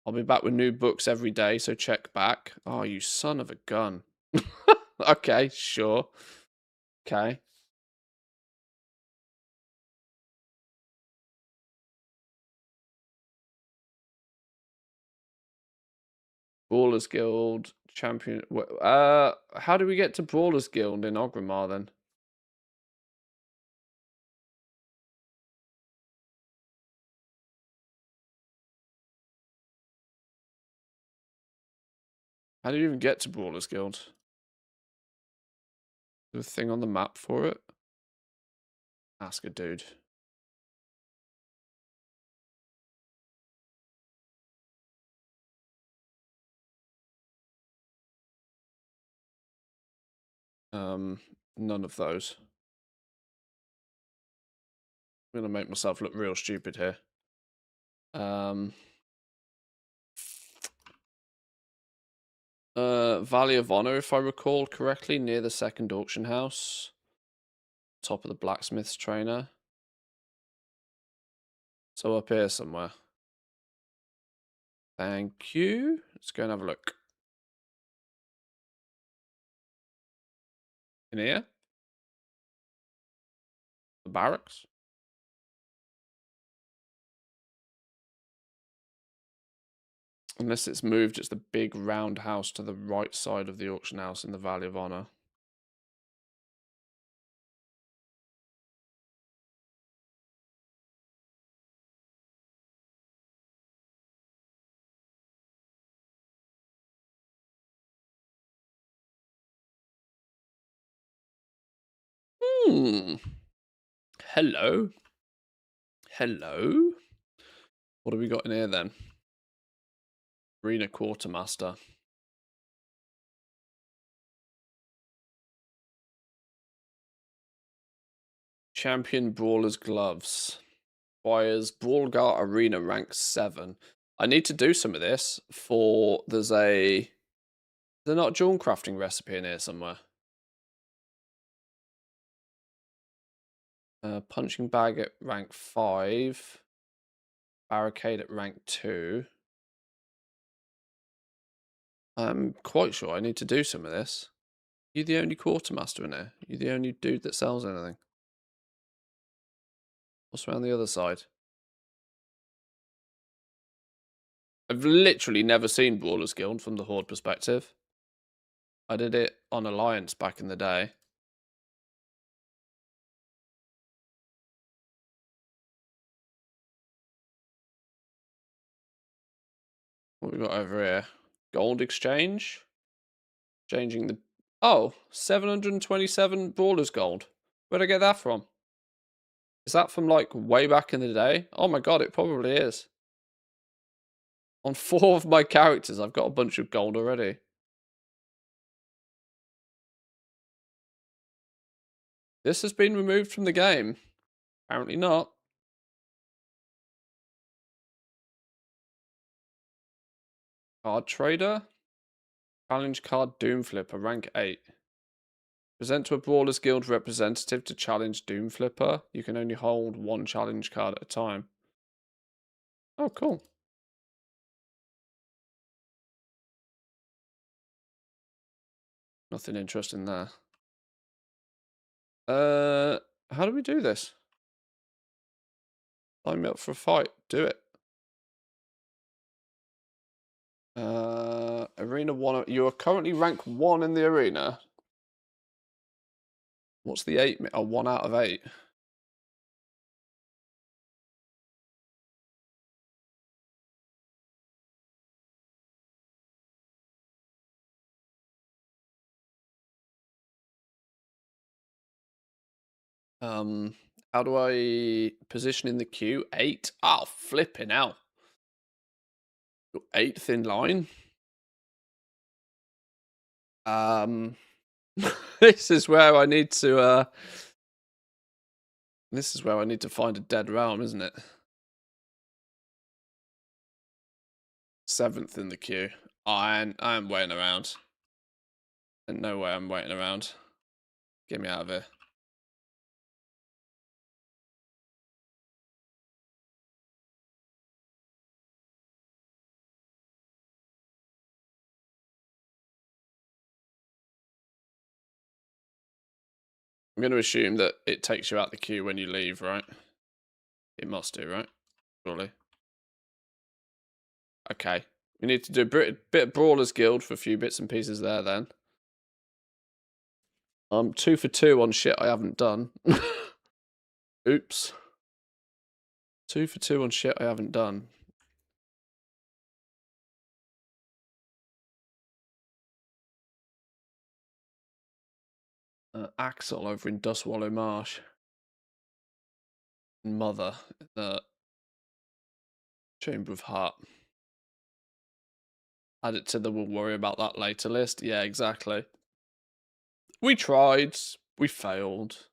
I'll be back with new books every day, so check back. Oh, you son of a gun. Okay, sure. Okay. Brawlers Guild champion. How do we get to Brawlers Guild in Ogrimmar then? How do you even get to Brawlers Guild? There's a thing on the map for it? Ask a dude. None of those. I'm gonna make myself look real stupid here. Valley of Honor, if I recall correctly, near the second auction house. Top of the blacksmith's trainer. So up here somewhere. Thank you. Let's go and have a look. In here? The barracks? Unless it's moved, it's the big round house to the right side of the auction house in the Valley of Honor. Hello. Hello. What have we got in here then? Arena Quartermaster. Champion Brawler's Gloves. Requires Brawlgar Arena rank 7. I need to do some of this for... There's not a jewel crafting recipe in here somewhere? Punching bag at rank 5. Barricade at rank 2. I'm quite sure I need to do some of this. You the only quartermaster in here? You the only dude that sells anything? What's around the other side? I've literally never seen Brawlers Guild from the Horde perspective. I did it on Alliance back in the day. What we got over here? Gold exchange? Changing the... Oh, 727 Brawlers Gold. Where'd I get that from? Is that from, like, way back in the day? Oh my god, it probably is. On 4 of my characters, I've got a bunch of gold already. This has been removed from the game. Apparently not. Card Trader. Challenge Card Doom Flipper, rank 8. Present to a Brawlers Guild representative to challenge Doom Flipper. You can only hold 1 challenge card at a time. Oh, cool. Nothing interesting there. How do we do this? Sign me up for a fight. Do it. Arena 1. You are currently rank 1 in the arena. What's the 8? Oh, 1 out of 8. How do I position in the queue? 8? Oh, flipping hell. 8th in line. This is where I need to this is where I need to find a dead realm, isn't it? 7th in the queue. I am waiting around. And no way I'm waiting around. Get me out of here. I'm going to assume that it takes you out the queue when you leave, right? It must do, right? Surely. Okay. We need to do a bit of Brawlers Guild for a few bits and pieces there, then. 2 for 2 on shit I haven't done. Oops. 2 for 2 on shit I haven't done. Axel over in Dustwallow Marsh. Mother in the Chamber of Heart. Add it to the we'll worry about that later list. Yeah, exactly. We tried. We failed.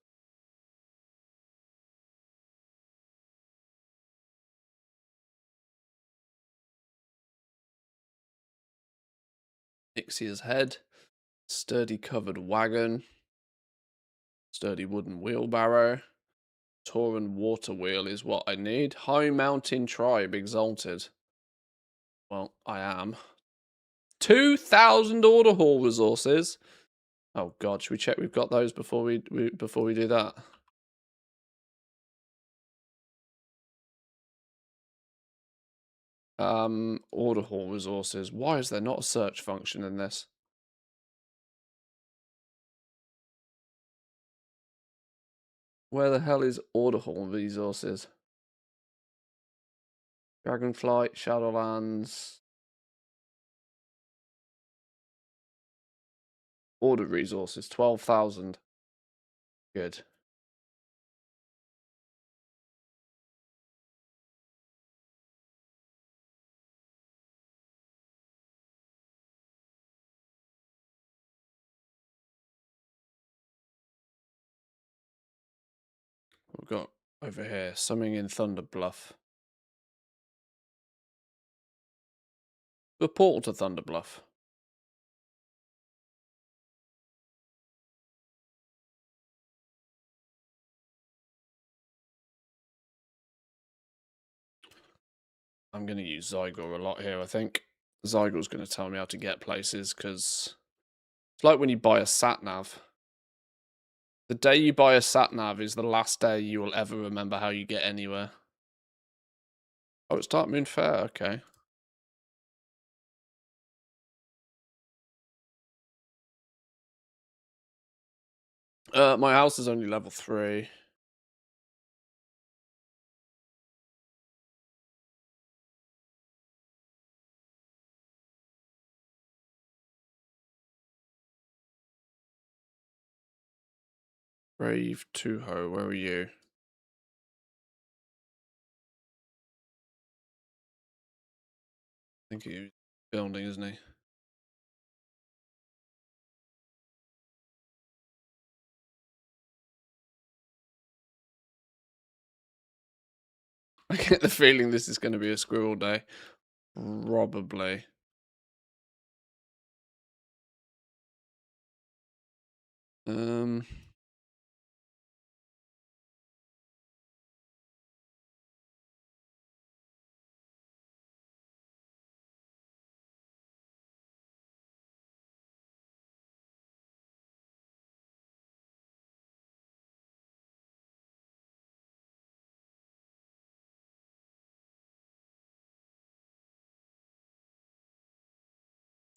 Ixier's head. Sturdy covered wagon. Sturdy wooden wheelbarrow. Tauren water wheel is what I need. High mountain tribe exalted. Well, I am. 2,000 order hall resources. Oh god, should we check we've got those before we do that? Order hall resources. Why is there not a search function in this? Where the hell is order hall resources? Dragonflight, Shadowlands. Order resources, 12,000. Good. We've got over here, something in Thunder Bluff. The portal to Thunder Bluff. I'm going to use Zygor a lot here, I think. Zygor's going to tell me how to get places, because it's like when you buy a sat-nav. The day you buy a sat-nav is the last day you will ever remember how you get anywhere. Oh, it's Dark Moon Fair, okay. My house is only level 3. Brave Tuho, where are you? I think he's building, isn't he? I get the feeling this is going to be a squirrel day. Probably. Um,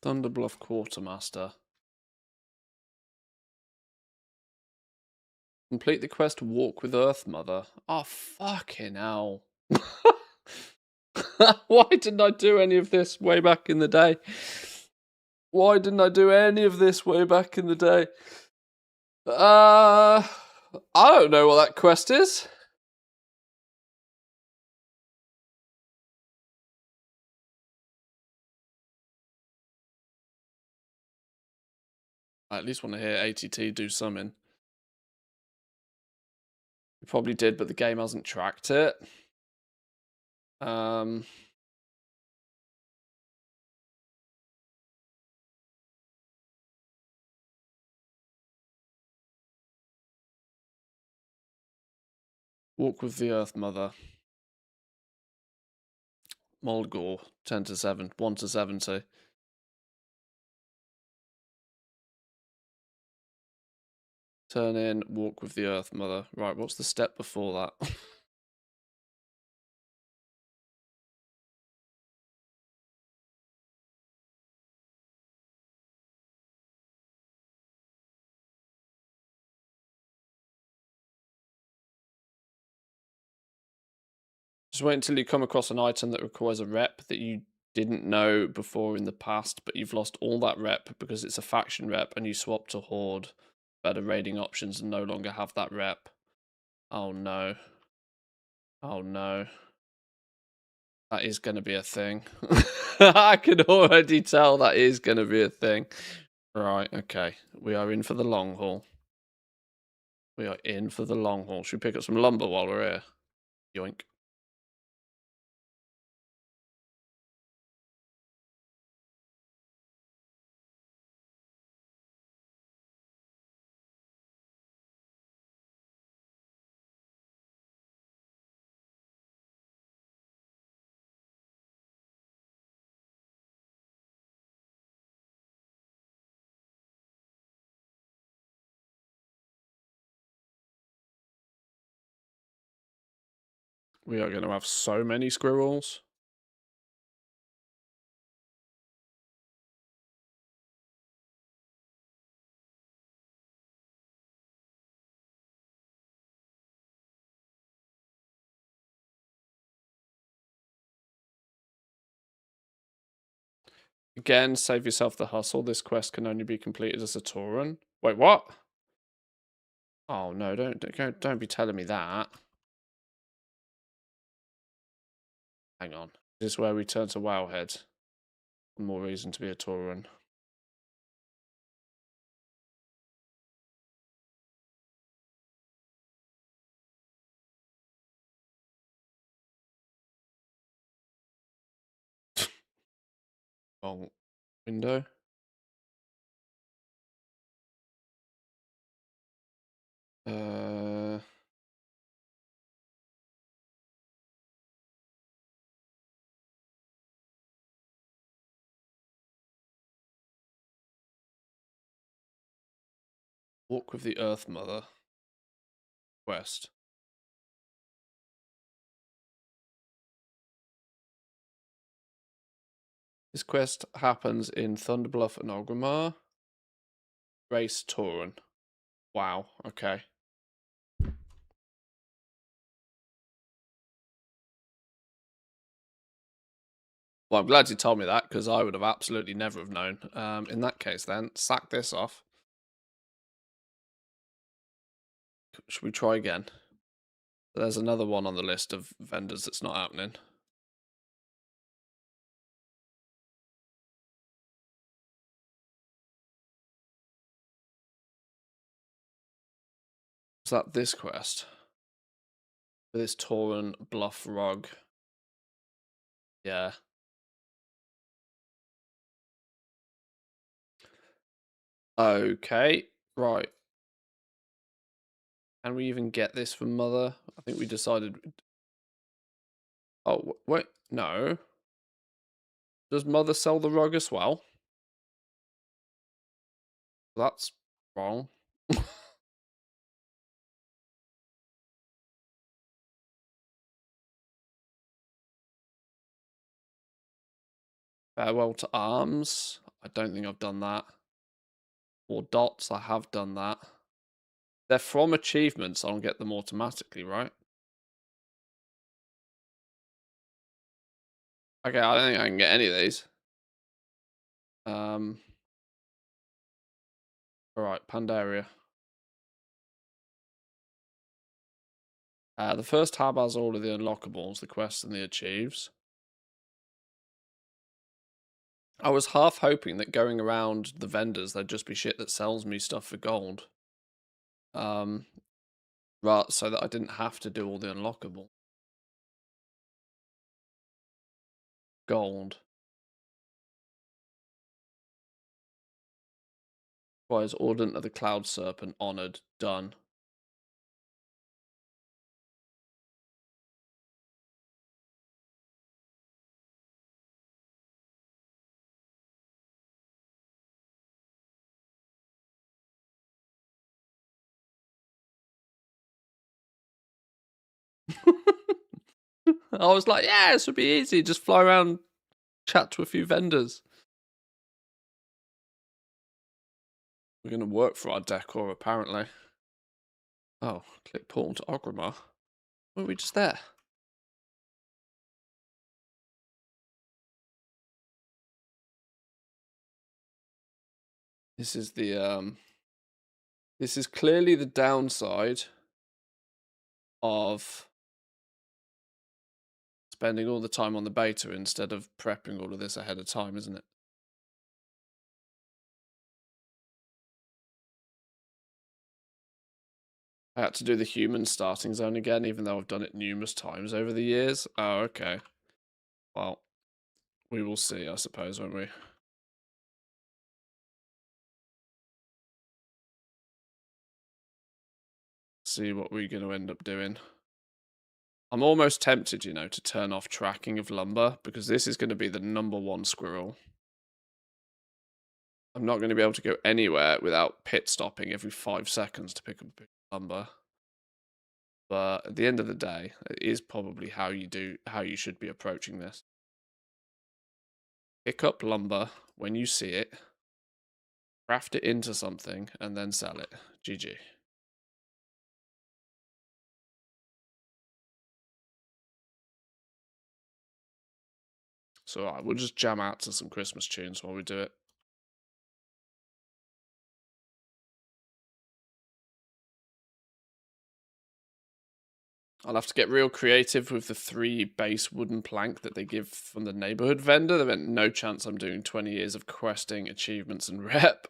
Thunderbluff Quartermaster. Complete the quest Walk with Earth Mother. Oh, fucking hell. Why didn't I do any of this way back in the day? Why didn't I do any of this way back in the day? I don't know what that quest is. I at least want to hear ATT do something. You probably did, but the game hasn't tracked it. Walk with the Earth Mother. Mulgore, 10 to 7, 1 to 70. Turn in, walk with the Earth Mother. Right, what's the step before that? Just wait until you come across an item that requires a rep that you didn't know before in the past, but you've lost all that rep because it's a faction rep and you swap to Horde. Better raiding options and no longer have that rep. Oh no. Oh no. That is going to be a thing. I can already tell that is going to be a thing. Right, okay. We are in for the long haul. We are in for the long haul. Should we pick up some lumber while we're here? Yoink. We are going to have so many squirrels. Again, save yourself the hustle. This quest can only be completed as a Tauren. Wait, what? Oh no! Don't be telling me that. Hang on. This is where we turn to Wowhead. More reason to be a Tauren. Wrong window. Uh. Walk with the Earth Mother. Quest. This quest happens in Thunderbluff and Orgrimmar. Race Tauren. Wow. Okay. Well, I'm glad you told me that because I would have absolutely never have known. In that case, then sack this off. Should we try again? There's another one on the list of vendors that's not happening. Is that this quest? This Tauren Bluff Rug. Yeah. Okay. Right. Can we even get this from Mother? I think we decided. Oh, wait. No. Does Mother sell the rug as well? That's wrong. Farewell to Arms. I don't think I've done that. Or Dots. I have done that. They're from achievements. I'll get them automatically, right? Okay, I don't think I can get any of these. All right, Pandaria. The first tab has all of the unlockables, the quests, and the achieves. I was half hoping that going around the vendors, there'd just be shit that sells me stuff for gold. Right, so that I didn't have to do all the unlockable. Gold. Why is Ordinant of the Cloud Serpent honored? Done. I was like, yeah, this would be easy. Just fly around, chat to a few vendors. We're going to work for our decor, apparently. Oh, click portal to Ogrimmar. Were we just there? This is the this is clearly the downside of spending all the time on the beta instead of prepping all of this ahead of time, isn't it? I had to do the human starting zone again, even though I've done it numerous times over the years. Oh, okay. Well, we will see, I suppose, won't we? See what we're going to end up doing. I'm almost tempted, you know, to turn off tracking of lumber because this is going to be the #1 squirrel. I'm not going to be able to go anywhere without pit stopping every 5 seconds to pick up a bit of lumber. But at the end of the day, it is probably how you should be approaching this. Pick up lumber when you see it, craft it into something, and then sell it. GG. So we'll just jam out to some Christmas tunes while we do it. I'll have to get real creative with the 3 base wooden plank that they give from the neighborhood vendor. There ain't no chance I'm doing 20 years of questing, achievements, and rep.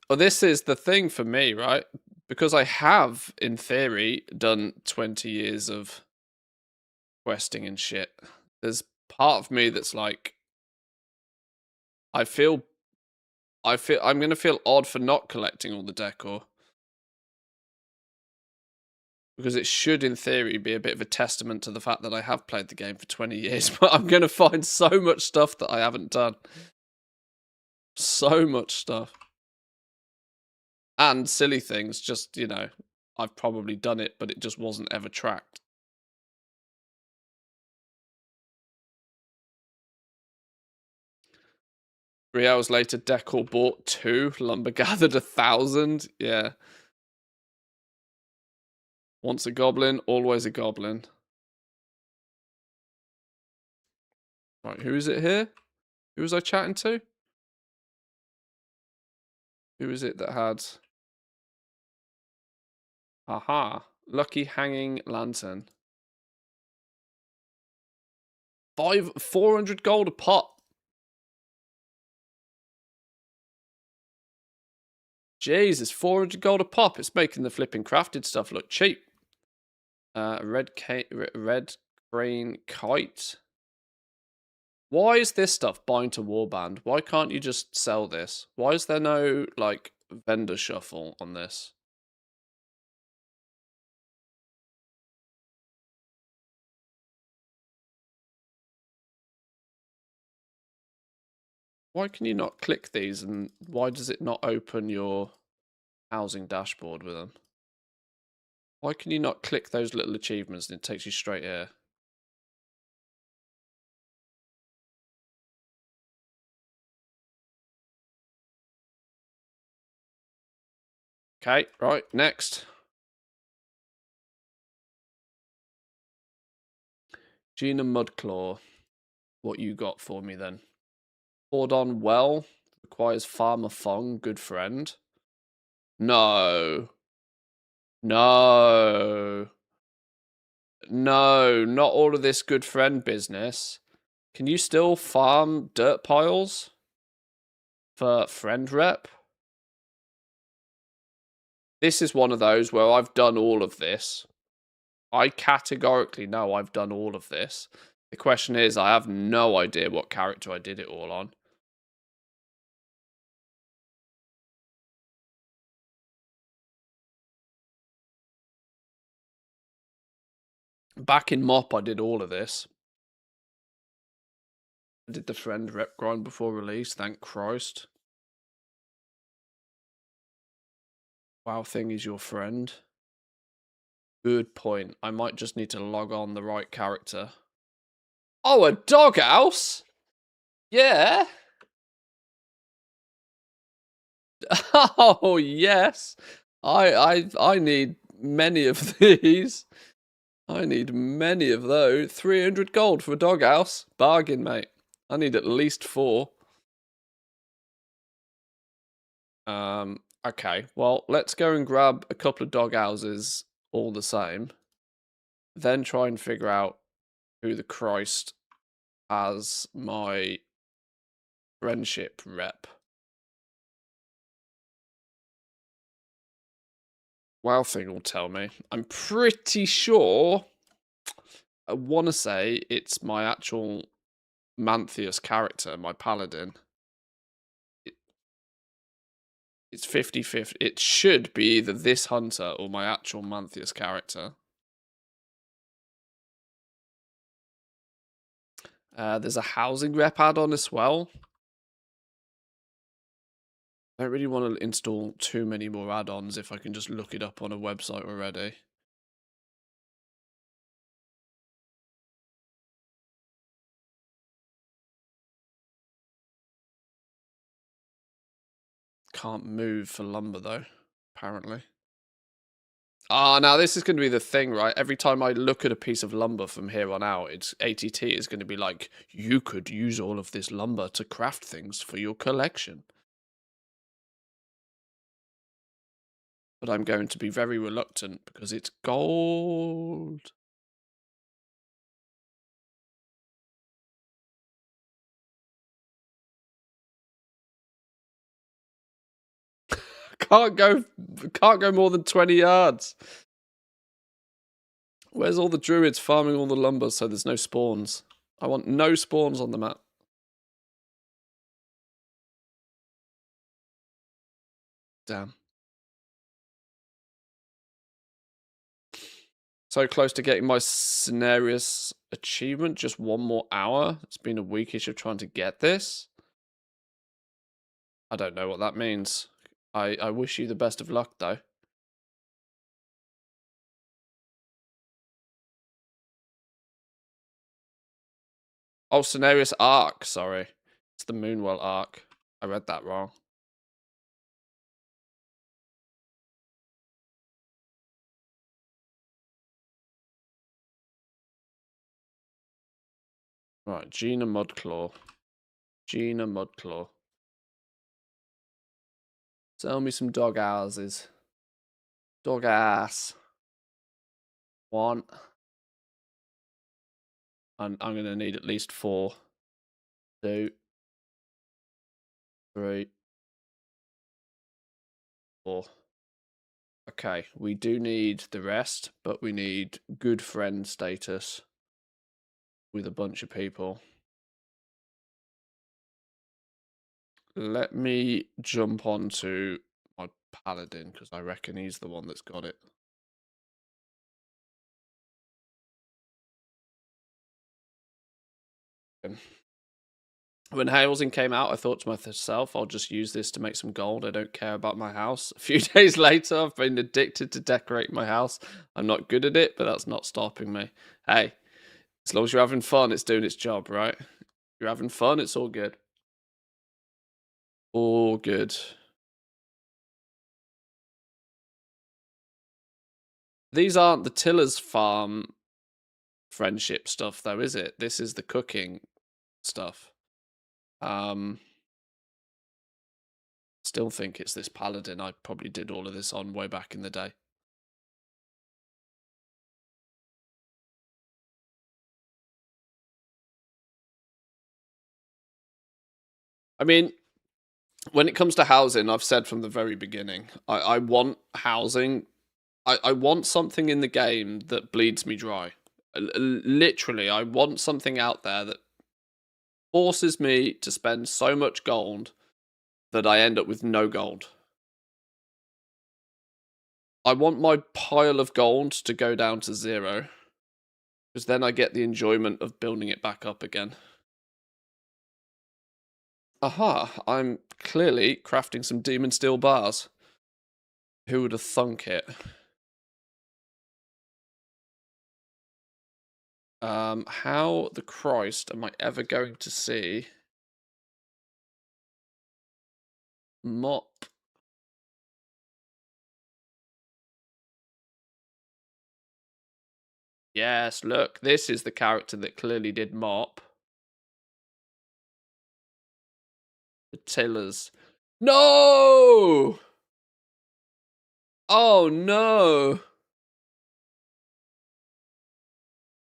Well, this is the thing for me, right? Because I have, in theory, done 20 years of questing and shit. There's part of me that's like, I feel I'm gonna feel odd for not collecting all the decor. Because it should, in theory, be a bit of a testament to the fact that I have played the game for 20 years, but I'm going to find so much stuff that I haven't done. So much stuff. And silly things, just, you know, I've probably done it, but it just wasn't ever tracked. 3 hours later, Decor bought 2. Lumber gathered 1,000. Yeah. Once a goblin, always a goblin. Right, who is it here? Who was I chatting to? Who is it that had... Aha. Lucky hanging lantern. 400 gold a pop. Jesus, 400 gold a pop. It's making the flipping crafted stuff look cheap. Red crane kite. Why is this stuff bind to warband? Why can't you just sell this? Why is there no, like, vendor shuffle on this? Why can you not click these, and why does it not open your housing dashboard with them? Why can you not click those little achievements and it takes you straight here? Okay, right, next. Gina Mudclaw. What you got for me then? Cordon Well. Requires Farmer Fong, good friend. No. No. No, not all of this good friend business. Can you still farm dirt piles for friend rep? This is one of those where I've done all of this. I categorically know I've done all of this. The question is, I have no idea what character I did it all on. Back in Mop, I did all of this. I did the friend rep grind before release, thank Christ. Wow Thing is your friend. Good point. I might just need to log on the right character. Oh, a doghouse? Yeah. Oh, yes. I need many of these. I need many of those. 300 gold for a doghouse. Bargain, mate. I need at least 4. Okay. Well, let's go and grab a couple of doghouses all the same. Then try and figure out who the Christ as my friendship rep. Wow Thing will tell me. I'm pretty sure I want to say it's my actual Mantheus character, my paladin. It's 50-50. It should be either this hunter or my actual Mantheus character. There's a housing rep add-on as well. I don't really want to install too many more add-ons if I can just look it up on a website already. Can't move for lumber though, apparently. Ah, now this is going to be the thing, right? Every time I look at a piece of lumber from here on out, it's ATT is going to be like, you could use all of this lumber to craft things for your collection. But I'm going to be very reluctant because it's gold. Can't go more than 20 yards. Where's all the druids farming all the lumber so there's no spawns? I want no spawns on the map. Damn. So close to getting my Cenarius achievement. Just 1 more hour. It's been a weekish of trying to get this. I don't know what that means. I wish you the best of luck, though. Oh, Cenarius Arc, sorry. It's the Moonwell Arc. I read that wrong. Right, Gina Mudclaw. Gina Mudclaw. Sell me some dog houses. Dog ass. One. I'm going to need at least 4. 2. 3. 4. Okay, we do need the rest, but we need good friend status with a bunch of people. Let me jump onto my paladin because I reckon he's the one that's got it. When Housing came out, I thought to myself, I'll just use this to make some gold. I don't care about my house. A few days later, I've been addicted to decorating my house. I'm not good at it, but that's not stopping me. Hey, as long as you're having fun, it's doing its job, right? If you're having fun, it's all good. All good. These aren't the Tiller's farm friendship stuff, though, is it? This is the cooking stuff. Still think it's this paladin I probably did all of this on way back in the day. I mean, when it comes to housing, I've said from the very beginning, I want housing. I want something in the game that bleeds me dry. Literally, I want something out there that forces me to spend so much gold that I end up with no gold. I want my pile of gold to go down to 0, because then I get the enjoyment of building it back up again. Aha, I'm clearly crafting some demon steel bars. Who would have thunk it? How the Christ am I ever going to see Mop? Yes, look, this is the character that clearly did Mop. The Tillers. No! Oh no!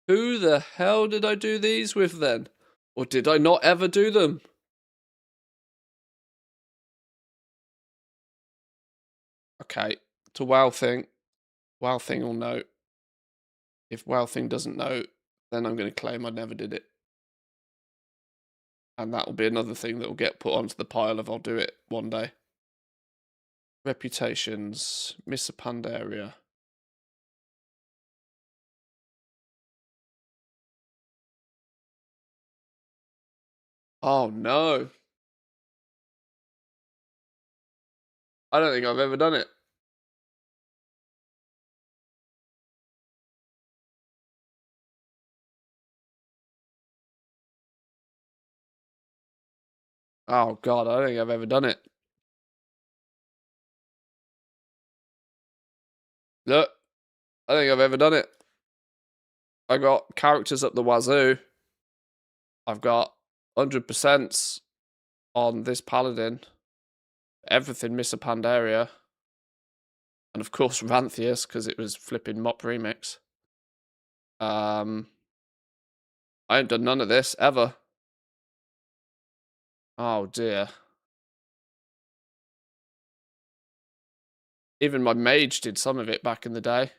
Who the hell did I do these with then? Or did I not ever do them? Okay, to Wow Thing. Wow Thing will know. If Wow Thing doesn't know, then I'm going to claim I never did it. And that will be another thing that will get put onto the pile of I'll do it one day. Reputations. Miss a Pandaria. Oh no. I don't think I've ever done it. Oh god, I don't think I've ever done it. Look, I don't think I've ever done it. I got characters up the wazoo. I've got 100% on this paladin. Everything Miss a Pandaria. And of course Ranthius, because it was flipping Mop Remix. I ain't done none of this, ever. Oh dear. Even my mage did some of it back in the day.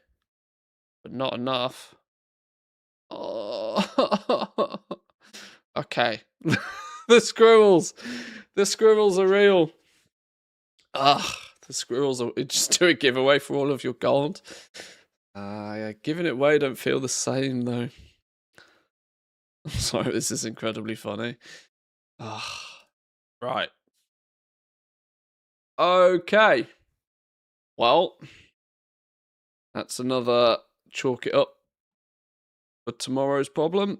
But not enough. Oh. Okay. The squirrels. The squirrels are real. Ugh. The squirrels are just do a giveaway for all of your gold. Yeah, giving it away don't feel the same though. Sorry, this is incredibly funny. Right. Okay. Well, that's another chalk it up for tomorrow's problem.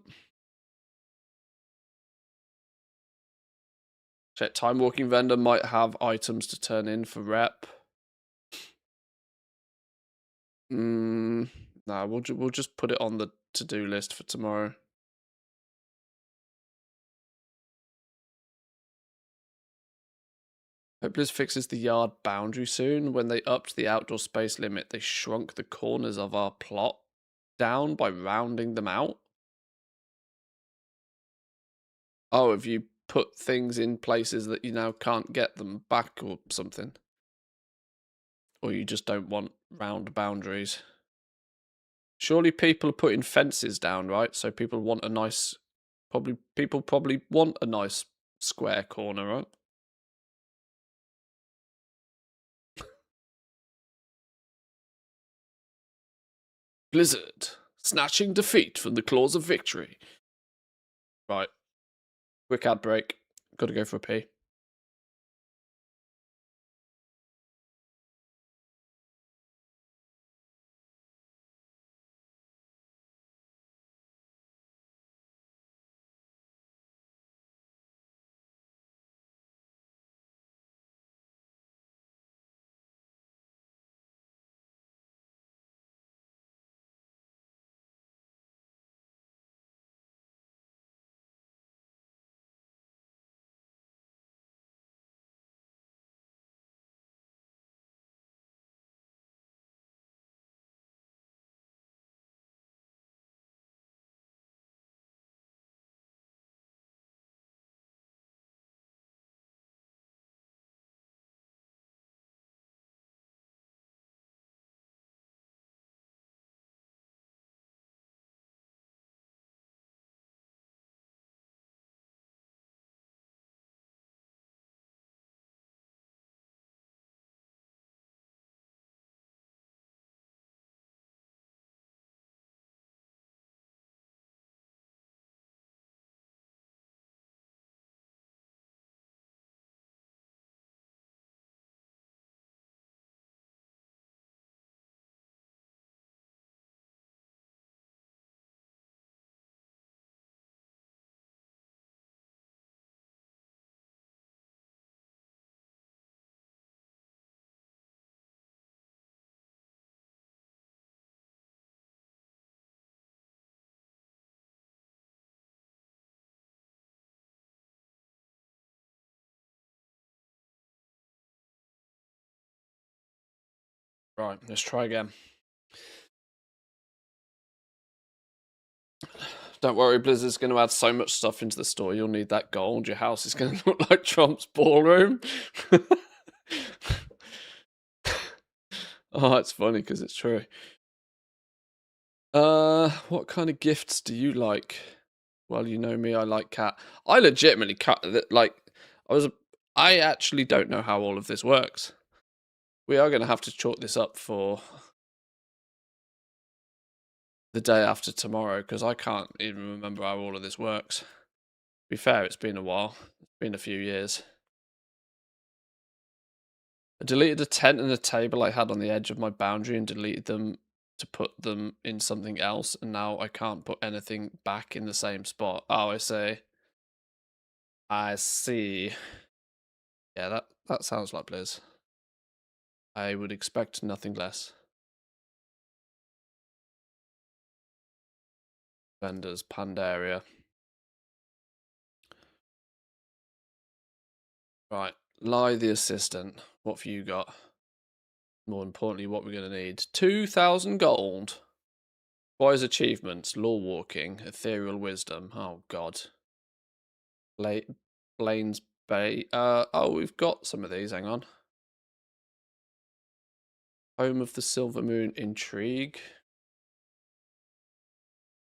Check time walking vendor might have items to turn in for rep. Nah, we'll just put it on the to-do list for tomorrow. Hope Blizz fixes the yard boundary soon. When they upped the outdoor space limit, they shrunk the corners of our plot down by rounding them out. Oh, have you put things in places that you now can't get them back or something? Or you just don't want round boundaries? Surely people are putting fences down, right? So people want a nice, people probably want a nice square corner, right? Blizzard, snatching defeat from the claws of victory. Right. Quick ad break. Gotta go for a pee. Right, let's try again. Don't worry, Blizzard's going to add so much stuff into the store. You'll need that gold. Your house is going to look like Trump's ballroom. Oh, it's funny because it's true. What kind of gifts do you like? Well, you know me, I like cat. I legitimately cut like I actually don't know how all of this works. We are going to have to chalk this up for the day after tomorrow because I can't even remember how all of this works. To be fair, it's been a while. It's been a few years. I deleted a tent and a table I had on the edge of my boundary and deleted them to put them in something else, and now I can't put anything back in the same spot. Oh, I see. I see. Yeah, that sounds like Blizz. I would expect nothing less. Vendors, Pandaria. Right, Lie the assistant. What have you got? More importantly, what we're going to need. 2,000 gold. Boys' achievements. Law walking. Ethereal wisdom. Oh, God. Blaine's Bay. Oh, we've got some of these. Hang on. Home of the Silver Moon Intrigue.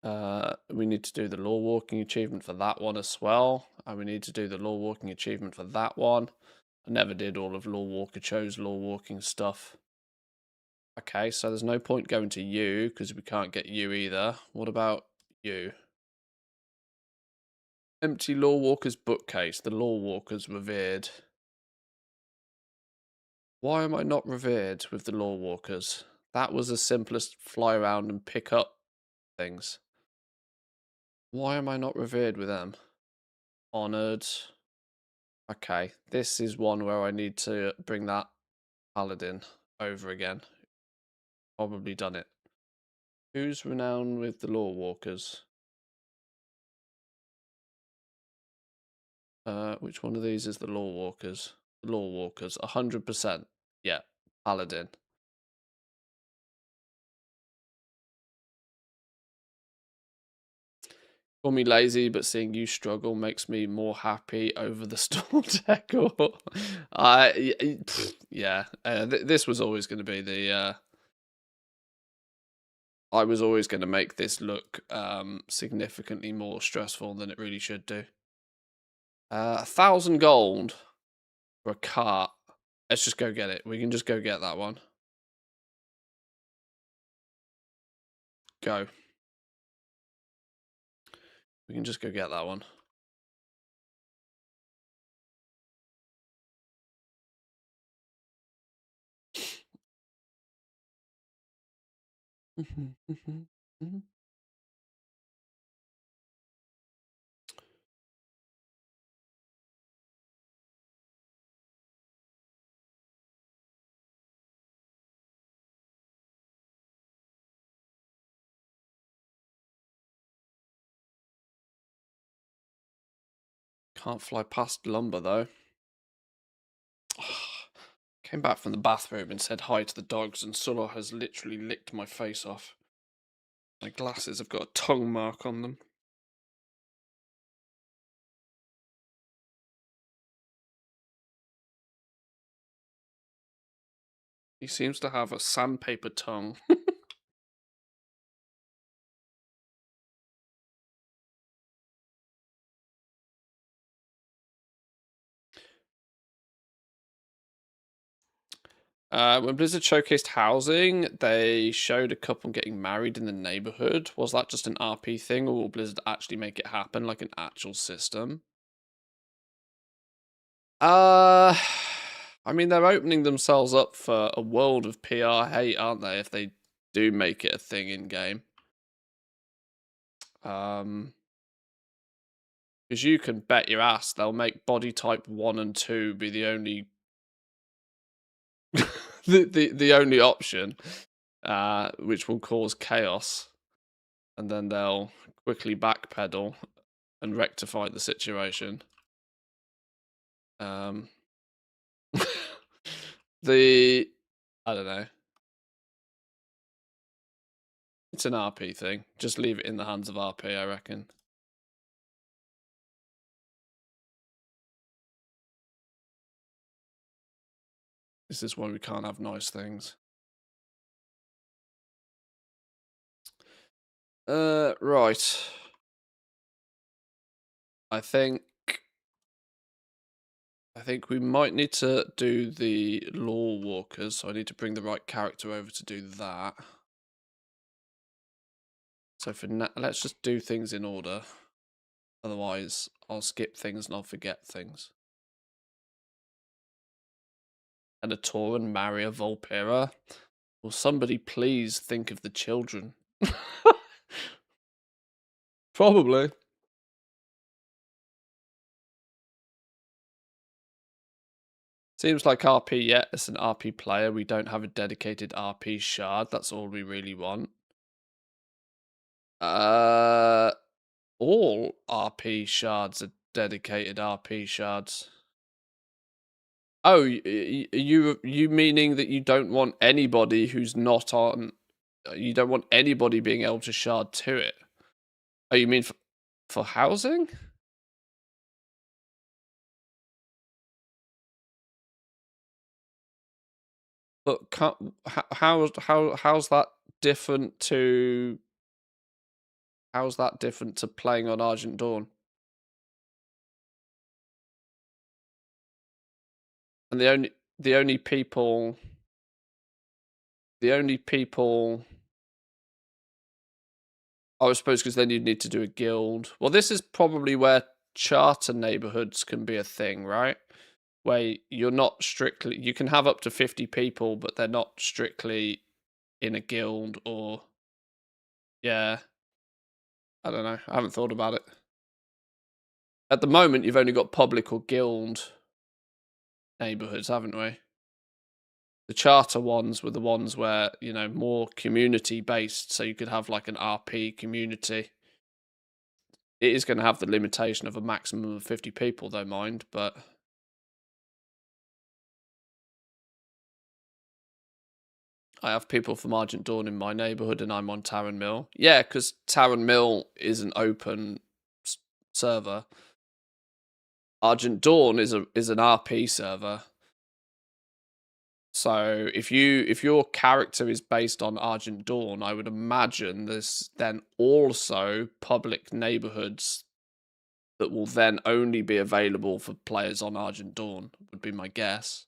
We need to do the law walking achievement for that one as well. And we need to do the law walking achievement for that one. I never did all of law walker, chose law walking stuff. Okay, so there's no point going to you because we can't get you either. What about you? Empty law walker's bookcase. The law walker's revered. Why am I not revered with the law walkers? That was the simplest fly around and pick up things. Why am I not revered with them? Honored. Okay, this is one where I need to bring that paladin over again. Probably done it. Who's renowned with the law walkers? Which one of these is the law walkers? The law walkers, 100%. Yeah, paladin. Call me lazy, but seeing you struggle makes me more happy over the store decor. Yeah. This was always going to be the. I was always going to make this look significantly more stressful than it really should do. 1,000 gold for a cart. Let's just go get it. We can just go get that one. Go. We can just go get that one. Can't fly past lumber though. Came back from the bathroom and said hi to the dogs, and Sulla has literally licked my face off. My glasses have got a tongue mark on them. He seems to have a sandpaper tongue. When Blizzard showcased housing, they showed a couple getting married in the neighborhood. Was that just an RP thing, or will Blizzard actually make it happen like an actual system? I mean, they're opening themselves up for a world of PR hate, aren't they, if they do make it a thing in game? Because you can bet your ass they'll make body type 1 and 2 be the only the only option, which will cause chaos, and then they'll quickly backpedal and rectify the situation. I don't know. It's an RP thing. Just leave it in the hands of RP, I reckon. This is why we can't have nice things. Right. I think we might need to do the law walkers, so I need to bring the right character over to do that. So for now, let's just do things in order. Otherwise, I'll skip things and I'll forget things. And a Tauren marry a Volpera? Will somebody please think of the children? Probably. Seems like RP yet. It's an RP player. We don't have a dedicated RP shard. That's all we really want. All RP shards are dedicated RP shards. Oh, you meaning that you don't want anybody who's not on? You don't want anybody being able to shard to it? Oh, you mean for housing? But how's that different to? How's that different to playing on Argent Dawn? And the only people. I suppose because then you'd need to do a guild. Well, this is probably where charter neighborhoods can be a thing, right? Where you're not strictly, you can have up to 50 people, but they're not strictly in a guild or, yeah. I don't know. I haven't thought about it. At the moment, you've only got public or guild neighborhoods, haven't we? The charter ones were the ones where, you know, more community based, so you could have like an RP community. It is going to have the limitation of a maximum of 50 people, though, mind, but I have people from Argent Dawn in my neighborhood and I'm on Taran Mill. Yeah, because Taran Mill is an open server. Argent Dawn is an RP server. So if your character is based on Argent Dawn, I would imagine there's then also public neighborhoods that will then only be available for players on Argent Dawn, would be my guess.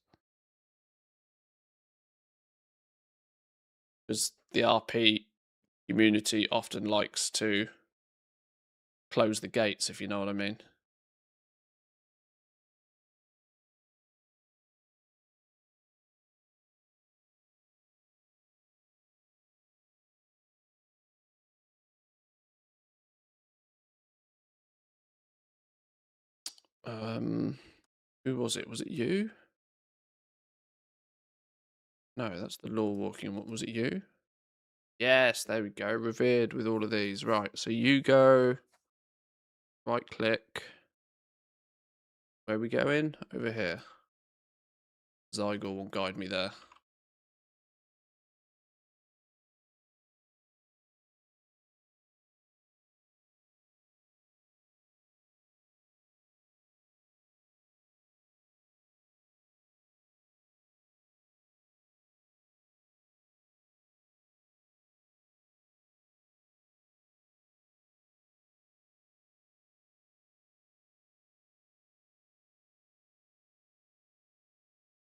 Because the RP community often likes to close the gates, if you know what I mean. Who was it? Was it you? No, that's the law walking. What was it? You? Yes, there we go. Revered with all of these. Right. So you go. Right click. Where we going? Over here. Zygor will guide me there.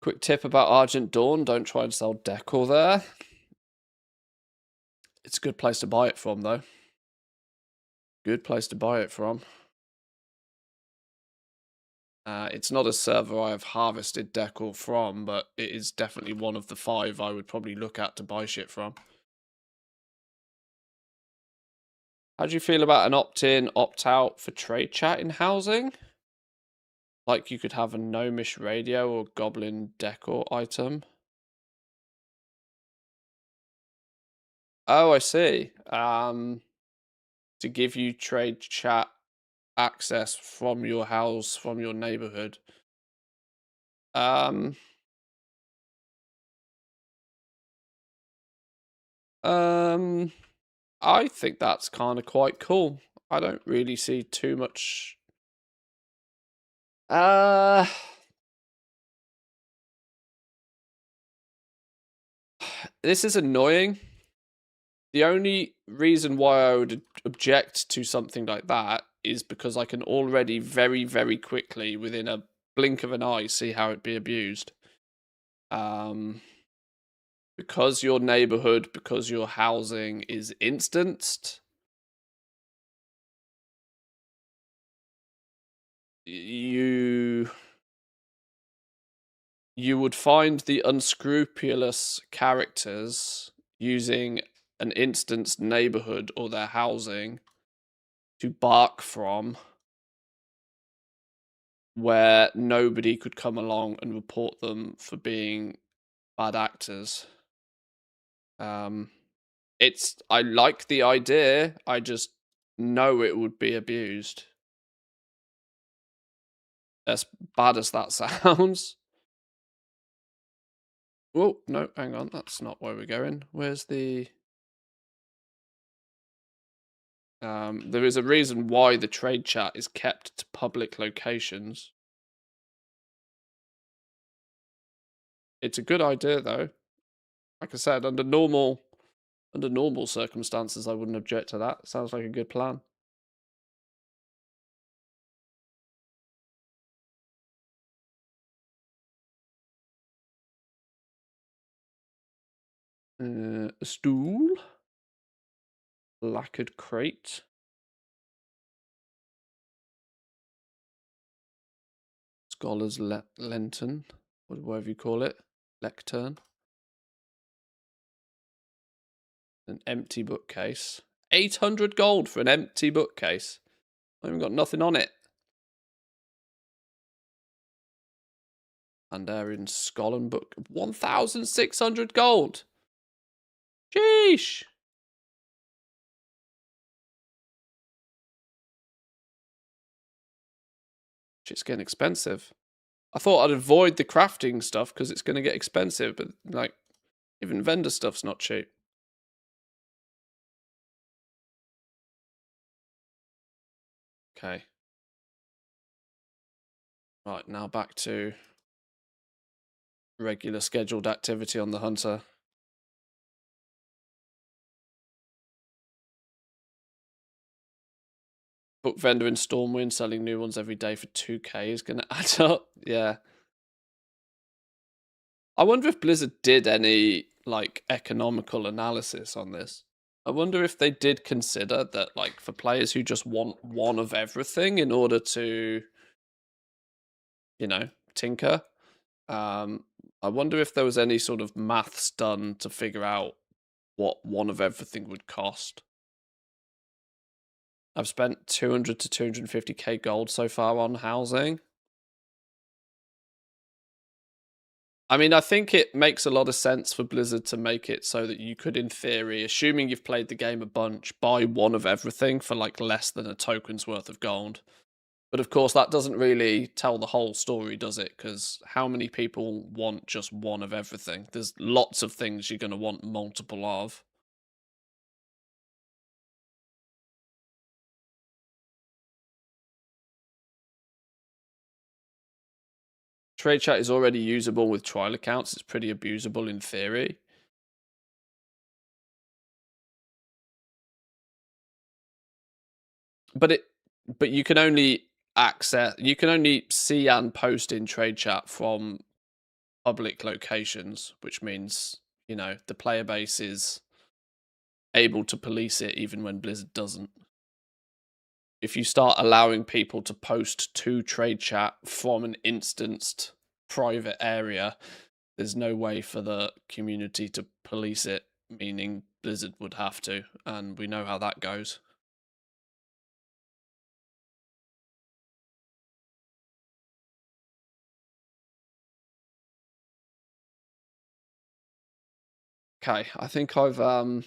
Quick tip about Argent Dawn: don't try and sell Decor there. It's a good place to buy it from, though. Good place to buy it from. It's not a server I have harvested Decor from, but it is definitely one of the 5 I would probably look at to buy shit from. How do you feel about an opt-in, opt-out for trade chat in housing? Like you could have a gnomish radio or goblin decor item. Oh, I see. To give you trade chat access from your house, from your neighborhood. I think that's kind of quite cool. I don't really see too much. This is annoying. The only reason why I would object to something like that is because I can already very, very quickly, within a blink of an eye, see how it'd be abused. Because your neighborhood, because your housing is instanced, you would find the unscrupulous characters using an instanced neighborhood or their housing to bark from, where nobody could come along and report them for being bad actors. I like the idea, I just know it would be abused. As bad as that sounds. Oh, no, hang on, that's not where we're going. Where's the... there is a reason why the trade chat is kept to public locations. It's a good idea, though. Like I said, under normal circumstances, I wouldn't object to that. Sounds like a good plan. A stool. Lacquered crate. Scholar's lantern. Whatever you call it. Lectern. An empty bookcase. 800 gold for an empty bookcase. I haven't got nothing on it. And they're in Scotland book 1,600 gold. Sheesh. It's getting expensive. I thought I'd avoid the crafting stuff because it's going to get expensive, but like, even vendor stuff's not cheap. Okay. Right, now back to regular scheduled activity on the Hunter. Book vendor in Stormwind, selling new ones every day for 2k is going to add up. Yeah. I wonder if Blizzard did any, like, economical analysis on this. I wonder if they did consider that, like, for players who just want one of everything in order to, you know, tinker. I wonder if there was any sort of maths done to figure out what one of everything would cost. I've spent 200 to 250k gold so far on housing. I mean, I think it makes a lot of sense for Blizzard to make it so that you could, in theory, assuming you've played the game a bunch, buy one of everything for like less than a token's worth of gold. But of course, that doesn't really tell the whole story, does it? Because how many people want just one of everything? There's lots of things you're going to want multiple of. Trade chat is already usable with trial accounts. It's pretty abusable in theory. But you can only see and post in trade chat from public locations, which means, you know, the player base is able to police it even when Blizzard doesn't. If you start allowing people to post to trade chat from an instanced private area, there's no way for the community to police it, meaning Blizzard would have to, and we know how that goes. Okay, I think I've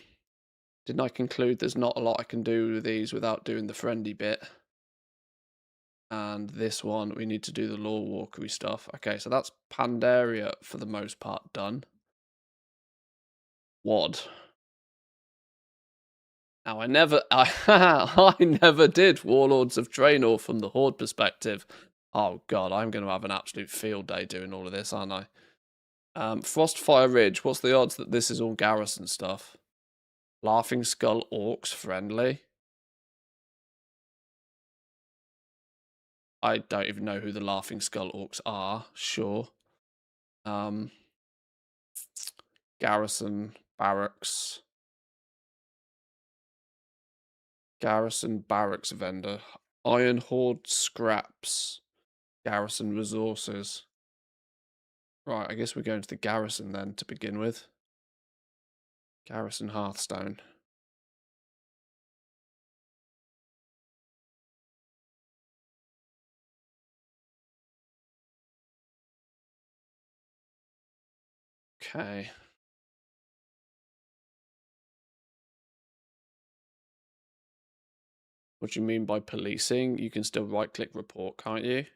didn't I conclude there's not a lot I can do with these without doing the friendly bit? And this one, we need to do the lore walkery stuff. Okay, so that's Pandaria for the most part done. WOD. Now, I never did Warlords of Draenor from the Horde perspective. Oh god, I'm going to have an absolute field day doing all of this, aren't I? Frostfire Ridge, what's the odds that this is all garrison stuff? Laughing Skull Orcs friendly? I don't even know who the Laughing Skull Orcs are. Sure. Garrison Barracks. Garrison Barracks vendor. Iron Horde scraps. Garrison resources. Right, I guess we're going to the garrison then to begin with. Garrison Hearthstone. Okay. What do you mean by policing? You can still right-click report, can't you?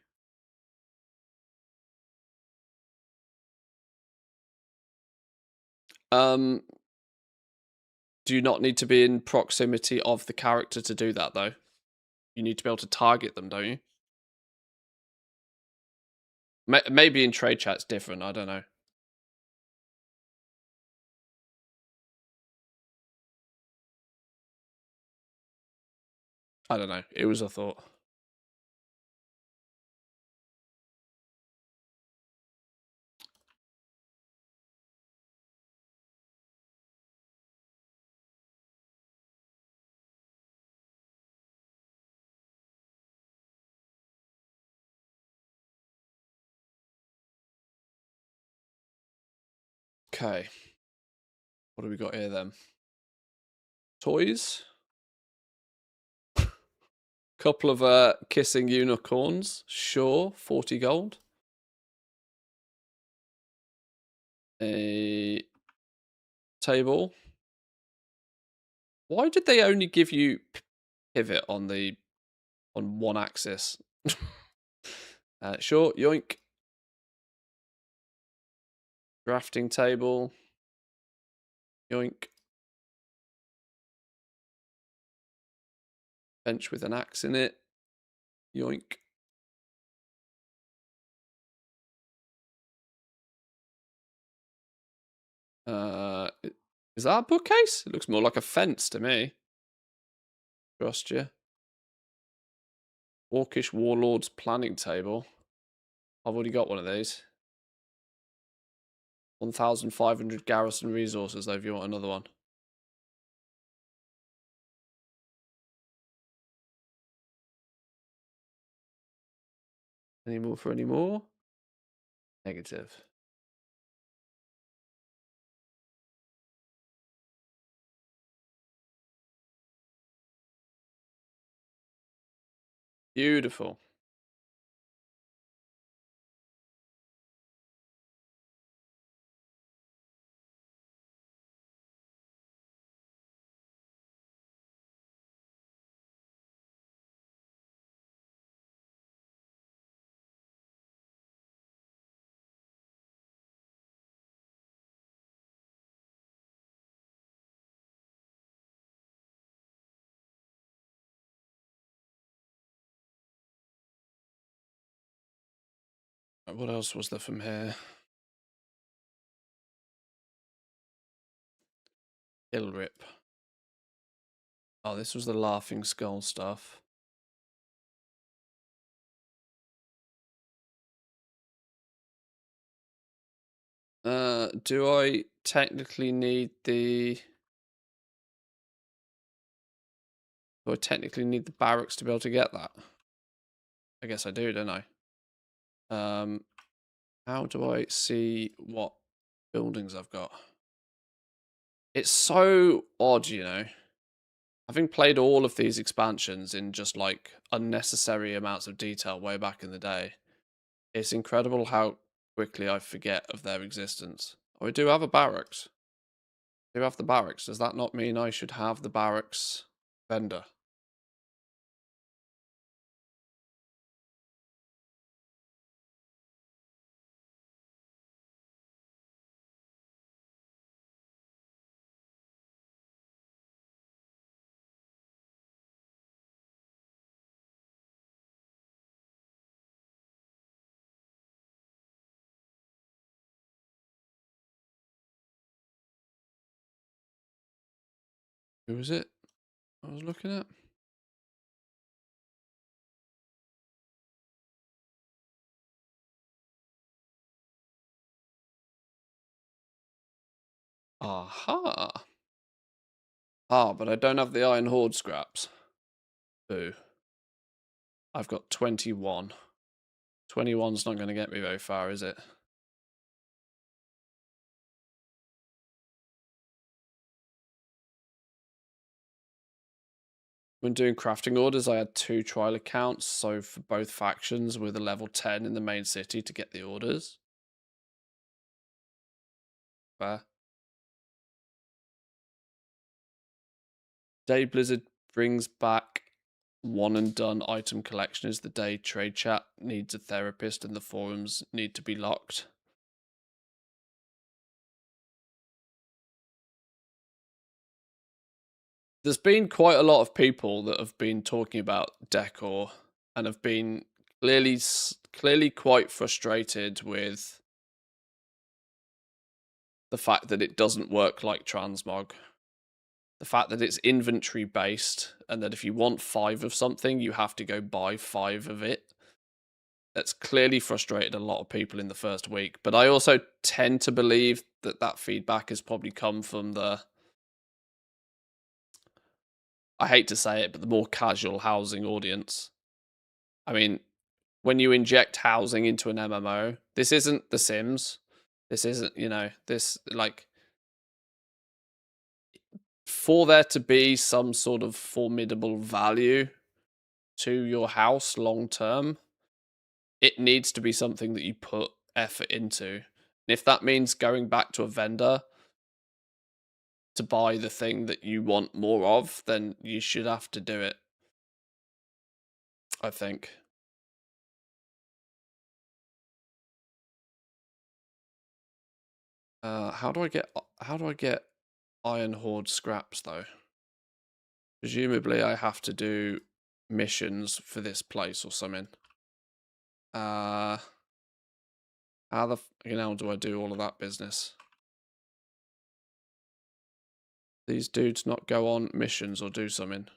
Do you not need to be in proximity of the character to do that, though? You need to be able to target them, don't you? Maybe in trade chat it's different, I don't know. I don't know. It was a thought. Okay. What do we got here then? Toys. Couple of kissing unicorns. Sure. 40 gold. a table. Why did they only give you pivot on one axis? Sure, yoink. Drafting table. Yoink. Bench with an axe in it. Yoink. Is that a bookcase? It looks more like a fence to me. Trust you. Orcish Warlord's planning table. I've already got one of these. 1,500 garrison resources, though, if you want another one. Any more for any more? Negative. Beautiful. What else was there from here? Hill Rip. Oh, this was the Laughing Skull stuff. Do I technically need the... Do I technically need the barracks to be able to get that? I guess I do, don't I? How do I see what buildings I've got? It's so odd, you know. Having played all of these expansions in just like unnecessary amounts of detail way back in the day, it's incredible how quickly I forget of their existence. Oh, I do have a barracks. I do have the barracks. Does that not mean I should have the barracks vendor? Who was it I was looking at? Aha. Ah, but I don't have the Iron Horde scraps. Boo. I've got 21. 21's not going to get me very far, is it? When doing crafting orders, I had 2 trial accounts, so for both factions with a level 10 in the main city to get the orders. Fair. Day Blizzard brings back one and done item collection is the day trade chat needs a therapist and the forums need to be locked. There's been quite a lot of people that have been talking about Decor and have been clearly quite frustrated with the fact that it doesn't work like Transmog. The fact that it's inventory based and that if you want 5 of something, you have to go buy 5 of it. That's clearly frustrated a lot of people in the first week. But I also tend to believe that that feedback has probably come from the, I hate to say it, but the more casual housing audience. I mean, when you inject housing into an MMO, this isn't The Sims. This isn't, you know, this, like, for there to be some sort of formidable value to your house long term, it needs to be something that you put effort into. If that means going back to a vendor to buy the thing that you want more of, then you should have to do it, I think. How do I get Iron Horde scraps though? Presumably I have to do missions for this place or something. How the hell do I do all of that business? These dudes not go on missions or do something?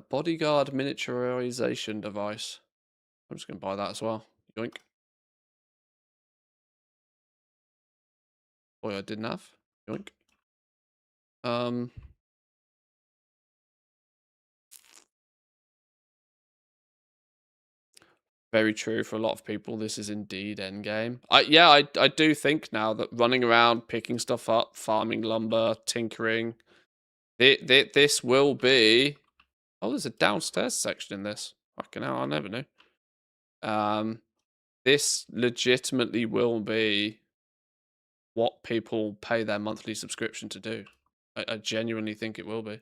Bodyguard miniaturization device. I'm just gonna buy that as well. Yoink. Boy, I didn't have. Yoink. Very true for a lot of people. This is indeed endgame. I do think now that running around, picking stuff up, farming lumber, tinkering, this will be. Oh, there's a downstairs section in this. Fucking hell, I never knew. This legitimately will be what people pay their monthly subscription to do. I genuinely think it will be.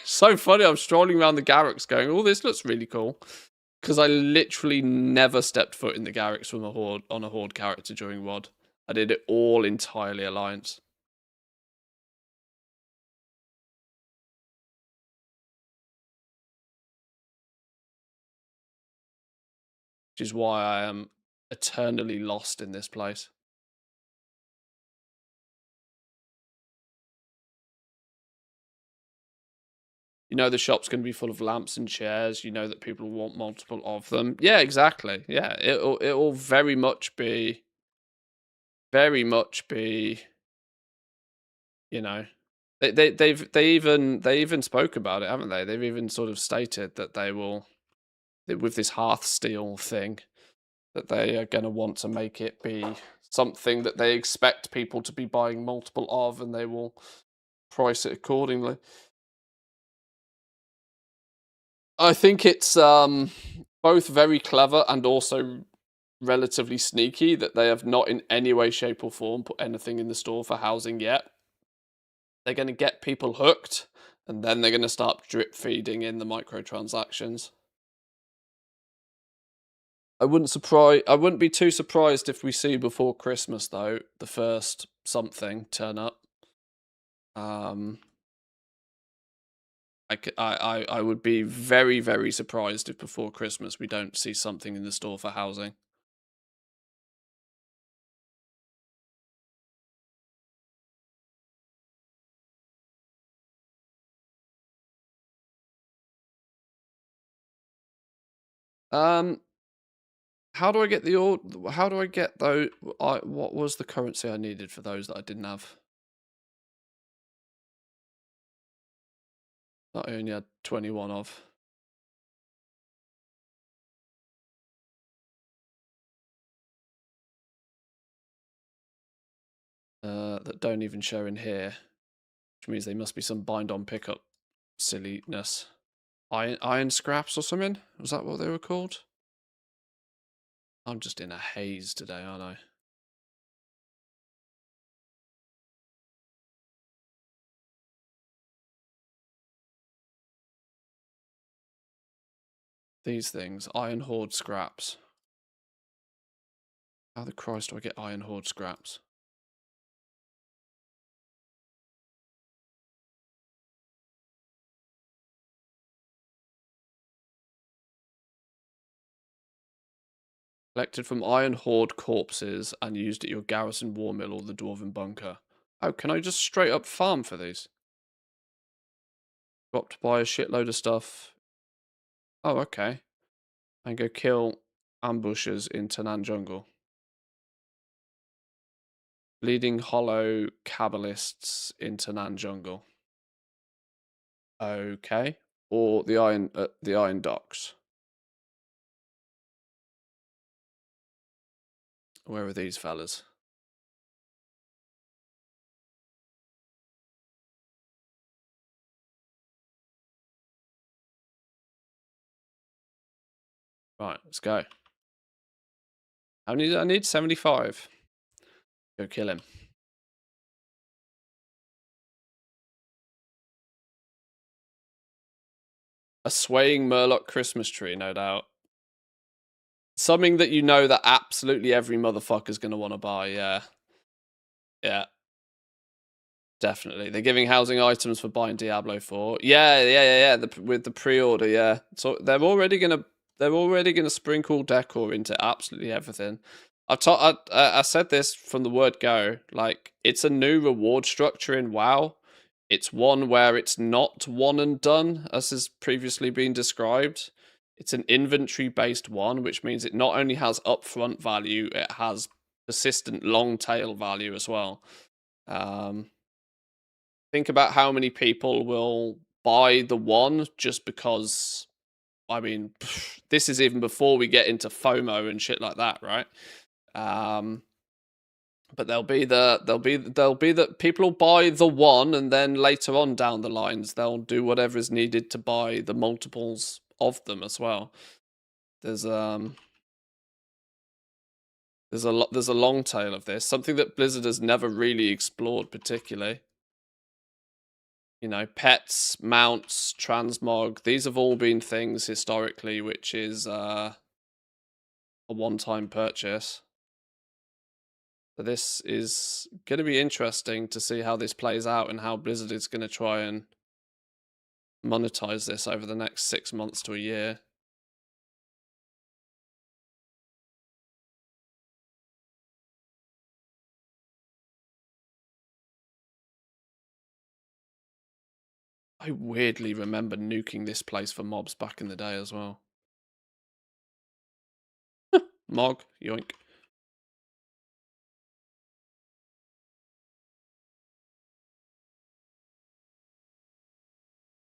So funny. I'm strolling around the Garrix going, oh, this looks really cool. Because I literally never stepped foot in the Garrix from on a Horde character during WoD. I did it all entirely Alliance. Which is why I am eternally lost in this place. You know the shop's going to be full of lamps and chairs. You know that people want multiple of them. Yeah, exactly. Yeah, it'll very much be, you know, they even spoke about it, haven't they? They've even sort of stated that they will, with this Hearthsteel thing, that they are going to want to make it be something that they expect people to be buying multiple of, and they will price it accordingly. I think it's both very clever and also relatively sneaky that they have not in any way, shape, or form put anything in the store for housing yet. They're going to get people hooked, and then they're going to start drip feeding in the microtransactions. I wouldn't be too surprised if we see before Christmas though the first something turn up. I would be very, very surprised if before Christmas we don't see something in the store for housing. How do I get how do I get those? What was the currency I needed for those that I didn't have? That I only had 21 of. That don't even show in here, which means they must be some bind on pickup silliness. Iron scraps or something? Was that what they were called? I'm just in a haze today, aren't I? These things, Iron Horde scraps. How the Christ do I get Iron Horde scraps? Collected from Iron Horde corpses and used at your garrison war mill or the Dwarven bunker. Oh, can I just straight up farm for these? Got to buy a shitload of stuff. Oh, okay. And go kill ambushers in Tanan Jungle. Bleeding Hollow Kabbalists in Tanan Jungle. Okay. Or the Iron Docks. Where are these fellas? Right, let's go. I need 75. Go kill him. A swaying Murloc Christmas tree, no doubt. Something that you know that absolutely every motherfucker's going to want to buy, yeah. Yeah. Definitely. They're giving housing items for buying Diablo 4. Yeah. With the pre-order, yeah. So they're already gonna sprinkle decor into absolutely everything. I said this from the word go. Like, it's a new reward structure in WoW. It's one where it's not one and done, as has previously been described. It's an inventory-based one, which means it not only has upfront value, it has persistent long tail value as well. Think about how many people will buy the one just because. I mean, this is even before we get into FOMO and shit like that, right? But there'll be the people will buy the one, and then later on down the lines, they'll do whatever is needed to buy the multiples of them as well. There's a long tail of this, something that Blizzard has never really explored particularly. You know, pets, mounts, transmog, these have all been things historically which is a one-time purchase. So this is going to be interesting to see how this plays out and how Blizzard is going to try and monetize this over the next 6 months to a year. I weirdly remember nuking this place for mobs back in the day as well. Mog, yoink.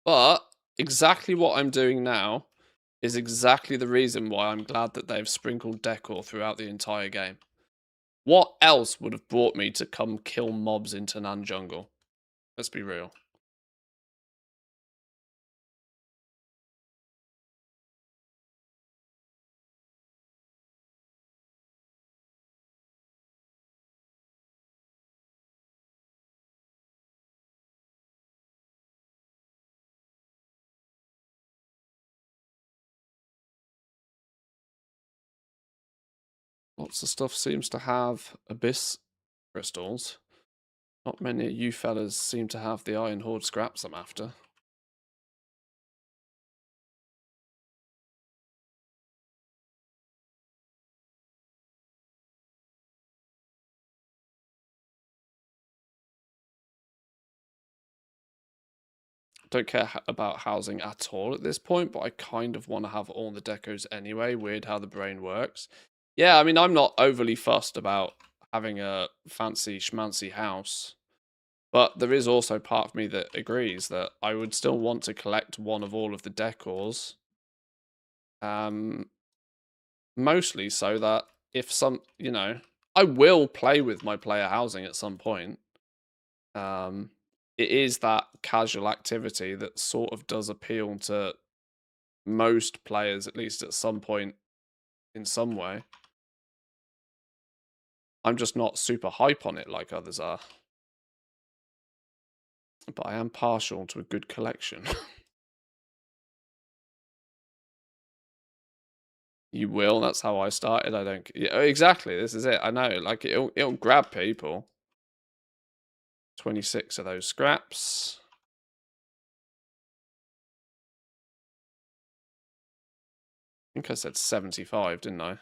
But exactly what I'm doing now is exactly the reason why I'm glad that they've sprinkled decor throughout the entire game. What else would have brought me to come kill mobs in Tanan Jungle? Let's be real. Lots of stuff seems to have abyss crystals. Not many of you fellas seem to have the Iron Horde scraps I'm after. Don't care about housing at all at this point, but I kind of want to have all the decos anyway. Weird how the brain works. Yeah, I mean, I'm not overly fussed about having a fancy schmancy house, but there is also part of me that agrees that I would still want to collect one of all of the decors. Mostly so that if some, you know, I will play with my player housing at some point. It is that casual activity that sort of does appeal to most players, at least at some point in some way. I'm just not super hype on it like others are. But I am partial to a good collection. You will, that's how I started. I don't. Yeah, exactly, this is it. I know, like, it'll grab people. 26 of those scraps. I think I said 75, didn't I?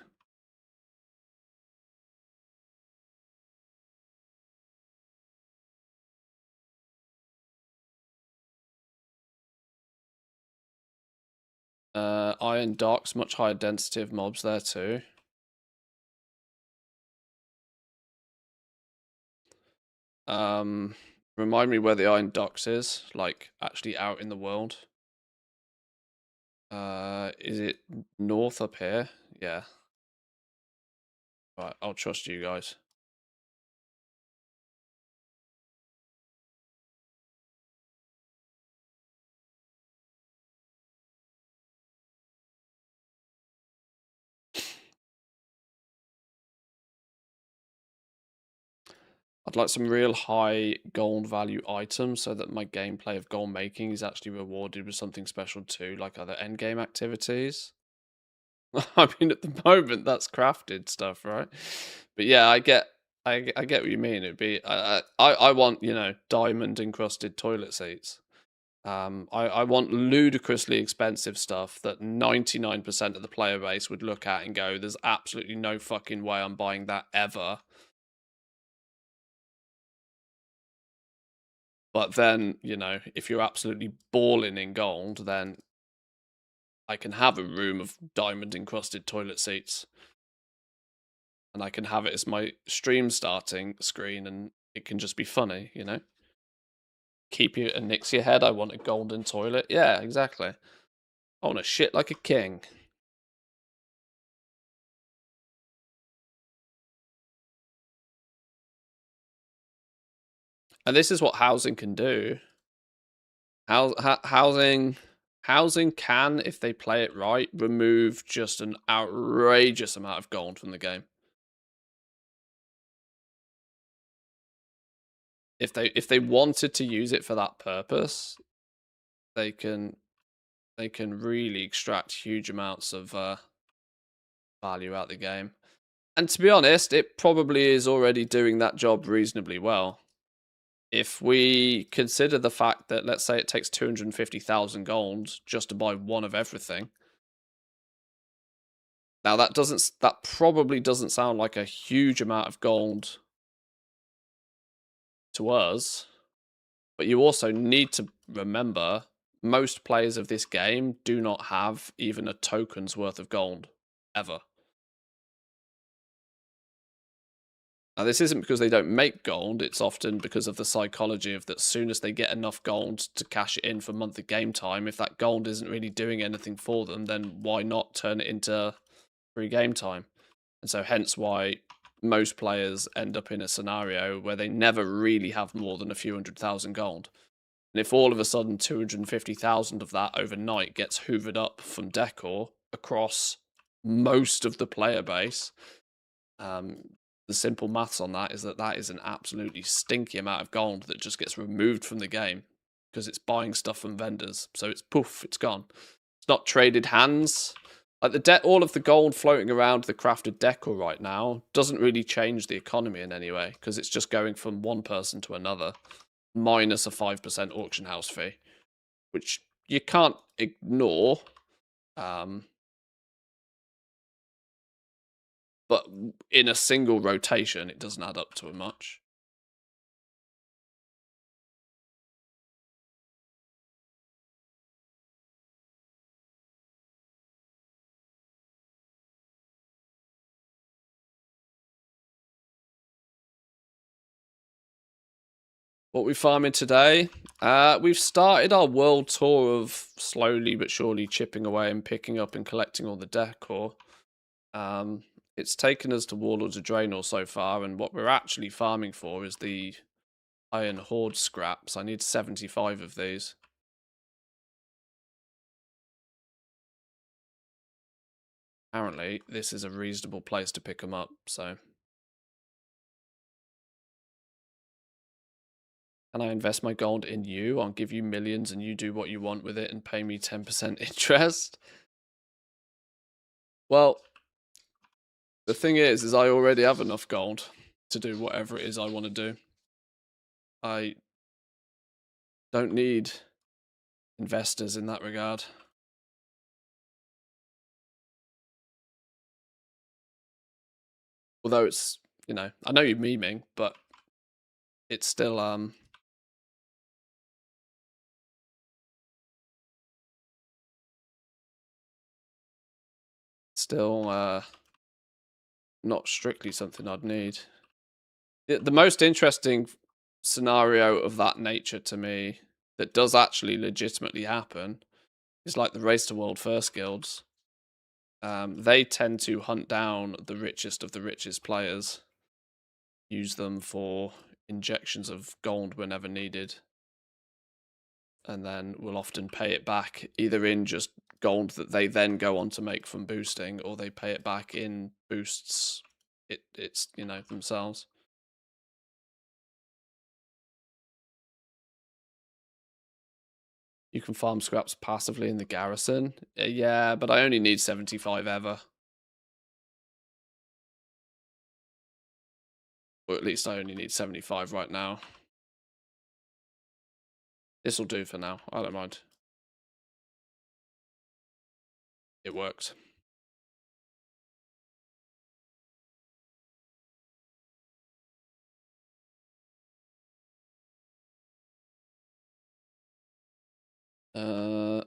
Iron Docks, much higher density of mobs there too. Remind me where the Iron Docks is, like actually out in the world. Is it north up here? Yeah. Right, I'll trust you guys. I'd like some real high gold value items so that my gameplay of gold making is actually rewarded with something special too, like other endgame activities. I mean, at the moment, that's crafted stuff, right? But yeah, I get what you mean. It'd be, I want, diamond encrusted toilet seats. I want ludicrously expensive stuff that 99% of the player base would look at and go, "There's absolutely no fucking way I'm buying that ever." But then, if you're absolutely balling in gold, then I can have a room of diamond encrusted toilet seats. And I can have it as my stream starting screen, and it can just be funny, Keep you and nix your head. I want a golden toilet. Yeah, exactly. I want to shit like a king. And this is what housing can do. Housing can, if they play it right, remove just an outrageous amount of gold from the game. If they wanted to use it for that purpose, they can really extract huge amounts of value out the game. And to be honest, it probably is already doing that job reasonably well. If we consider the fact that, let's say, it takes 250,000 gold just to buy one of everything. Now that probably doesn't sound like a huge amount of gold to us, but you also need to remember most players of this game do not have even a token's worth of gold ever. Now, this isn't because they don't make gold, it's often because of the psychology of that soon as they get enough gold to cash it in for monthly game time, if that gold isn't really doing anything for them, then why not turn it into free game time? And so hence why most players end up in a scenario where they never really have more than a few 100,000 gold. And if all of a sudden 250,000 of that overnight gets hoovered up from Decor across most of the player base, the simple maths on that is that is an absolutely stinky amount of gold that just gets removed from the game because it's buying stuff from vendors. So it's poof, it's gone. It's not traded hands. Like all of the gold floating around the crafted decor right now doesn't really change the economy in any way because it's just going from one person to another, minus a 5% auction house fee, which you can't ignore. But in a single rotation, it doesn't add up to much. What we farming today? We've started our world tour of slowly but surely chipping away and picking up and collecting all the decor. It's taken us to Warlords of Draenor so far, and what we're actually farming for is the Iron Horde scraps. I need 75 of these. Apparently, this is a reasonable place to pick them up, so... Can I invest my gold in you? I'll give you millions and you do what you want with it and pay me 10% interest. Well, the thing is I already have enough gold to do whatever it is I want to do. I don't need investors in that regard. Although it's, I know you're memeing, but it's still, not strictly something I'd need. The most interesting scenario of that nature to me that does actually legitimately happen is like the Race to World First guilds. They tend to hunt down the richest of the richest players, use them for injections of gold whenever needed, and then will often pay it back either in just gold that they then go on to make from boosting, or they pay it back in boosts it's themselves. You can farm scraps passively in the garrison. Yeah, but I only need 75 ever. Or at least I only need 75 right now. This'll do for now. I don't mind. It works.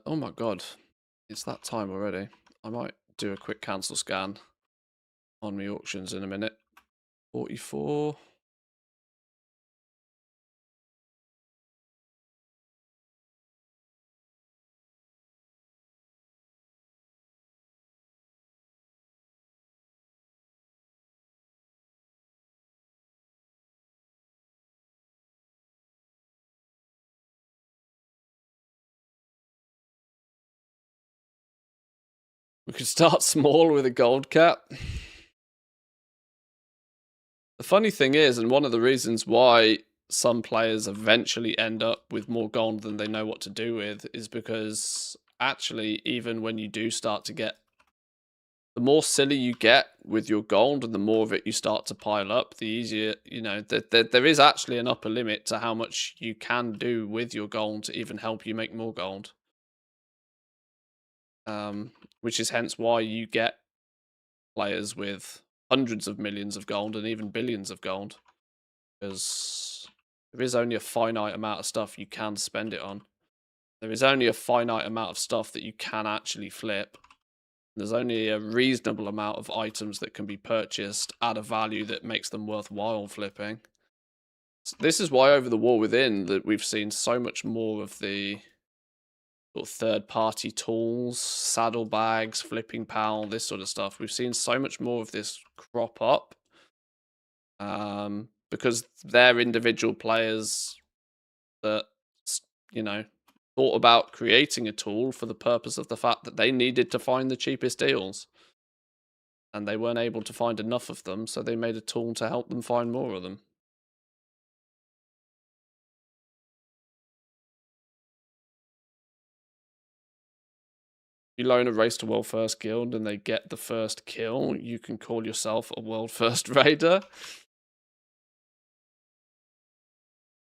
Oh my god. It's that time already. I might do a quick cancel scan on my auctions in a minute. 44. We could start small with a gold cap. The funny thing is, and one of the reasons why some players eventually end up with more gold than they know what to do with, is because actually, even when you do start to get, the more silly you get with your gold and the more of it you start to pile up, the easier, you know, there is actually an upper limit to how much you can do with your gold to even help you make more gold. Which is hence why you get players with hundreds of millions of gold and even billions of gold, because there is only a finite amount of stuff you can spend it on. There is only a finite amount of stuff that you can actually flip. There's only a reasonable amount of items that can be purchased at a value that makes them worthwhile flipping. So this is why over the War Within that we've seen so much more of the sort of third-party tools, saddlebags, flipping pal, this sort of stuff. We've seen so much more of this crop up, because they're individual players that, you know, thought about creating a tool for the purpose of the fact that they needed to find the cheapest deals. And they weren't able to find enough of them, so they made a tool to help them find more of them. You loan a race to world first guild and they get the first kill, you can call yourself a world first raider.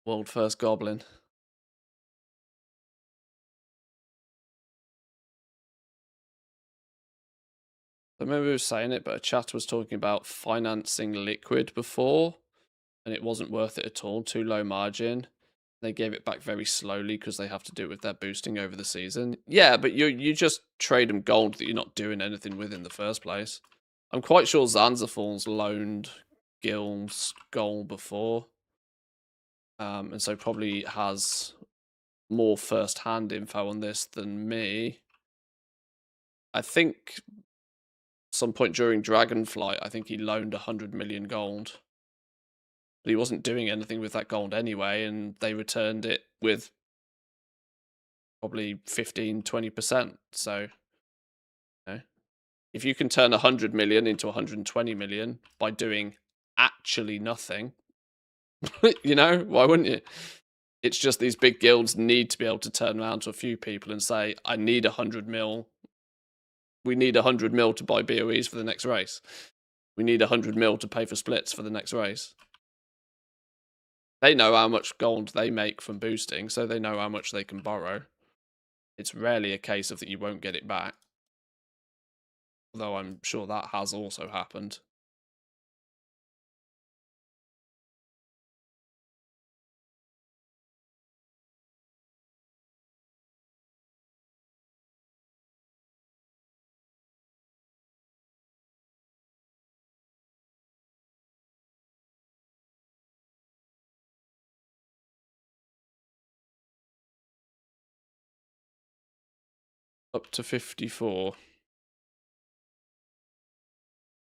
World first goblin. I remember we were saying it, but a chat was talking about financing liquid before, and it wasn't worth it at all, too low margin. They gave it back very slowly because they have to do it with their boosting over the season. Yeah, but you just trade them gold that you're not doing anything with in the first place. I'm quite sure Zanzafal's loaned Gil's gold before, and so probably has more first-hand info on this than me. I think some point during Dragonflight, I think he loaned 100 million gold. But he wasn't doing anything with that gold anyway, and they returned it with probably 15, 20%. So, you know, if you can turn 100 million into 120 million by doing actually nothing, you know, why wouldn't you? It's just these big guilds need to be able to turn around to a few people and say, I need 100 mil. We need 100 mil to buy BOEs for the next race. We need 100 mil to pay for splits for the next race. They know how much gold they make from boosting, so they know how much they can borrow. It's rarely a case of that you won't get it back. Although I'm sure that has also happened. Up to 54.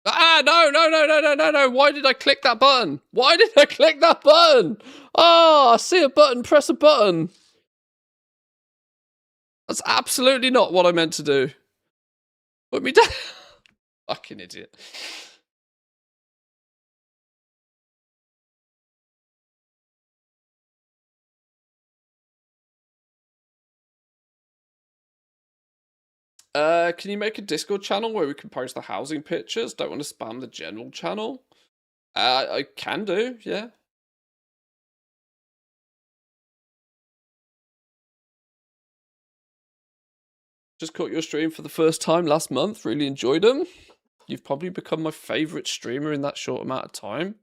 Ah, no. Why did I click that button? Why did I click that button? Oh, I see a button, press a button. That's absolutely not what I meant to do. Put me down. Fucking idiot. Can you make a Discord channel where we can post the housing pictures? Don't want to spam the general channel. I can do, yeah. Just caught your stream for the first time last month. Really enjoyed them. You've probably become my favorite streamer in that short amount of time.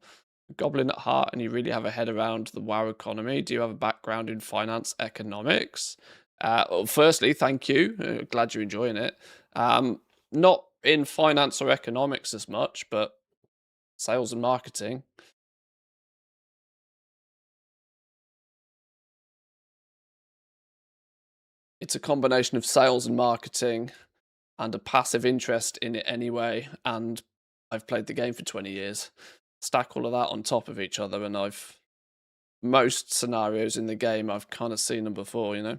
Goblin at heart, and you really have a head around the WoW economy. Do you have a background in finance economics? Well, firstly, thank you. Glad you're enjoying it. Not in finance or economics as much, but sales and marketing. It's a combination of sales and marketing and a passive interest in it anyway. And I've played the game for 20 years. Stack all of that on top of each other, and most scenarios in the game, I've kind of seen them before, you know?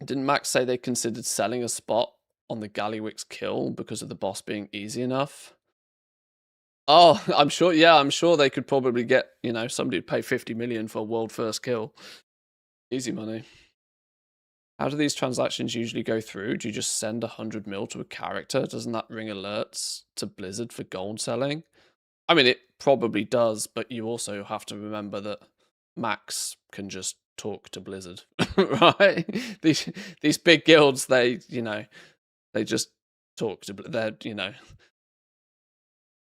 Didn't Max say they considered selling a spot on the Gallywix kill because of the boss being easy enough? Oh, I'm sure. Yeah, I'm sure they could probably get, somebody to pay 50 million for a world first kill. Easy money. How do these transactions usually go through? Do you just send 100 mil to a character? Doesn't that ring alerts to Blizzard for gold selling? I mean, it probably does, but you also have to remember that Max can just talk to Blizzard, right? These big guilds, they just talk to. They're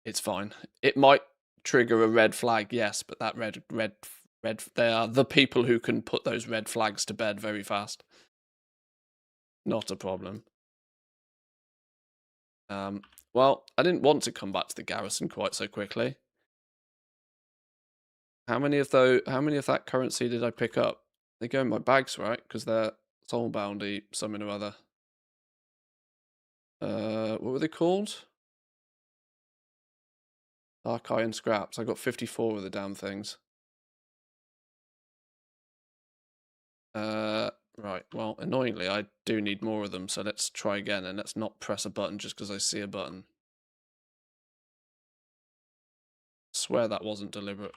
it's fine. It might trigger a red flag, yes, but that red. They are the people who can put those red flags to bed very fast. Not a problem. Well, I didn't want to come back to the garrison quite so quickly. How many of that currency did I pick up? They go in my bags, right? Because they're soul bounty, something or other. What were they called? Dark Iron Scraps. I got 54 of the damn things. Right. Well, annoyingly, I do need more of them, so let's try again, and let's not press a button just because I see a button. Swear that wasn't deliberate.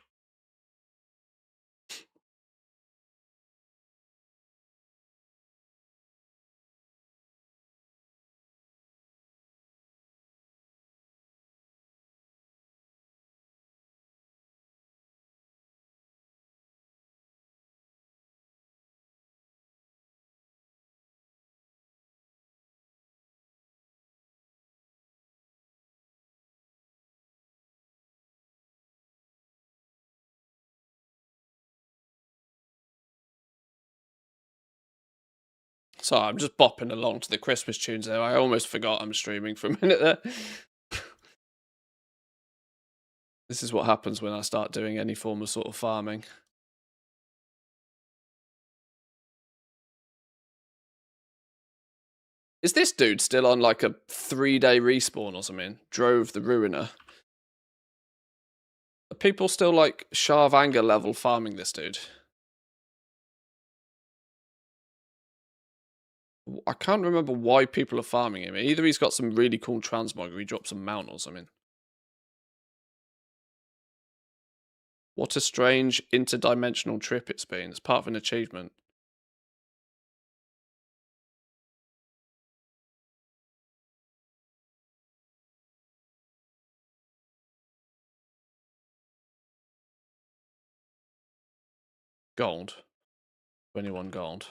So I'm just bopping along to the Christmas tunes there. I almost forgot I'm streaming for a minute there. This is what happens when I start doing any form of sort of farming. Is this dude still on like a 3-day respawn or something? Drove the Ruiner. Are people still like Sharvanger level farming this dude? I can't remember why people are farming him. Either he's got some really cool transmog or he drops a mount or something. What a strange interdimensional trip it's been. It's part of an achievement. Gold. 21 gold.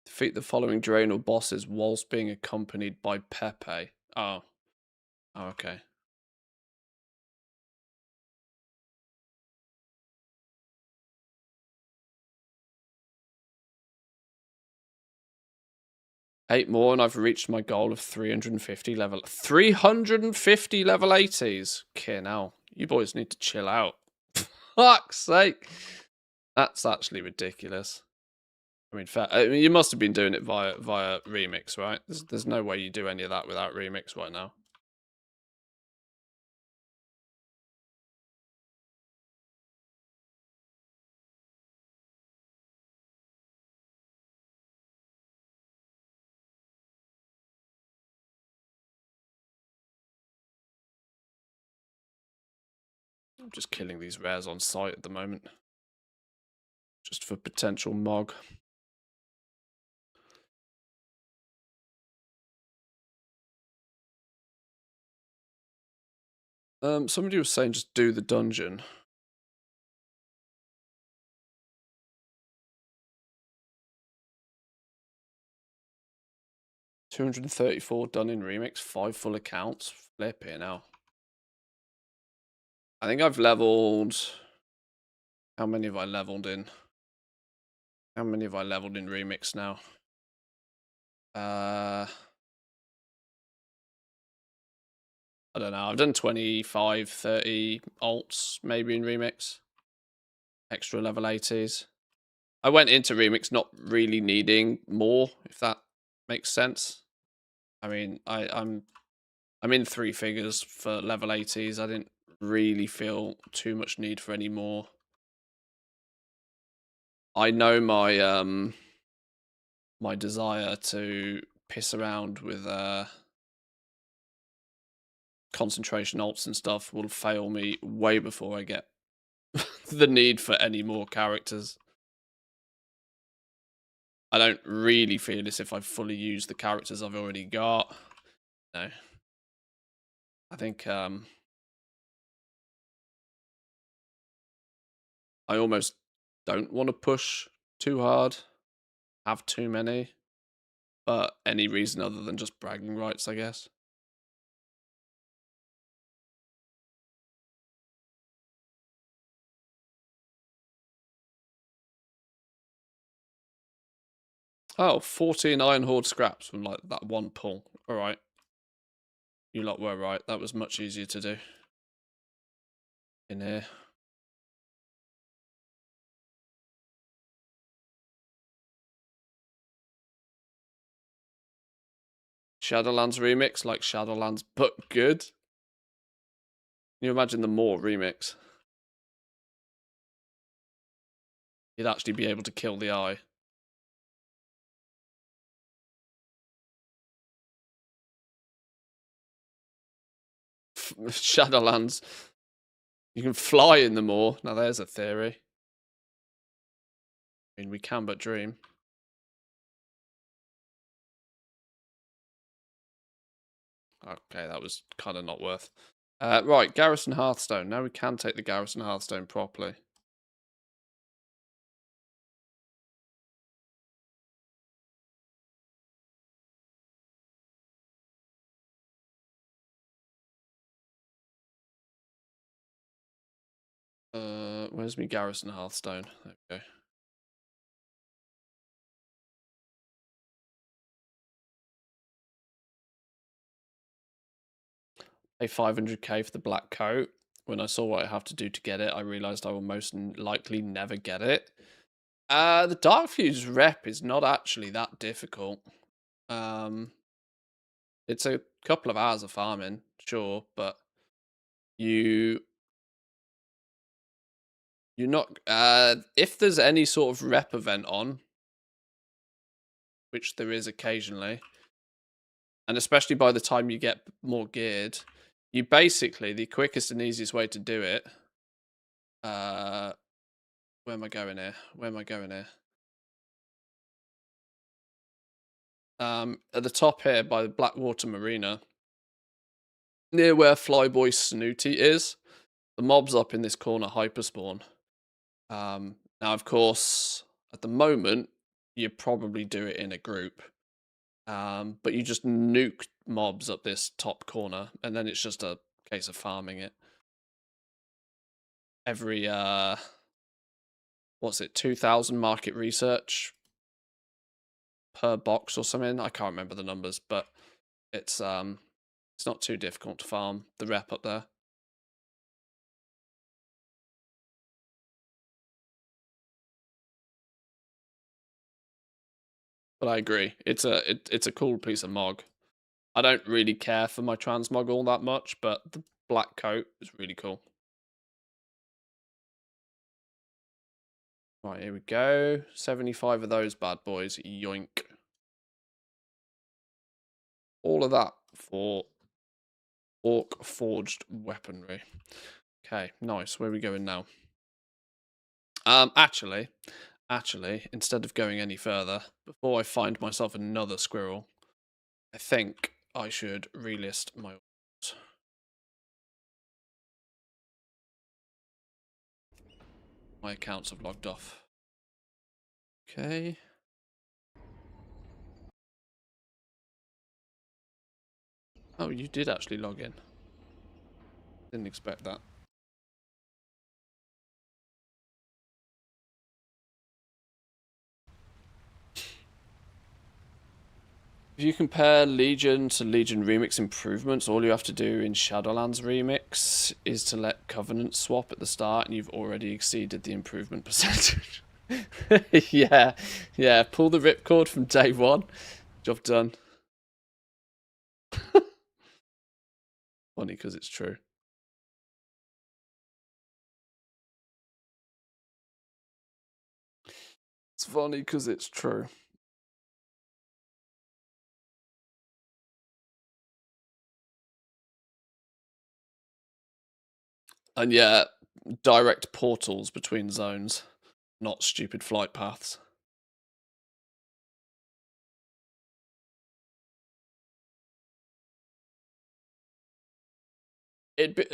Defeat the following Draenor bosses whilst being accompanied by Pepe. Oh. Oh, okay. Eight more and I've reached my goal of 350 level 80s. Okay, now you boys need to chill out. Fuck's sake. That's actually ridiculous. I mean, you must have been doing it via remix, right? There's no way you do any of that without remix right now. I'm just killing these rares on site at the moment. Just for potential mog. Somebody was saying just do the dungeon. $234 done in remix, 5 full accounts. Flipping out. I think I've leveled. How many have I leveled in? How many have I leveled in remix now? I don't know. I've done 25, 30 alts maybe in remix. Extra level 80s. I went into remix not really needing more, if that makes sense. I mean, I'm in 3 figures for level 80s. I didn't really feel too much need for any more. I know my my desire to piss around with concentration alts and stuff will fail me way before I get the need for any more characters. I don't really feel as if I've fully used the characters I've already got. No. I think I almost don't want to push too hard, have too many, but any reason other than just bragging rights, I guess. Oh, 14 Iron Horde scraps from like that one pull. Alright. You lot were right. That was much easier to do. In here. Shadowlands remix, like Shadowlands, but good. Can you imagine the more remix? You'd actually be able to kill the eye. Shadowlands. You can fly in the moor. Now there's a theory. I mean, we can but dream. Okay, that was kind of not worth. Right, Garrison Hearthstone. Now we can take the Garrison Hearthstone properly. Where's me Garrison Hearthstone? Okay. Pay 500k for the black coat. When I saw what I have to do to get it, I realized I will most likely never get it. The Dark Fuse rep is not actually that difficult. It's a couple of hours of farming, sure, but you're not. If there's any sort of rep event on, which there is occasionally, and especially by the time you get more geared, you basically, the quickest and easiest way to do it. Where am I going here? Where am I going here? At the top here by the Blackwater Marina, near where Flyboy Snooty is, the mobs up in this corner hyperspawn. Now, of course, at the moment, you probably do it in a group, but you just nuke mobs up this top corner, and then it's just a case of farming it. Every, what's it, 2,000 market research per box or something? I can't remember the numbers, but it's not too difficult to farm the rep up there. But I agree, it's a cool piece of mog. I don't really care for my transmog all that much, but the black coat is really cool. Right, here we go. 75 of those bad boys. Yoink. All of that for orc forged weaponry. Okay, nice. Where are we going now? Actually, instead of going any further, before I find myself another squirrel, I think I should relist my orders. My accounts have logged off. Okay. Oh, you did actually log in. Didn't expect that. If you compare Legion to Legion Remix improvements, all you have to do in Shadowlands Remix is to let Covenant swap at the start, and you've already exceeded the improvement percentage. Yeah, yeah. Pull the ripcord from day one. Job done. Funny because it's true. It's funny because it's true. And yeah, direct portals between zones, not stupid flight paths.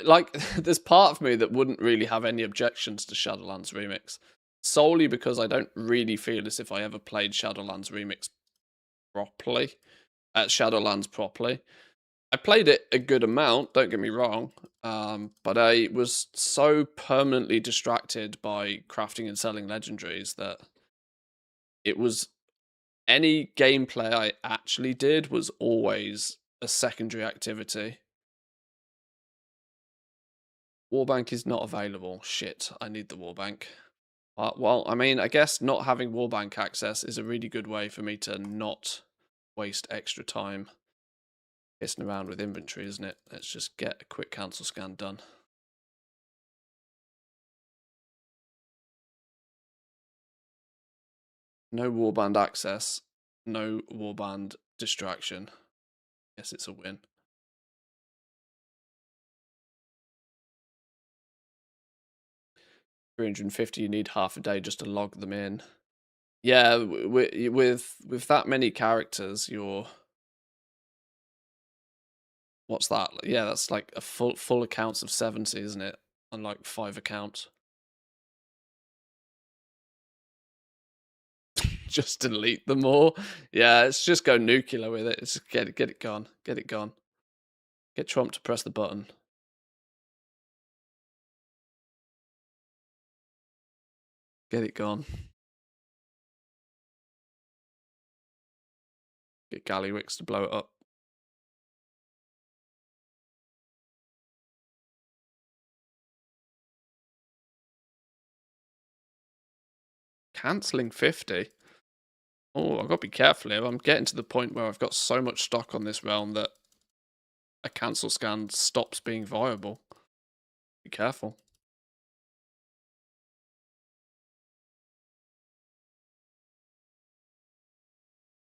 Like, there's part of me that wouldn't really have any objections to Shadowlands Remix, solely because I don't really feel as if I ever played Shadowlands Remix properly, at Shadowlands properly. I played it a good amount, don't get me wrong, but I was so permanently distracted by crafting and selling legendaries that it was any gameplay I actually did was always a secondary activity. Warbank is not available. Shit, I need the Warbank. Well, I mean, I guess not having Warbank access is a really good way for me to not waste extra time pissing around with inventory, isn't it? Let's just get a quick cancel scan done. No warband access, no warband distraction. Yes, it's a win. $350, you need half a day just to log them in. Yeah, with that many characters, you're... What's that? Yeah, that's like a full accounts of 70, isn't it? On like 5 accounts. Just delete them all. Yeah, let's just go nuclear with it. Let's get it gone. Get it gone. Get Trump to press the button. Get it gone. Get Gallywix to blow it up. Cancelling 50? Oh, I've got to be careful here. I'm getting to the point where I've got so much stock on this realm that a cancel scan stops being viable. Be careful.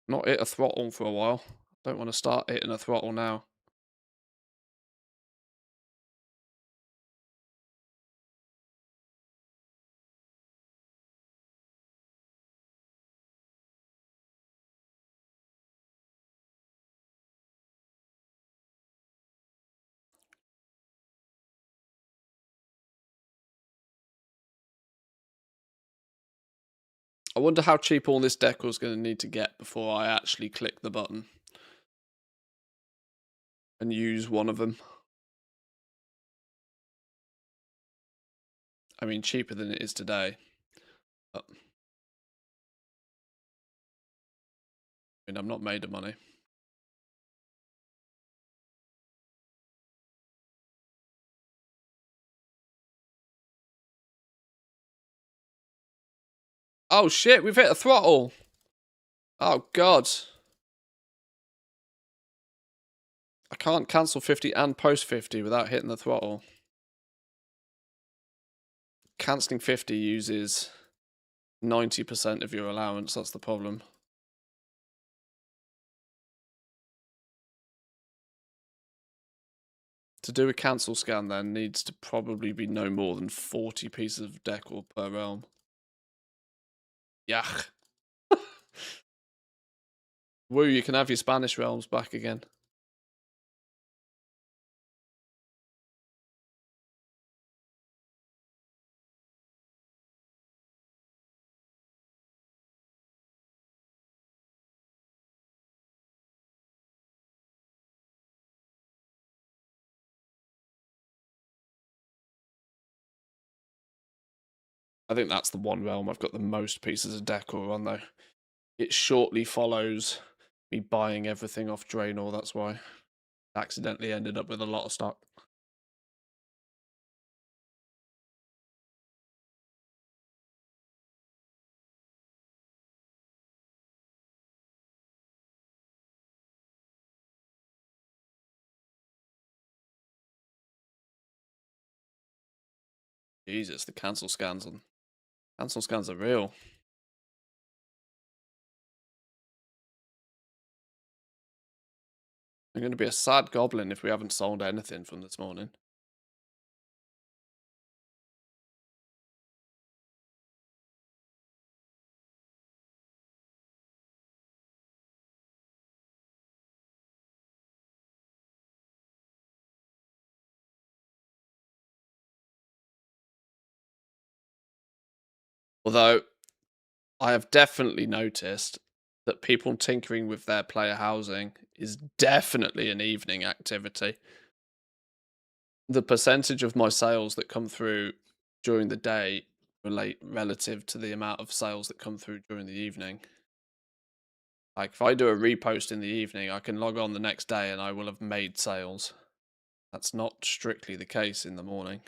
Not hit a throttle for a while. Don't want to start hitting a throttle now. I wonder how cheap all this decor is going to need to get before I actually click the button and use one of them. I mean, cheaper than it is today. But, I mean, I'm not made of money. Oh shit, we've hit a throttle. Oh god. I can't cancel 50 and post 50 without hitting the throttle. Cancelling 50 uses 90% of your allowance, that's the problem. To do a cancel scan, there needs to probably be no more than 40 pieces of decor per realm. Yach. Woo, you can have your Spanish realms back again. I think that's the one realm I've got the most pieces of decor on, though. It shortly follows me buying everything off Draenor, that's why. I accidentally ended up with a lot of stock. Jesus, the cancel scans are real. I'm going to be a sad goblin if we haven't sold anything from this morning. Although, I have definitely noticed that people tinkering with their player housing is definitely an evening activity. The percentage of my sales that come through during the day relate relative to the amount of sales that come through during the evening. Like, if I do a repost in the evening, I can log on the next day and I will have made sales. That's not strictly the case in the morning.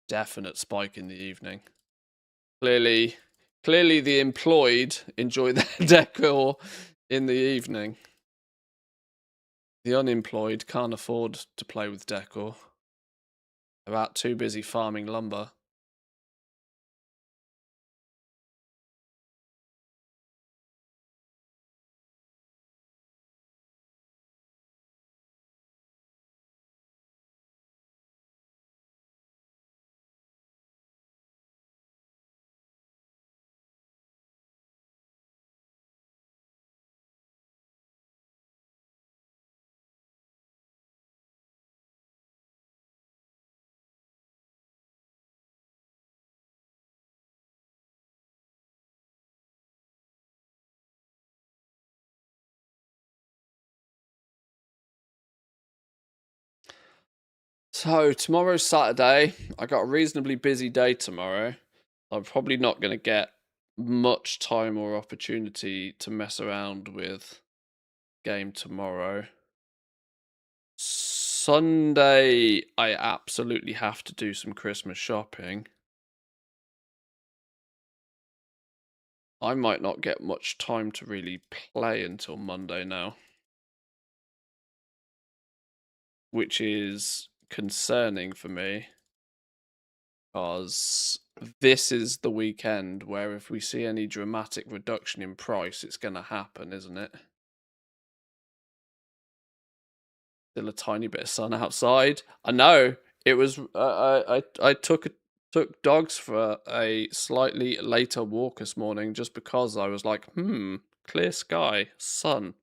Definite spike in the evening. Clearly the employed enjoy their decor in the evening. The unemployed can't afford to play with decor. They're out too busy farming lumber. So tomorrow's Saturday. I got a reasonably busy day tomorrow. I'm probably not going to get much time or opportunity to mess around with game tomorrow. Sunday, I absolutely have to do some Christmas shopping. I might not get much time to really play until Monday now, which is concerning for me, because this is the weekend where if we see any dramatic reduction in price, it's going to happen, isn't it? Still a tiny bit of sun outside. I know it was. I took dogs for a slightly later walk this morning just because I was like, clear sky, sun.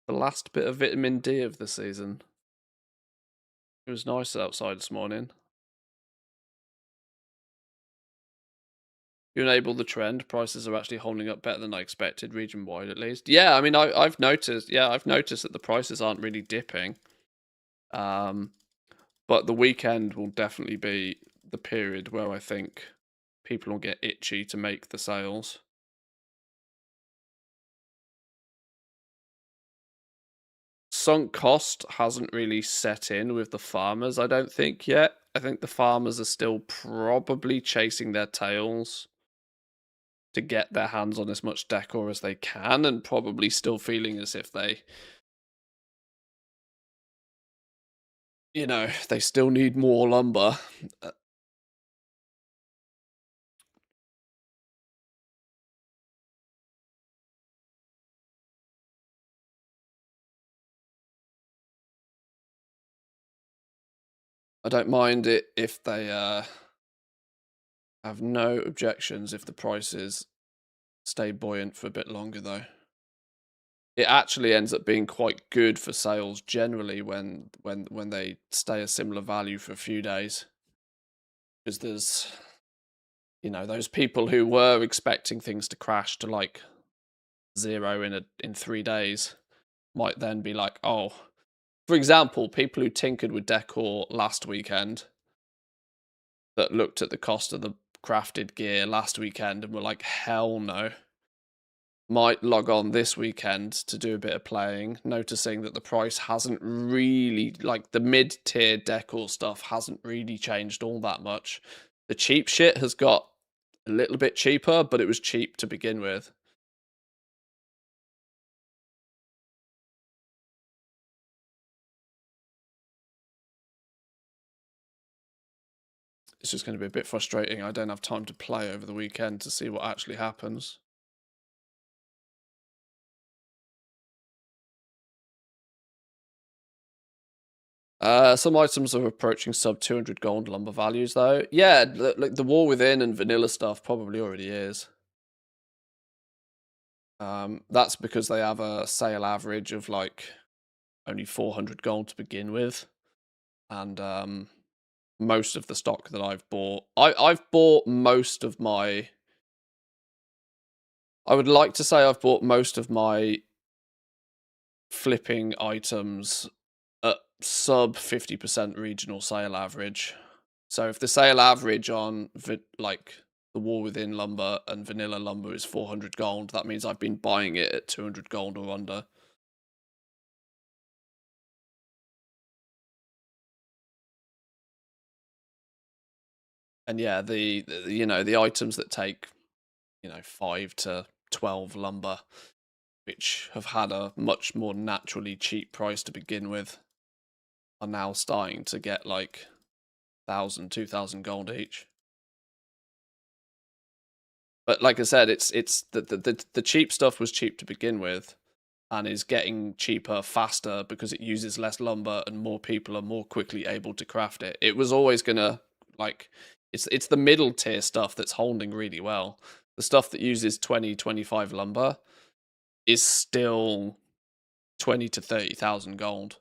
The last bit of vitamin D of the season. It was nice outside this morning. You enable the trend. Prices are actually holding up better than I expected, region wide at least. Yeah, I mean, I've noticed. Yeah, I've noticed that the prices aren't really dipping. But the weekend will definitely be the period where I think people will get itchy to make the sales. Sunk cost hasn't really set in with the farmers, I don't think, yet. I think the farmers are still probably chasing their tails to get their hands on as much decor as they can, and probably still feeling as if they, they still need more lumber. I don't mind it if they have no objections if the prices stay buoyant for a bit longer, though. It actually ends up being quite good for sales generally when they stay a similar value for a few days, because there's those people who were expecting things to crash to like zero in 3 days might then be like, oh, for example, people who tinkered with Decor last weekend that looked at the cost of the crafted gear last weekend and were like, hell no, might log on this weekend to do a bit of playing, noticing that the price hasn't really, like the mid-tier Decor stuff hasn't really changed all that much. The cheap shit has got a little bit cheaper, but it was cheap to begin with. It's just going to be a bit frustrating. I don't have time to play over the weekend to see what actually happens. Some items are approaching sub 200 gold lumber values, though. Yeah, like the War Within and vanilla stuff probably already is. That's because they have a sale average of like only 400 gold to begin with, and most of the stock that I've bought, I've bought most of my. I would like to say I've bought most of my flipping items at sub 50% regional sale average. So if the sale average on like the War Within lumber and vanilla lumber is 400 gold, that means I've been buying it at 200 gold or under. And yeah, the items that take 5 to 12 lumber, which have had a much more naturally cheap price to begin with, are now starting to get like 1,000, 2,000 gold each. But like I said, it's the cheap stuff was cheap to begin with, and is getting cheaper faster because it uses less lumber and more people are more quickly able to craft it. It was always gonna like it's the middle tier stuff that's holding really well. The stuff that uses 20, 25 lumber is still 20 to 30,000 gold.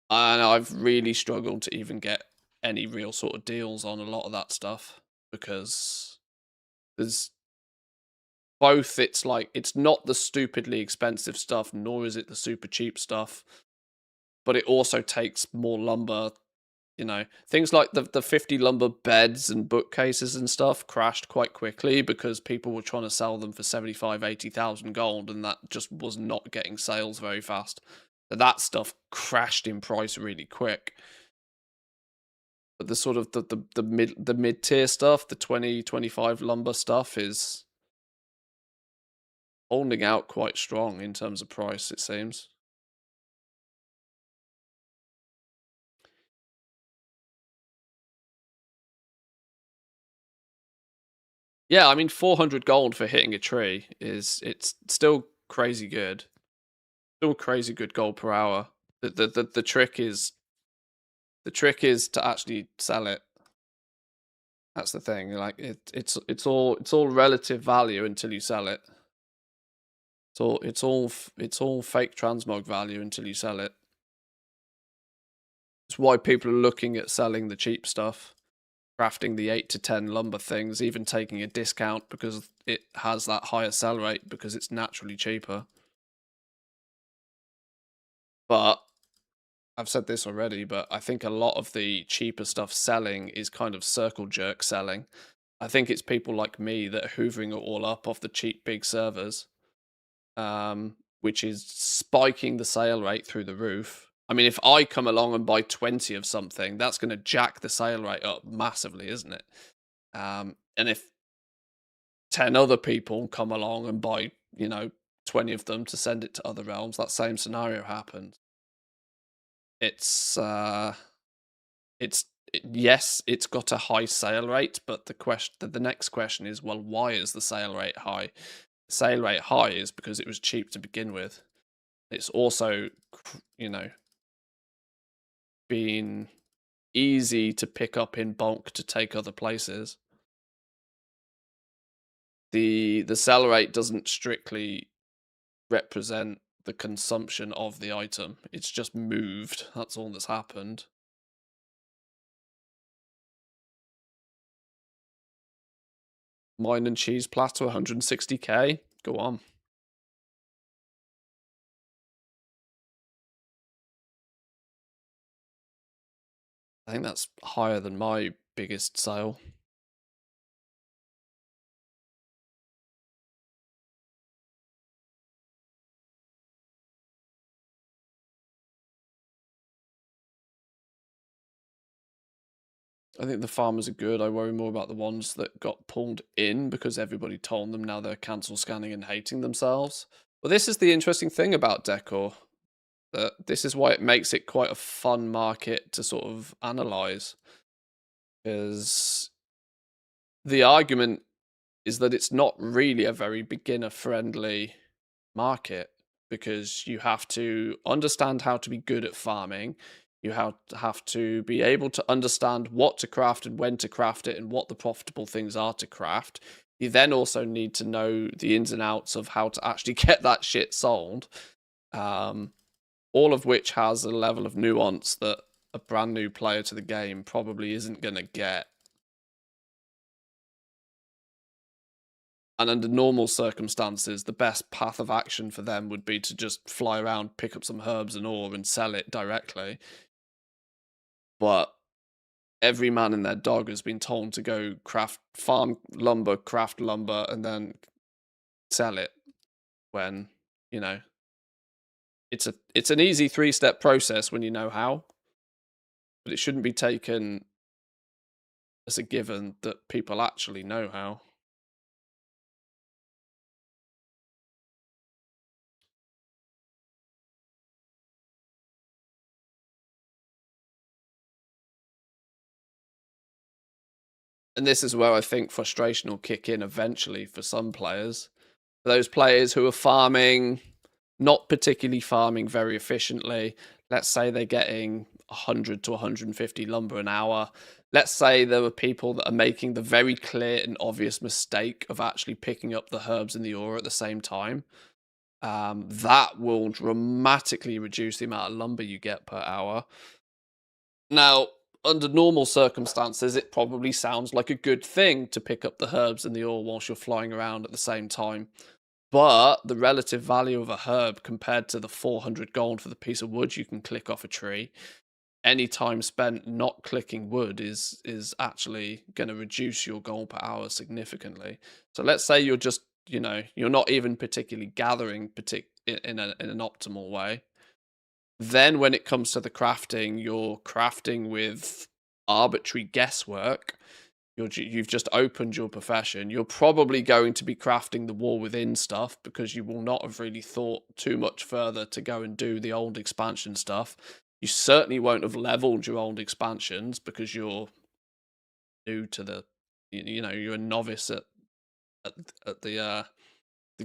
And I've really struggled to even get any real sort of deals on a lot of that stuff because there's both. It's like it's not the stupidly expensive stuff, nor is it the super cheap stuff, but it also takes more lumber. Things like the 50 lumber beds and bookcases and stuff crashed quite quickly because people were trying to sell them for 75, 80,000 gold, and that just was not getting sales very fast. So that stuff crashed in price really quick. But the sort of the mid tier stuff, the 20, 25 lumber stuff is holding out quite strong in terms of price, it seems. Yeah, I mean 400 gold for hitting a tree it's still crazy good. Still crazy good gold per hour. The trick is to actually sell it. That's the thing. Like it's all relative value until you sell it. It's all fake transmog value until you sell it. It's why people are looking at selling the cheap stuff, crafting the 8 to 10 lumber things, even taking a discount because it has that higher sell rate because it's naturally cheaper. But I've said this already, but I think a lot of the cheaper stuff selling is kind of circle jerk selling. I think it's people like me that are hoovering it all up off the cheap big servers, which is spiking the sale rate through the roof. I mean, if I come along and buy 20 of something, that's going to jack the sale rate up massively, isn't it? And if 10 other people come along and buy, 20 of them to send it to other realms, that same scenario happens. It's yes, it's got a high sale rate, but the next question is, well, why is the sale rate high? The sale rate high is because it was cheap to begin with. It's also, been easy to pick up in bulk to take other places. The sell rate doesn't strictly represent the consumption of the item. It's just moved. That's all that's happened. Wine and cheese platter, 160k. Go on. I think that's higher than my biggest sale. I think the farmers are good. I worry more about the ones that got pulled in because everybody told them now they're cancel scanning and hating themselves. Well, this is the interesting thing about Decor. That this is why it makes it quite a fun market to sort of analyze. Because the argument is that it's not really a very beginner friendly market because you have to understand how to be good at farming. You have to be able to understand what to craft and when to craft it and what the profitable things are to craft. You then also need to know the ins and outs of how to actually get that shit sold. All of which has a level of nuance that a brand new player to the game probably isn't going to get. And under normal circumstances, the best path of action for them would be to just fly around, pick up some herbs and ore, and sell it directly. But every man and their dog has been told to go farm lumber, craft lumber, and then sell it. When, you know, it's an easy 3-step process when you know how, but it shouldn't be taken as a given that people actually know how. And this is where I think frustration will kick in eventually for some players. For those players who are farming, not particularly farming very efficiently, let's say they're getting 100 to 150 lumber an hour. Let's say there are people that are making the very clear and obvious mistake of actually picking up the herbs and the ore at the same time. That will dramatically reduce the amount of lumber you get per hour. Now, under normal circumstances, it probably sounds like a good thing to pick up the herbs and the ore whilst you're flying around at the same time. But the relative value of a herb compared to the 400 gold for the piece of wood you can click off a tree, any time spent not clicking wood is actually going to reduce your gold per hour significantly. So let's say you're just, you're not even particularly gathering in an optimal way. Then when it comes to the crafting, you're crafting with arbitrary guesswork. You've just opened your profession. You're probably going to be crafting the war within stuff because you will not have really thought too much further to go and do the old expansion stuff. You certainly won't have leveled your old expansions because you're new to the, you're a novice at the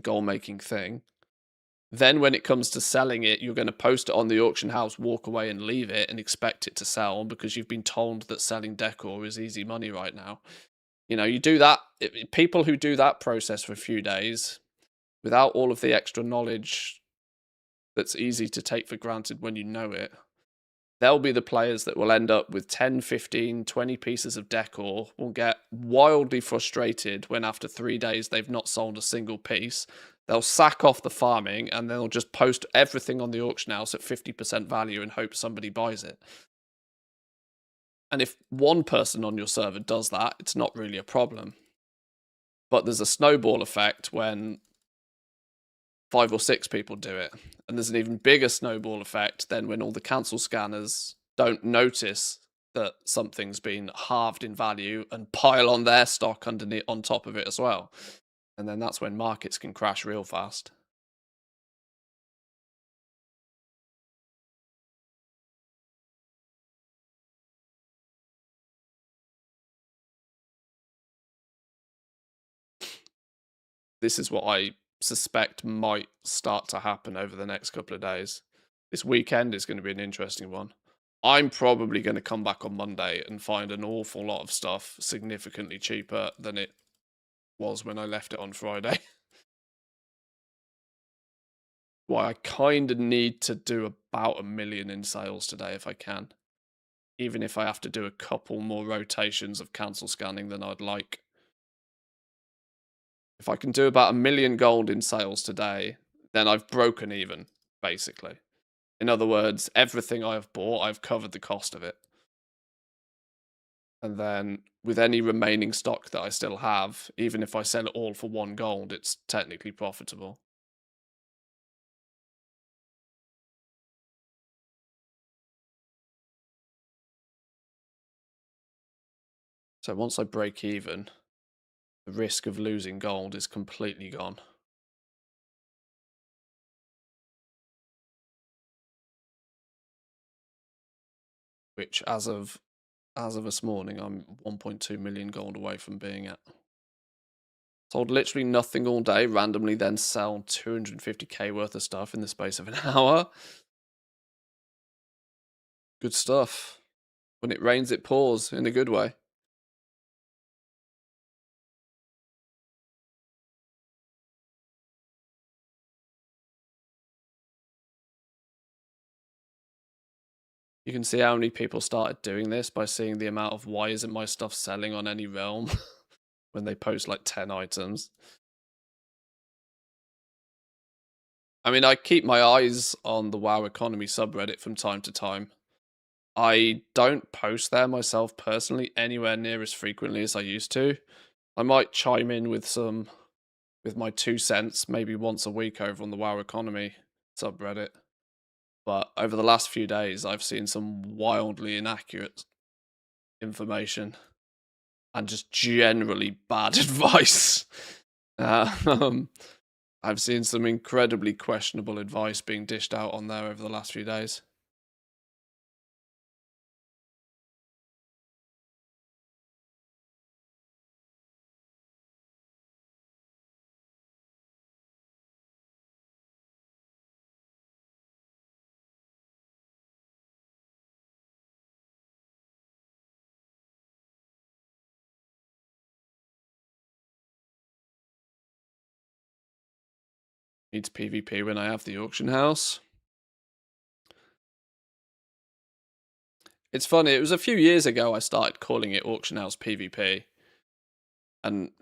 goal making thing. Then when it comes to selling it, you're going to post it on the auction house, walk away and leave it and expect it to sell because you've been told that selling decor is easy money right now. You do that. People who do that process for a few days without all of the extra knowledge that's easy to take for granted when you know it, they'll be the players that will end up with 10, 15, 20 pieces of decor, will get wildly frustrated when after 3 days they've not sold a single piece. They'll sack off the farming and they'll just post everything on the auction house at 50% value and hope somebody buys it. And if one person on your server does that, it's not really a problem. But there's a snowball effect when 5 or 6 people do it. And there's an even bigger snowball effect than when all the cancel scanners don't notice that something's been halved in value and pile on their stock underneath on top of it as well. And then that's when markets can crash real fast. This is what I suspect might start to happen over the next couple of days. This weekend is going to be an interesting one. I'm probably going to come back on Monday and find an awful lot of stuff significantly cheaper than it was when I left it on Friday. Why I kind of need to do about 1 million in sales today if I can. Even if I have to do a couple more rotations of cancel scanning than I'd like. If I can do about 1 million gold in sales today, then I've broken even, basically. In other words, everything I have bought, I've covered the cost of it. And then with any remaining stock that I still have, even if I sell it all for 1 gold, it's technically profitable. So once I break even, the risk of losing gold is completely gone. Which as of this morning, I'm 1.2 million gold away from being at. Sold literally nothing all day, randomly then sell 250k worth of stuff in the space of an hour. Good stuff. When it rains, it pours in a good way. You can see how many people started doing this by seeing the amount of why isn't my stuff selling on any realm when they post like 10 items. I mean, I keep my eyes on the WoW Economy subreddit from time to time. I don't post there myself personally anywhere near as frequently as I used to. I might chime in with my 2 cents maybe once a week over on the WoW Economy subreddit. But over the last few days, I've seen some wildly inaccurate information and just generally bad advice. I've seen some incredibly questionable advice being dished out on there over the last few days. Needs PvP when I have the auction house. It's funny, it was a few years ago I started calling it auction house PvP. And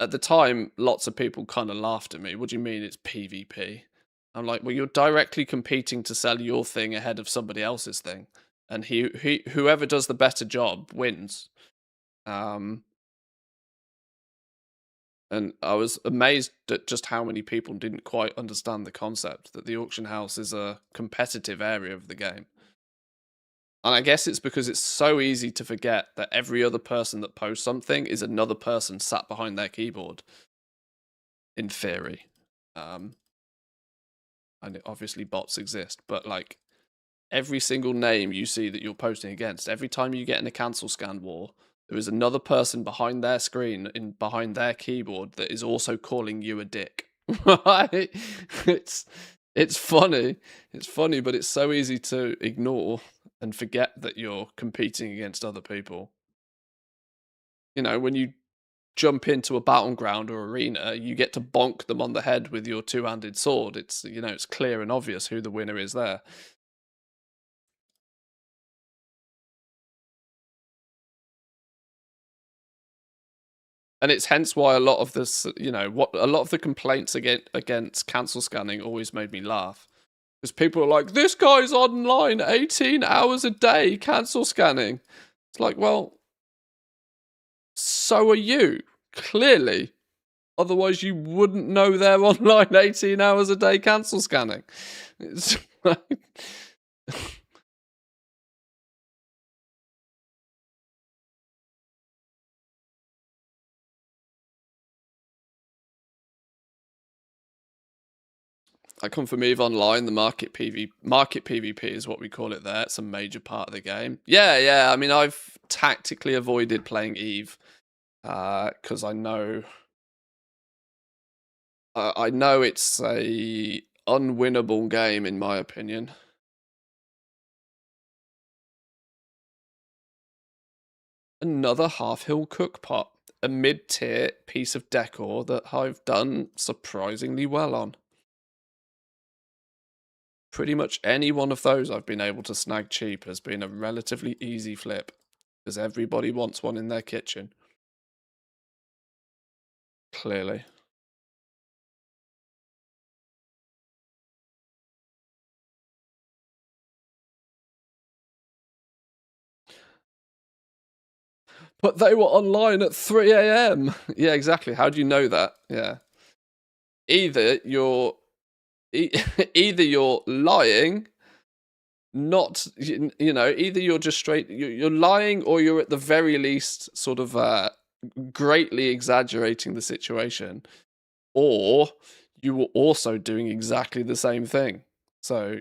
at the time, lots of people kind of laughed at me. What do you mean it's PvP? I'm like, well, you're directly competing to sell your thing ahead of somebody else's thing. And whoever does the better job wins. And I was amazed at just how many people didn't quite understand the concept that the auction house is a competitive area of the game. And I guess it's because it's so easy to forget that every other person that posts something is another person sat behind their keyboard, in theory. And obviously bots exist, but like every single name you see that you're posting against, every time you get in a cancel scan war, there is another person behind their screen, behind their keyboard, that is also calling you a dick. Right? It's funny. It's funny, but it's so easy to ignore and forget that you're competing against other people. You know, when you jump into a battleground or arena, you get to bonk them on the head with your two-handed sword. It's, you know, it's clear and obvious who the winner is there. And it's hence why a lot of this, you know, a lot of the complaints against cancel scanning always made me laugh. Because people are like, this guy's online 18 hours a day cancel scanning. It's like, well, so are you, clearly. Otherwise, you wouldn't know they're online 18 hours a day cancel scanning. It's like... I come from EVE Online. The market PvP is what we call it there. It's a major part of the game. Yeah. I mean, I've tactically avoided playing EVE because I know it's a unwinnable game in my opinion. Another half-hill cookpot, a mid-tier piece of decor that I've done surprisingly well on. Pretty much any one of those I've been able to snag cheap has been a relatively easy flip, because everybody wants one in their kitchen. Clearly. But they were online at 3 a.m. Yeah, exactly. How do you know that? Yeah. Either you're either you're lying, not either you're just you're lying, or you're at the very least sort of greatly exaggerating the situation, or you were also doing exactly the same thing. So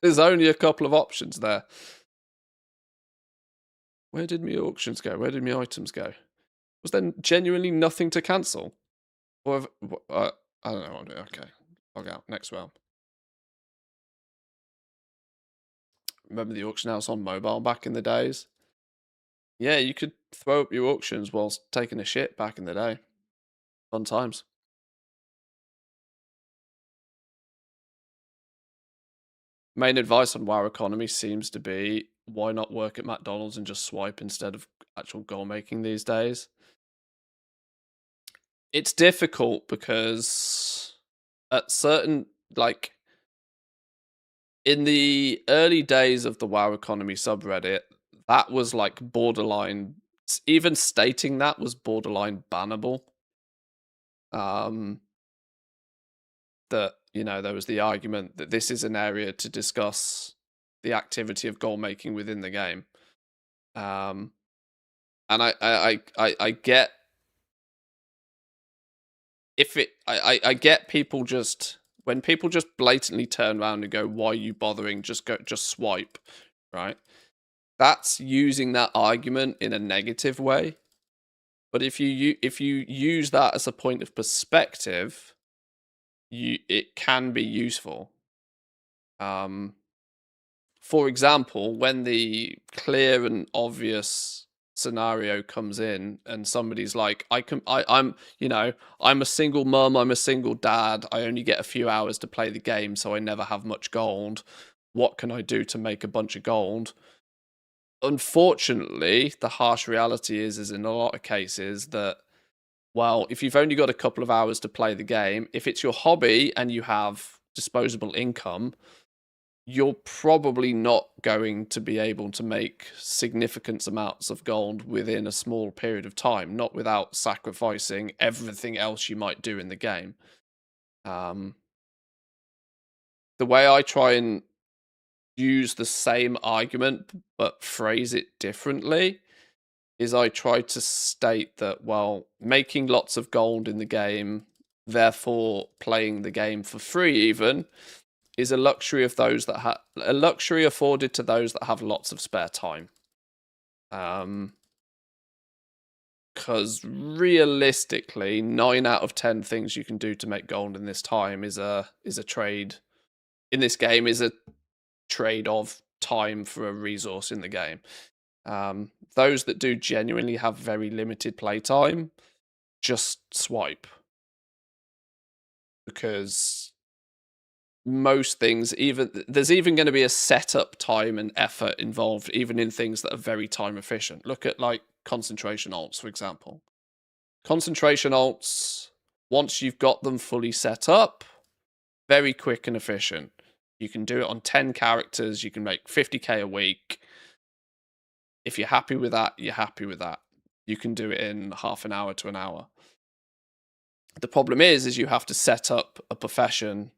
there's only a couple of options there. Where did my auctions go? Where did my items go? Was there genuinely nothing to cancel? Or I don't know what I'm doing. Okay, log out. Next round. Remember the auction house on mobile back in the days? Yeah, you could throw up your auctions whilst taking a shit back in the day. Fun times. Main advice on WoW economy seems to be, why not work at McDonald's and just swipe instead of actual goal making these days? It's difficult because at certain, like, in the early days of the WoW economy subreddit, that was like borderline, even stating that was borderline bannable. That, there was the argument that this is an area to discuss the activity of goal making within the game. And I get, I get people just, when people just blatantly turn around and go, why are you bothering? Just swipe, right? That's using that argument in a negative way. But if you use that as a point of perspective, it can be useful. For example, when the clear and obvious scenario comes in and somebody's like, I'm a single mum, I'm a single dad, I only get a few hours to play the game, so I never have much gold. What can I do to make a bunch of gold? Unfortunately, the harsh reality is in a lot of cases that, well, if you've only got a couple of hours to play the game, if it's your hobby and you have disposable income, you're probably not going to be able to make significant amounts of gold within a small period of time, not without sacrificing everything else you might do in the game. The way I try and use the same argument but phrase it differently is I try to state that, well, making lots of gold in the game, therefore playing the game for free even, is a luxury of those that have a luxury afforded to those that have lots of spare time. Because realistically, 9 out of 10 things you can do to make gold in this time is a trade. In this game, is a trade of time for a resource in the game. Those that do genuinely have very limited playtime, just swipe, because most things, there's even going to be a setup time and effort involved, even in things that are very time efficient. Look at like concentration alts, for example. Concentration alts, once you've got them fully set up, very quick and efficient. You can do it on 10 characters. You can make 50k a week. If you're happy with that, you're happy with that. You can do it in half an hour to an hour. The problem is you have to set up a profession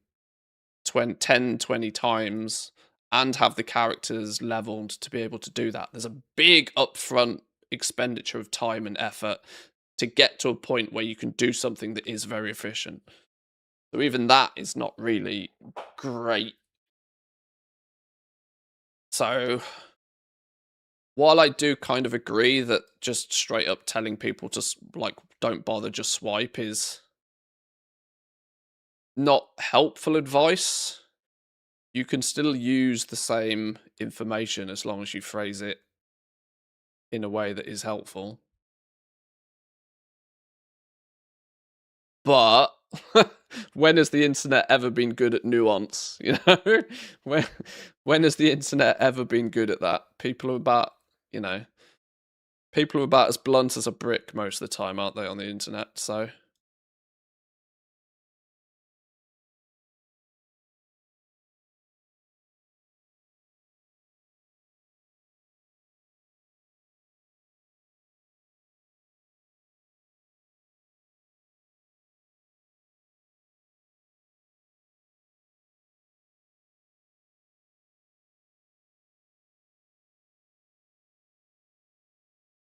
10, 20 times and have the characters leveled to be able to do that. There's a big upfront expenditure of time and effort to get to a point where you can do something that is very efficient. So even that is not really great. So while I do kind of agree that just straight up telling people to, like, don't bother, just swipe is not helpful advice, you can still use the same information as long as you phrase it in a way that is helpful. But when has the internet ever been good at nuance? You know, when has the internet ever been good at that? People are about, you know, people are about as blunt as a brick most of the time, aren't they, on the internet? So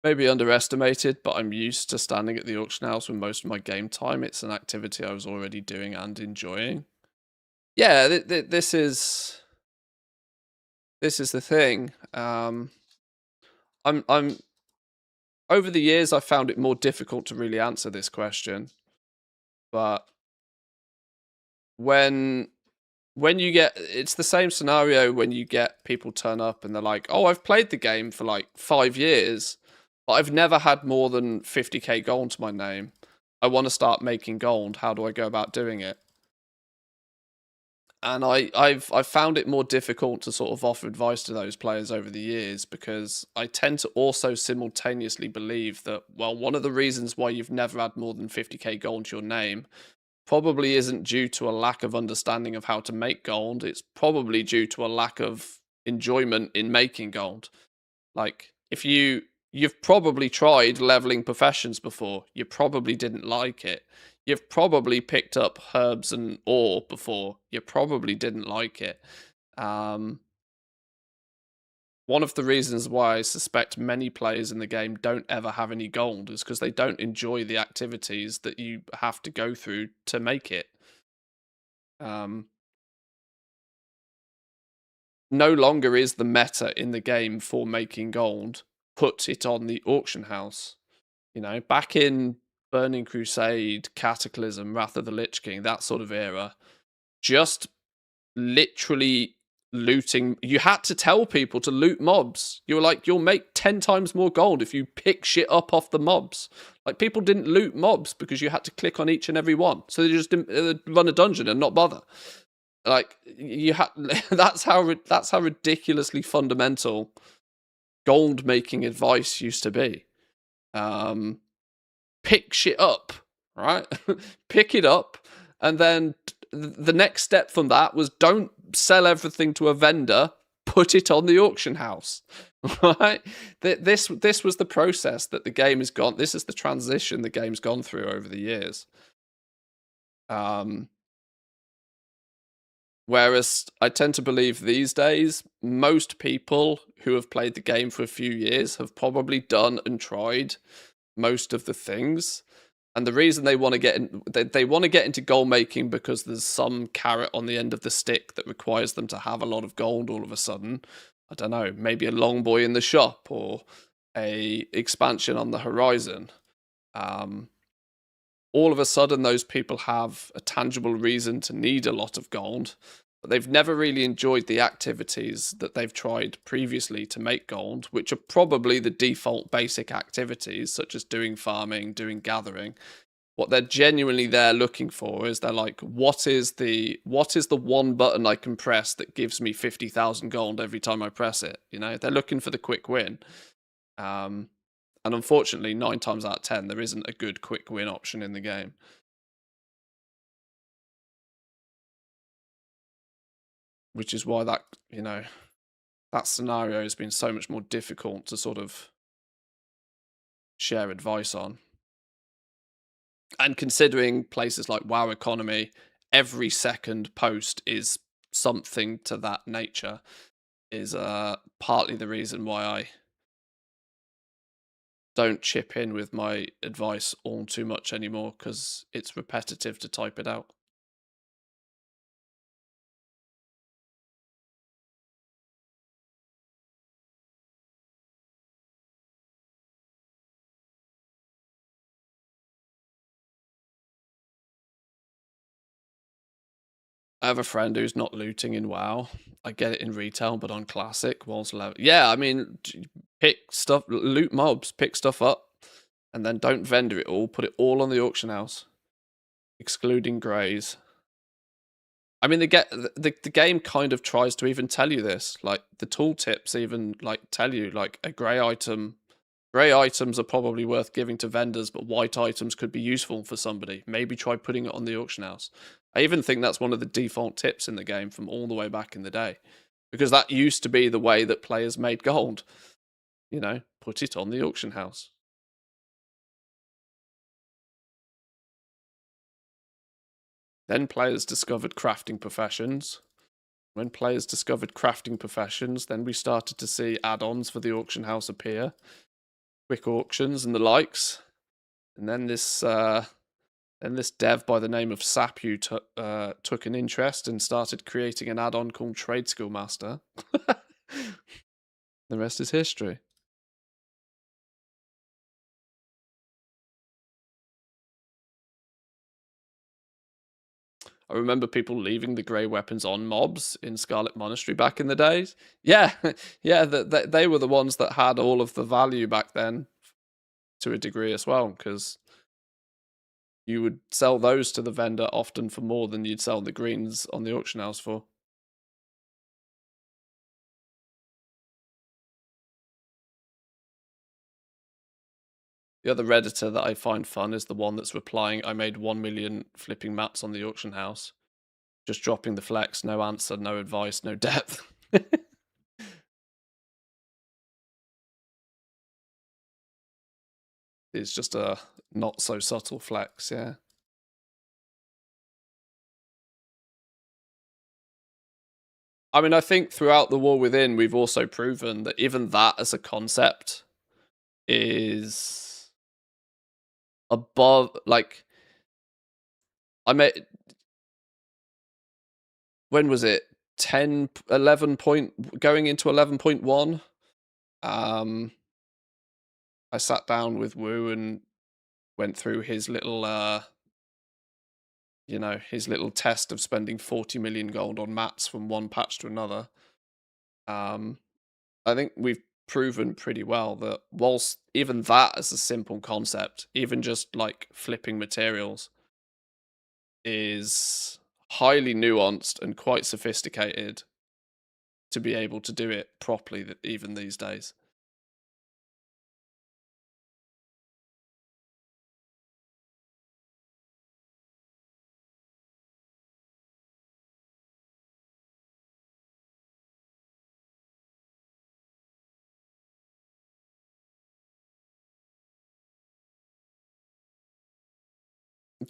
maybe underestimated, but I'm used to standing at the auction house with most of my game time. It's an activity I was already doing and enjoying. Yeah, this is the thing. I'm over the years I found it more difficult to really answer this question, but when you get, it's the same scenario when you get people turn up and they're like, oh, I've played the game for like 5 years, but I've never had more than 50k gold to my name. I want to start making gold. How do I go about doing it? And I've found it more difficult to sort of offer advice to those players over the years, because I tend to also simultaneously believe that, well, one of the reasons why you've never had more than 50k gold to your name probably isn't due to a lack of understanding of how to make gold. It's probably due to a lack of enjoyment in making gold. Like, if you've probably tried leveling professions before, you probably didn't like it. You've probably picked up herbs and ore before, you probably didn't like it. One of the reasons why I suspect many players in the game don't ever have any gold is because they don't enjoy the activities that you have to go through to make it. No longer is the meta in the game for making gold put it on the auction house. You know, back in Burning Crusade, Cataclysm, Wrath of the Lich King, that sort of era, just literally looting. You had to tell people to loot mobs. You were like, you'll make 10 times more gold if you pick shit up off the mobs. Like, people didn't loot mobs because you had to click on each and every one. So they just didn't run a dungeon and not bother. Like, you had that's how ridiculously fundamental gold making advice used to be. Pick shit up, right? Pick it up, and then the next step from that was, don't sell everything to a vendor, put it on the auction house. Right? This was the process that the game has gone. This is the transition the game's gone through over the years. Whereas I tend to believe these days, most people who have played the game for a few years have probably done and tried most of the things. And the reason they want to get in, they want to get into gold making because there's some carrot on the end of the stick that requires them to have a lot of gold all of a sudden. I don't know, maybe a long boy in the shop or a expansion on the horizon. All of a sudden, those people have a tangible reason to need a lot of gold, but they've never really enjoyed the activities that they've tried previously to make gold, which are probably the default basic activities, such as doing farming, doing gathering. What they're genuinely there looking for is, they're like, what is the one button I can press that gives me 50,000 gold every time I press it? You know, they're looking for the quick win. And unfortunately, 9 times out of 10, there isn't a good quick win option in the game. Which is why that, you know, that scenario has been so much more difficult to sort of share advice on. And considering places like WoW Economy, every second post is something to that nature, is partly the reason why I don't chip in with my advice all too much anymore, because it's repetitive to type it out. I have a friend who's not looting in WoW. I get it in retail, but on Classic, walls level. Yeah, I mean, pick stuff, loot mobs, pick stuff up, and then don't vendor it all. Put it all on the auction house, excluding greys. I mean, the game kind of tries to even tell you this. Like the tooltips even like tell you like a grey item. Grey items are probably worth giving to vendors, but white items could be useful for somebody. Maybe try putting it on the auction house. I even think that's one of the default tips in the game from all the way back in the day, because that used to be the way that players made gold. You know, put it on the auction house. Then players discovered crafting professions. When players discovered crafting professions, then we started to see add-ons for the auction house appear, quick auctions and the likes. And then this dev by the name of Sapu took an interest and started creating an add-on called Trade Skill Master. The rest is history. I remember people leaving the grey weapons on mobs in Scarlet Monastery back in the days. Yeah, yeah, they were the ones that had all of the value back then to a degree as well, because you would sell those to the vendor often for more than you'd sell the greens on the auction house for. The other Redditor that I find fun is the one that's replying, I made 1 million flipping mats on the auction house. Just dropping the flex, no answer, no advice, no depth. It's just a not so subtle flex, yeah. I mean, I think throughout the War Within, we've also proven that even that as a concept is above, like, I made, when was it? 10, 11 point, going into 11.1. I sat down with Wu and went through his little, his little test of spending 40 million gold on mats from one patch to another. I think we've proven pretty well that whilst even that as a simple concept, even just like flipping materials, is highly nuanced and quite sophisticated to be able to do it properly even these days.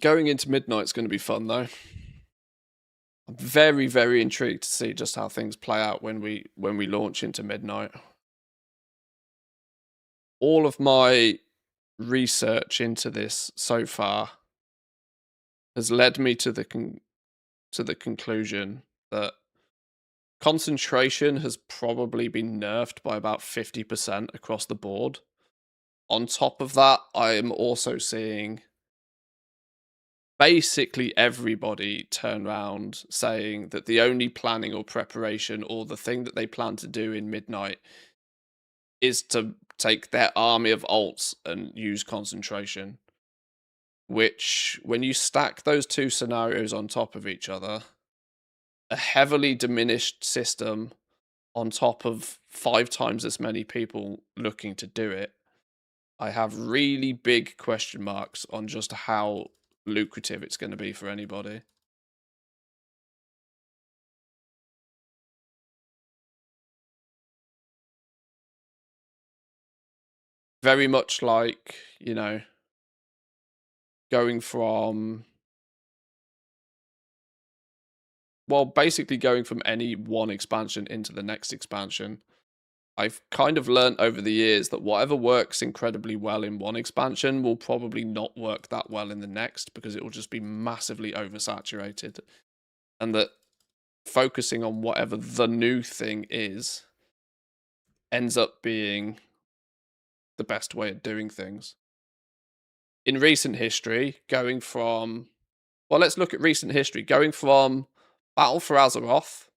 Going into Midnight's going to be fun though. I'm very, very intrigued to see just how things play out when we launch into Midnight. All of my research into this so far has led me to the conclusion that concentration has probably been nerfed by about 50% across the board. On top of that, I am also seeing basically everybody turn around saying that the only planning or preparation or the thing that they plan to do in Midnight is to take their army of alts and use concentration. Which, when you stack those two scenarios on top of each other, a heavily diminished system on top of 5 times as many people looking to do it, I have really big question marks on just how lucrative it's going to be for anybody. Very much like, going from, well, basically going from any one expansion into the next expansion. I've kind of learned over the years that whatever works incredibly well in one expansion will probably not work that well in the next, because it will just be massively oversaturated. And that focusing on whatever the new thing is ends up being the best way of doing things. In recent history, going from, well, let's look at recent history. Going from Battle for Azeroth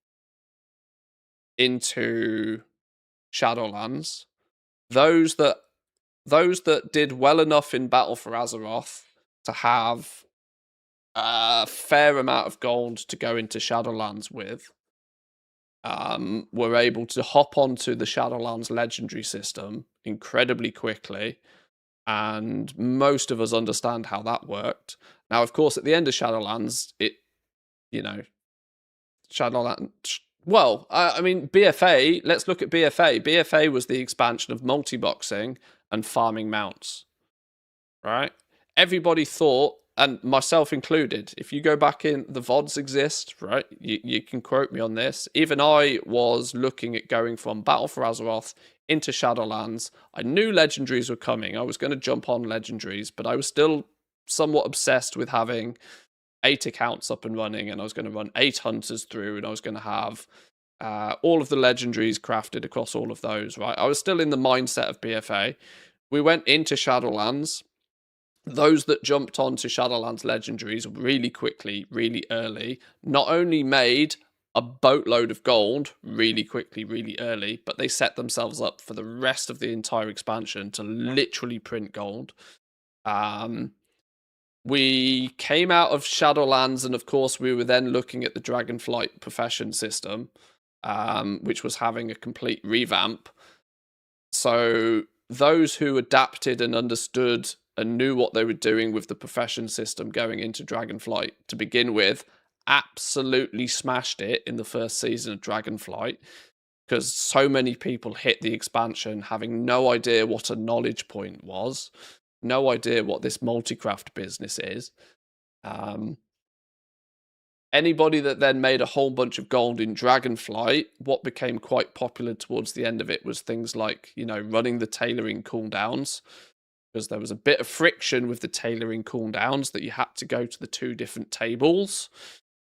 into Shadowlands. Those that did well enough in Battle for Azeroth to have a fair amount of gold to go into Shadowlands with, were able to hop onto the Shadowlands legendary system incredibly quickly, and most of us understand how that worked. Now, of course, at the end of Shadowlands, Shadowlands. Well, I mean, BFA. Let's look at BFA. BFA was the expansion of multi-boxing and farming mounts, right? Everybody thought, and myself included, if you go back in, the VODs exist, right? You can quote me on this. Even I was looking at going from Battle for Azeroth into Shadowlands. I knew legendaries were coming. I was going to jump on legendaries, but I was still somewhat obsessed with having 8 accounts up and running, and I was going to run 8 hunters through, and I was going to have all of the legendaries crafted across all of those, right? I was still in the mindset of BFA. We went into Shadowlands. Those that jumped onto Shadowlands legendaries really quickly, really early, not only made a boatload of gold really quickly, really early, but they set themselves up for the rest of the entire expansion to literally print gold. We came out of Shadowlands, and of course, we were then looking at the Dragonflight profession system, which was having a complete revamp. So those who adapted and understood and knew what they were doing with the profession system going into Dragonflight to begin with absolutely smashed it in the first season of Dragonflight, because so many people hit the expansion having no idea what a knowledge point was, no idea what this multi-craft business is. Anybody that then made a whole bunch of gold in Dragonflight, what became quite popular towards the end of it was things like, running the tailoring cooldowns, because there was a bit of friction with the tailoring cooldowns that you had to go to the 2 different tables.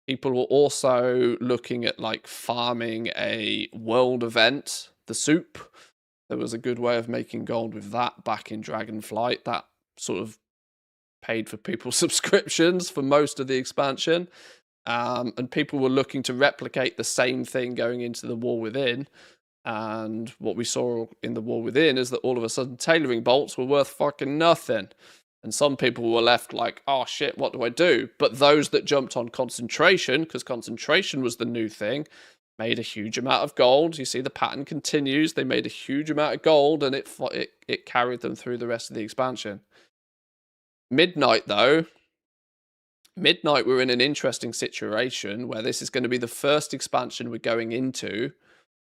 People were also looking at like farming a world event, the soup. There was a good way of making gold with that back in Dragonflight. That sort of paid for people's subscriptions for most of the expansion. And people were looking to replicate the same thing going into the War Within. And what we saw in the War Within is that all of a sudden tailoring bolts were worth fucking nothing. And some people were left like, oh shit, what do I do? But those that jumped on concentration, because concentration was the new thing, made a huge amount of gold. You see the pattern continues. They made a huge amount of gold, and it carried them through the rest of the expansion. Midnight, though. Midnight, we're in an interesting situation where this is going to be the first expansion we're going into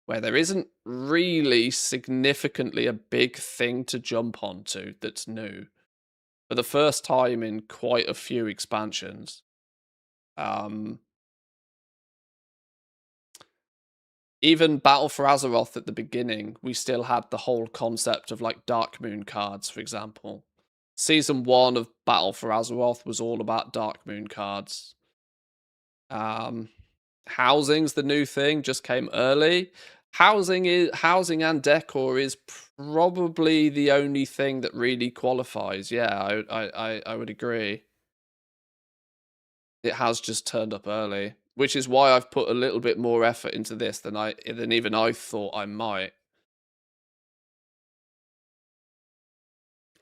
where there isn't really significantly a big thing to jump onto that's new. For the first time in quite a few expansions. Even Battle for Azeroth at the beginning, we still had the whole concept of like Dark Moon cards, for example. Season 1 of Battle for Azeroth was all about Dark Moon cards. Housing's the new thing, just came early. Housing and decor is probably the only thing that really qualifies. Yeah, I would agree. It has just turned up early, which is why I've put a little bit more effort into this than even I thought I might.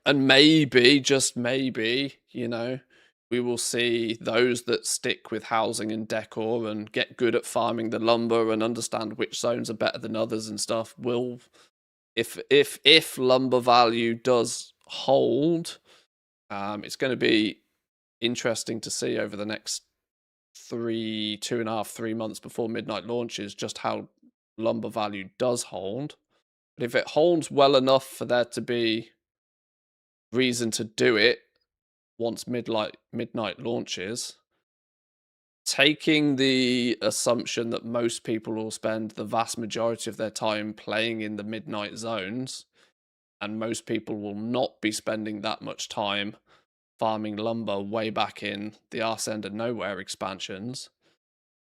And maybe, just maybe, we will see those that stick with housing and decor and get good at farming the lumber and understand which zones are better than others and stuff will, if lumber value does hold, it's going to be interesting to see over the next 2.5, 3 months before Midnight launches just how lumber value does hold. But if it holds well enough for there to be reason to do it once Midnight launches, taking the assumption that most people will spend the vast majority of their time playing in the Midnight zones, and most people will not be spending that much time farming lumber way back in the Arse End of Nowhere expansions,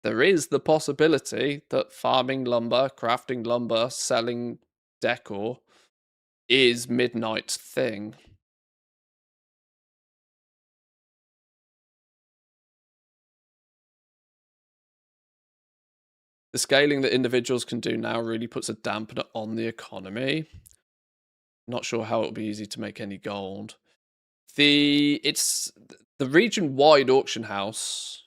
there is the possibility that farming lumber, crafting lumber, selling decor is Midnight's thing. the scaling that individuals can do now really puts a dampener on the economy. Not sure how it'll be easy to make any gold. It's the region-wide auction house.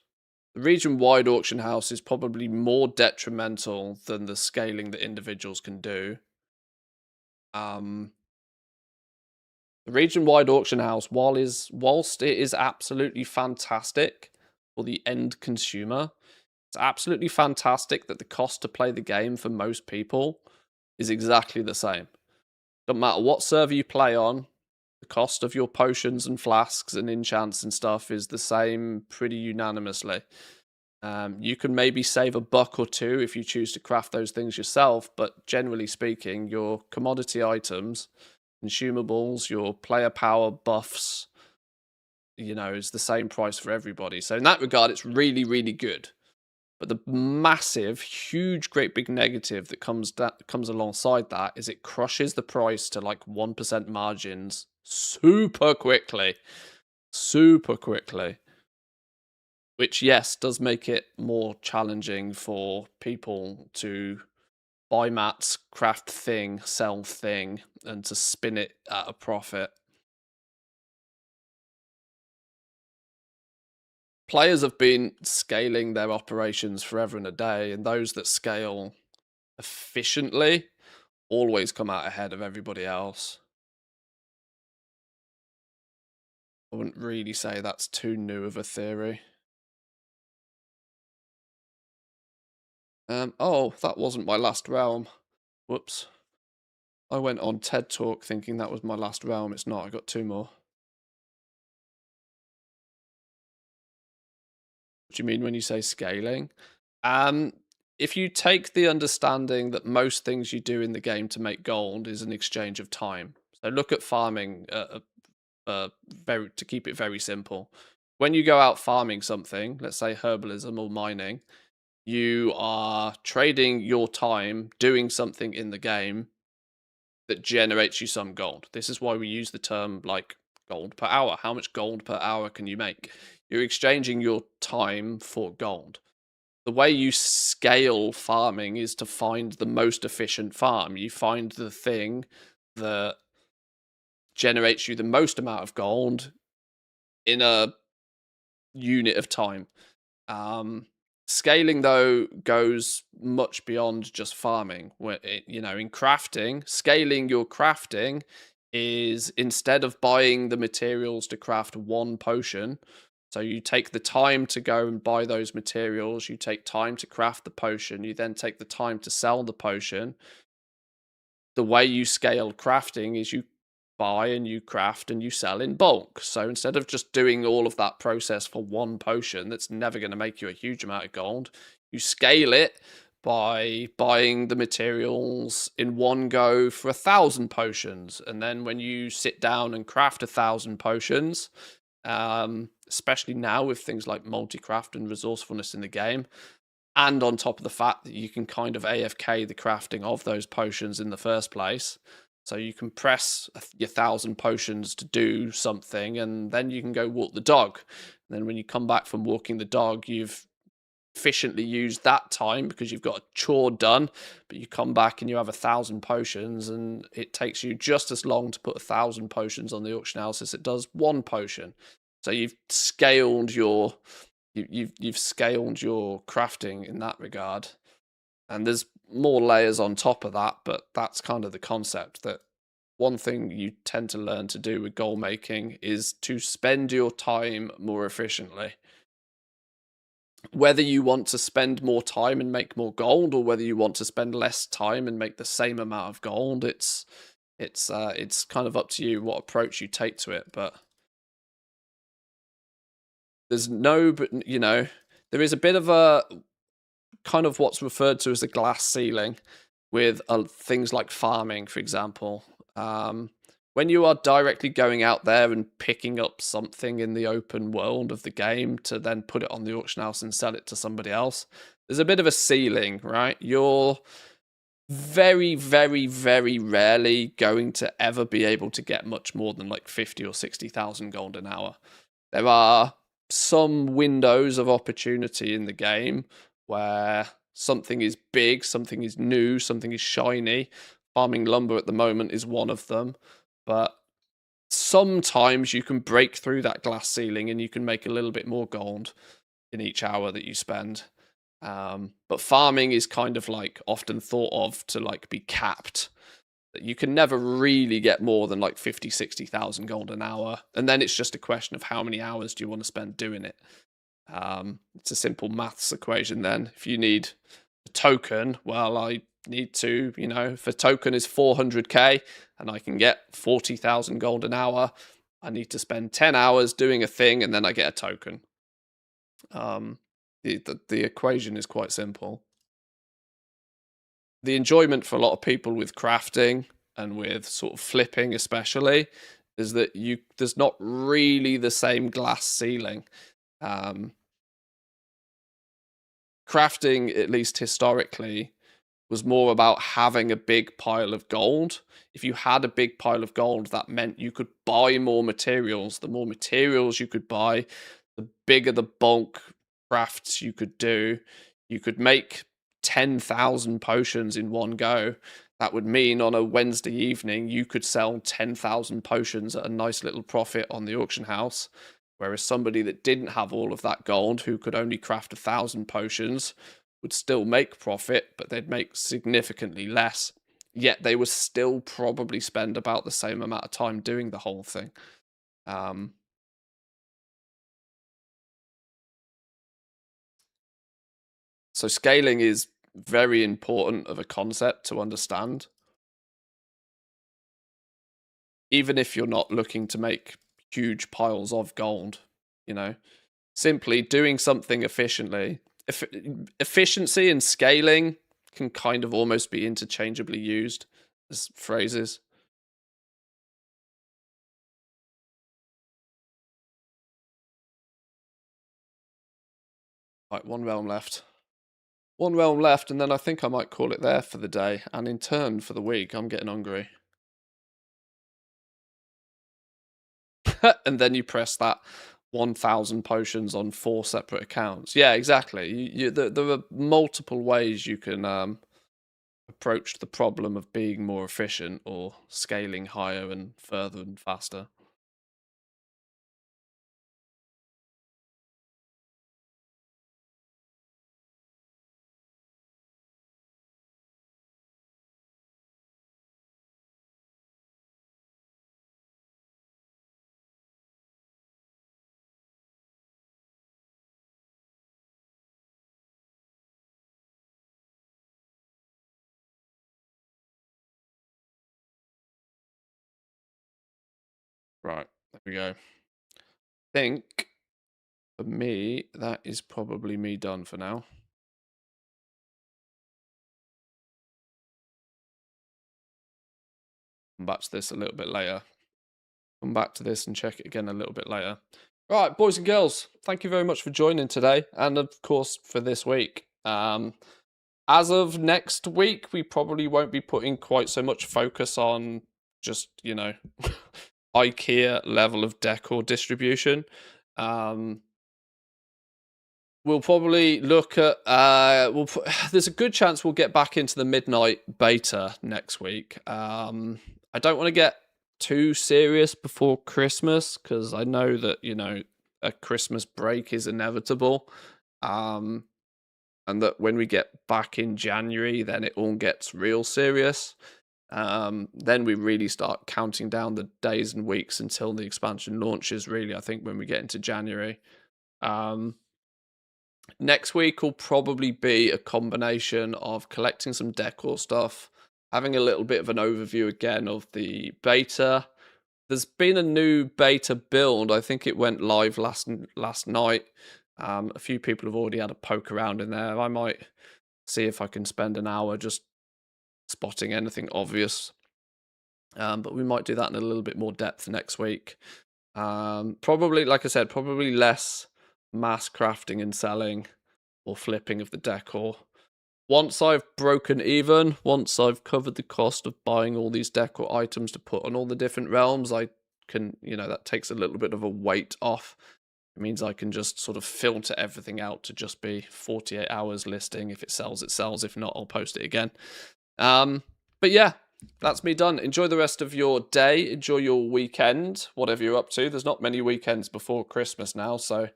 The region-wide auction house is probably more detrimental than the scaling that individuals can do. The region-wide auction house, whilst it is absolutely fantastic for the end consumer, it's absolutely fantastic that the cost to play the game for most people is exactly the same. Doesn't matter what server you play on, the cost of your potions and flasks and enchants and stuff is the same pretty unanimously. You can maybe save $1 or $2 if you choose to craft those things yourself, but generally speaking, your commodity items, consumables, your player power buffs, is the same price for everybody. So in that regard, it's really, really good. But the massive, huge, great big negative that comes alongside that is it crushes the price to like 1% margins super quickly. Which, yes, does make it more challenging for people to buy mats, craft thing, sell thing, and to spin it at a profit. Players have been scaling their operations forever and a day, and those that scale efficiently always come out ahead of everybody else. I wouldn't really say that's too new of a theory. Oh, that wasn't my last realm. Whoops. I went on TED Talk thinking that was my last realm. It's not. I got 2 more. What do you mean when you say scaling? If you take the understanding that most things you do in the game to make gold is an exchange of time. So look at farming to keep it very simple. When you go out farming something, let's say herbalism or mining, you are trading your time doing something in the game that generates you some gold. This is why we use the term like gold per hour. How much gold per hour can you make? You're exchanging your time for gold. The way you scale farming is to find the most efficient farm. You find the thing that generates you the most amount of gold in a unit of time. Scaling, though, goes much beyond just farming. In crafting, scaling your crafting is instead of buying the materials to craft 1 potion, so you take the time to go and buy those materials, you take time to craft the potion, you then take the time to sell the potion. The way you scale crafting is you buy and you craft and you sell in bulk. So instead of just doing all of that process for 1 potion that's never going to make you a huge amount of gold, you scale it by buying the materials in one go for 1,000 potions. And then when you sit down and craft 1,000 potions, especially now with things like multi-craft and resourcefulness in the game, and on top of the fact that you can kind of AFK the crafting of those potions in the first place. So you can press your 1,000 potions to do something, and then you can go walk the dog. And then when you come back from walking the dog, you've efficiently used that time because you've got a chore done, but you come back and you have 1,000 potions, and it takes you just as long to put 1,000 potions on the auction house as it does 1 potion. So you've scaled your you've scaled your crafting in that regard. And there's more layers on top of that, but that's kind of the concept, that one thing you tend to learn to do with goal making is to spend your time more efficiently. Whether you want to spend more time and make more gold, or whether you want to spend less time and make the same amount of gold, it's kind of up to you what approach you take to it. But there is a bit of a kind of what's referred to as a glass ceiling with things like farming, for example. When you are directly going out there and picking up something in the open world of the game to then put it on the auction house and sell it to somebody else, there's a bit of a ceiling, right? You're very, very, very rarely going to ever be able to get much more than like 50 or 60,000 gold an hour. There are some windows of opportunity in the game where something is big, something is new, something is shiny. Farming lumber at the moment is one of them, but sometimes you can break through that glass ceiling and you can make a little bit more gold in each hour that you spend. But farming is kind of like often thought of to like be capped. That you can never really get more than like 50, 60,000 gold an hour. And then it's just a question of how many hours do you want to spend doing it. It's a simple maths equation then. If you need a token, well, I need to, if a token is 400k and I can get 40,000 gold an hour, I need to spend 10 hours doing a thing and then I get a token. The equation is quite simple. The enjoyment for a lot of people with crafting and with sort of flipping especially is that there's not really the same glass ceiling. Crafting, at least historically, was more about having a big pile of gold. If you had a big pile of gold, that meant you could buy more materials. The more materials you could buy, the bigger the bulk crafts you could do. You could make 10,000 potions in one go. That would mean on a Wednesday evening, you could sell 10,000 potions at a nice little profit on the auction house. Whereas somebody that didn't have all of that gold, who could only craft 1,000 potions, would still make profit, but they'd make significantly less. Yet they would still probably spend about the same amount of time doing the whole thing. So scaling is very important of a concept to understand. Even if you're not looking to make huge piles of gold, simply doing something efficiently. Efficiency and scaling can kind of almost be interchangeably used as phrases. Right, one realm left. One realm left, and then I think I might call it there for the day. And in turn for the week, I'm getting hungry. And then you press that 1,000 potions on 4 separate accounts. Yeah, exactly. There are multiple ways you can approach the problem of being more efficient or scaling higher and further and faster. Right, there we go. I think for me, that is probably me done for now. Come back to this a little bit later. Come back to this and check it again a little bit later. Right, boys and girls, thank you very much for joining today, and of course for this week. As of next week, we probably won't be putting quite so much focus on just, IKEA level of decor distribution. We'll probably look at. There's a good chance we'll get back into the midnight beta next week. I don't want to get too serious before Christmas because I know that a Christmas break is inevitable, and that when we get back in January, then it all gets real serious. Then we really start counting down the days and weeks until the expansion launches. Really, I think when we get into January. Next week will probably be a combination of collecting some decor stuff, having a little bit of an overview again of the beta. There's been a new beta build. I think it went live last night. A few people have already had a poke around in there. I might see if I can spend an hour just spotting anything obvious. But we might do that in a little bit more depth next week. Probably, like I said, probably less mass crafting and selling or flipping of the decor. Once I've broken even, once I've covered the cost of buying all these decor items to put on all the different realms, I can, that takes a little bit of a weight off It means I can just sort of filter everything out to just be 48 hours listing. If it sells, it sells. If not, I'll post it again. But yeah, that's me done. Enjoy the rest of your day. Enjoy your weekend, whatever you're up to. There's not many weekends before Christmas now, so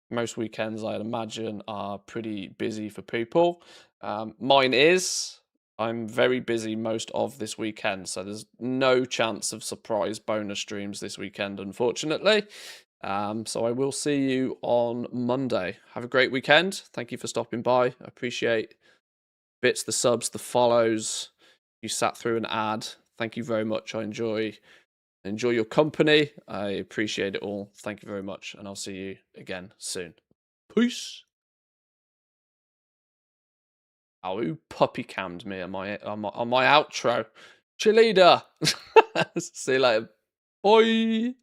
most weekends, I'd imagine, are pretty busy for people. Mine is. I'm very busy most of this weekend, so there's no chance of surprise bonus streams this weekend, unfortunately. So I will see you on Monday. Have a great weekend. Thank you for stopping by. I appreciate bits, the subs, the follows. You sat through an ad. Thank you very much. I enjoy your company. I appreciate it all. Thank you very much, and I'll see you again soon. Peace. Oh, who puppy cammed me on my outro? Cheerleader. See you later. Bye.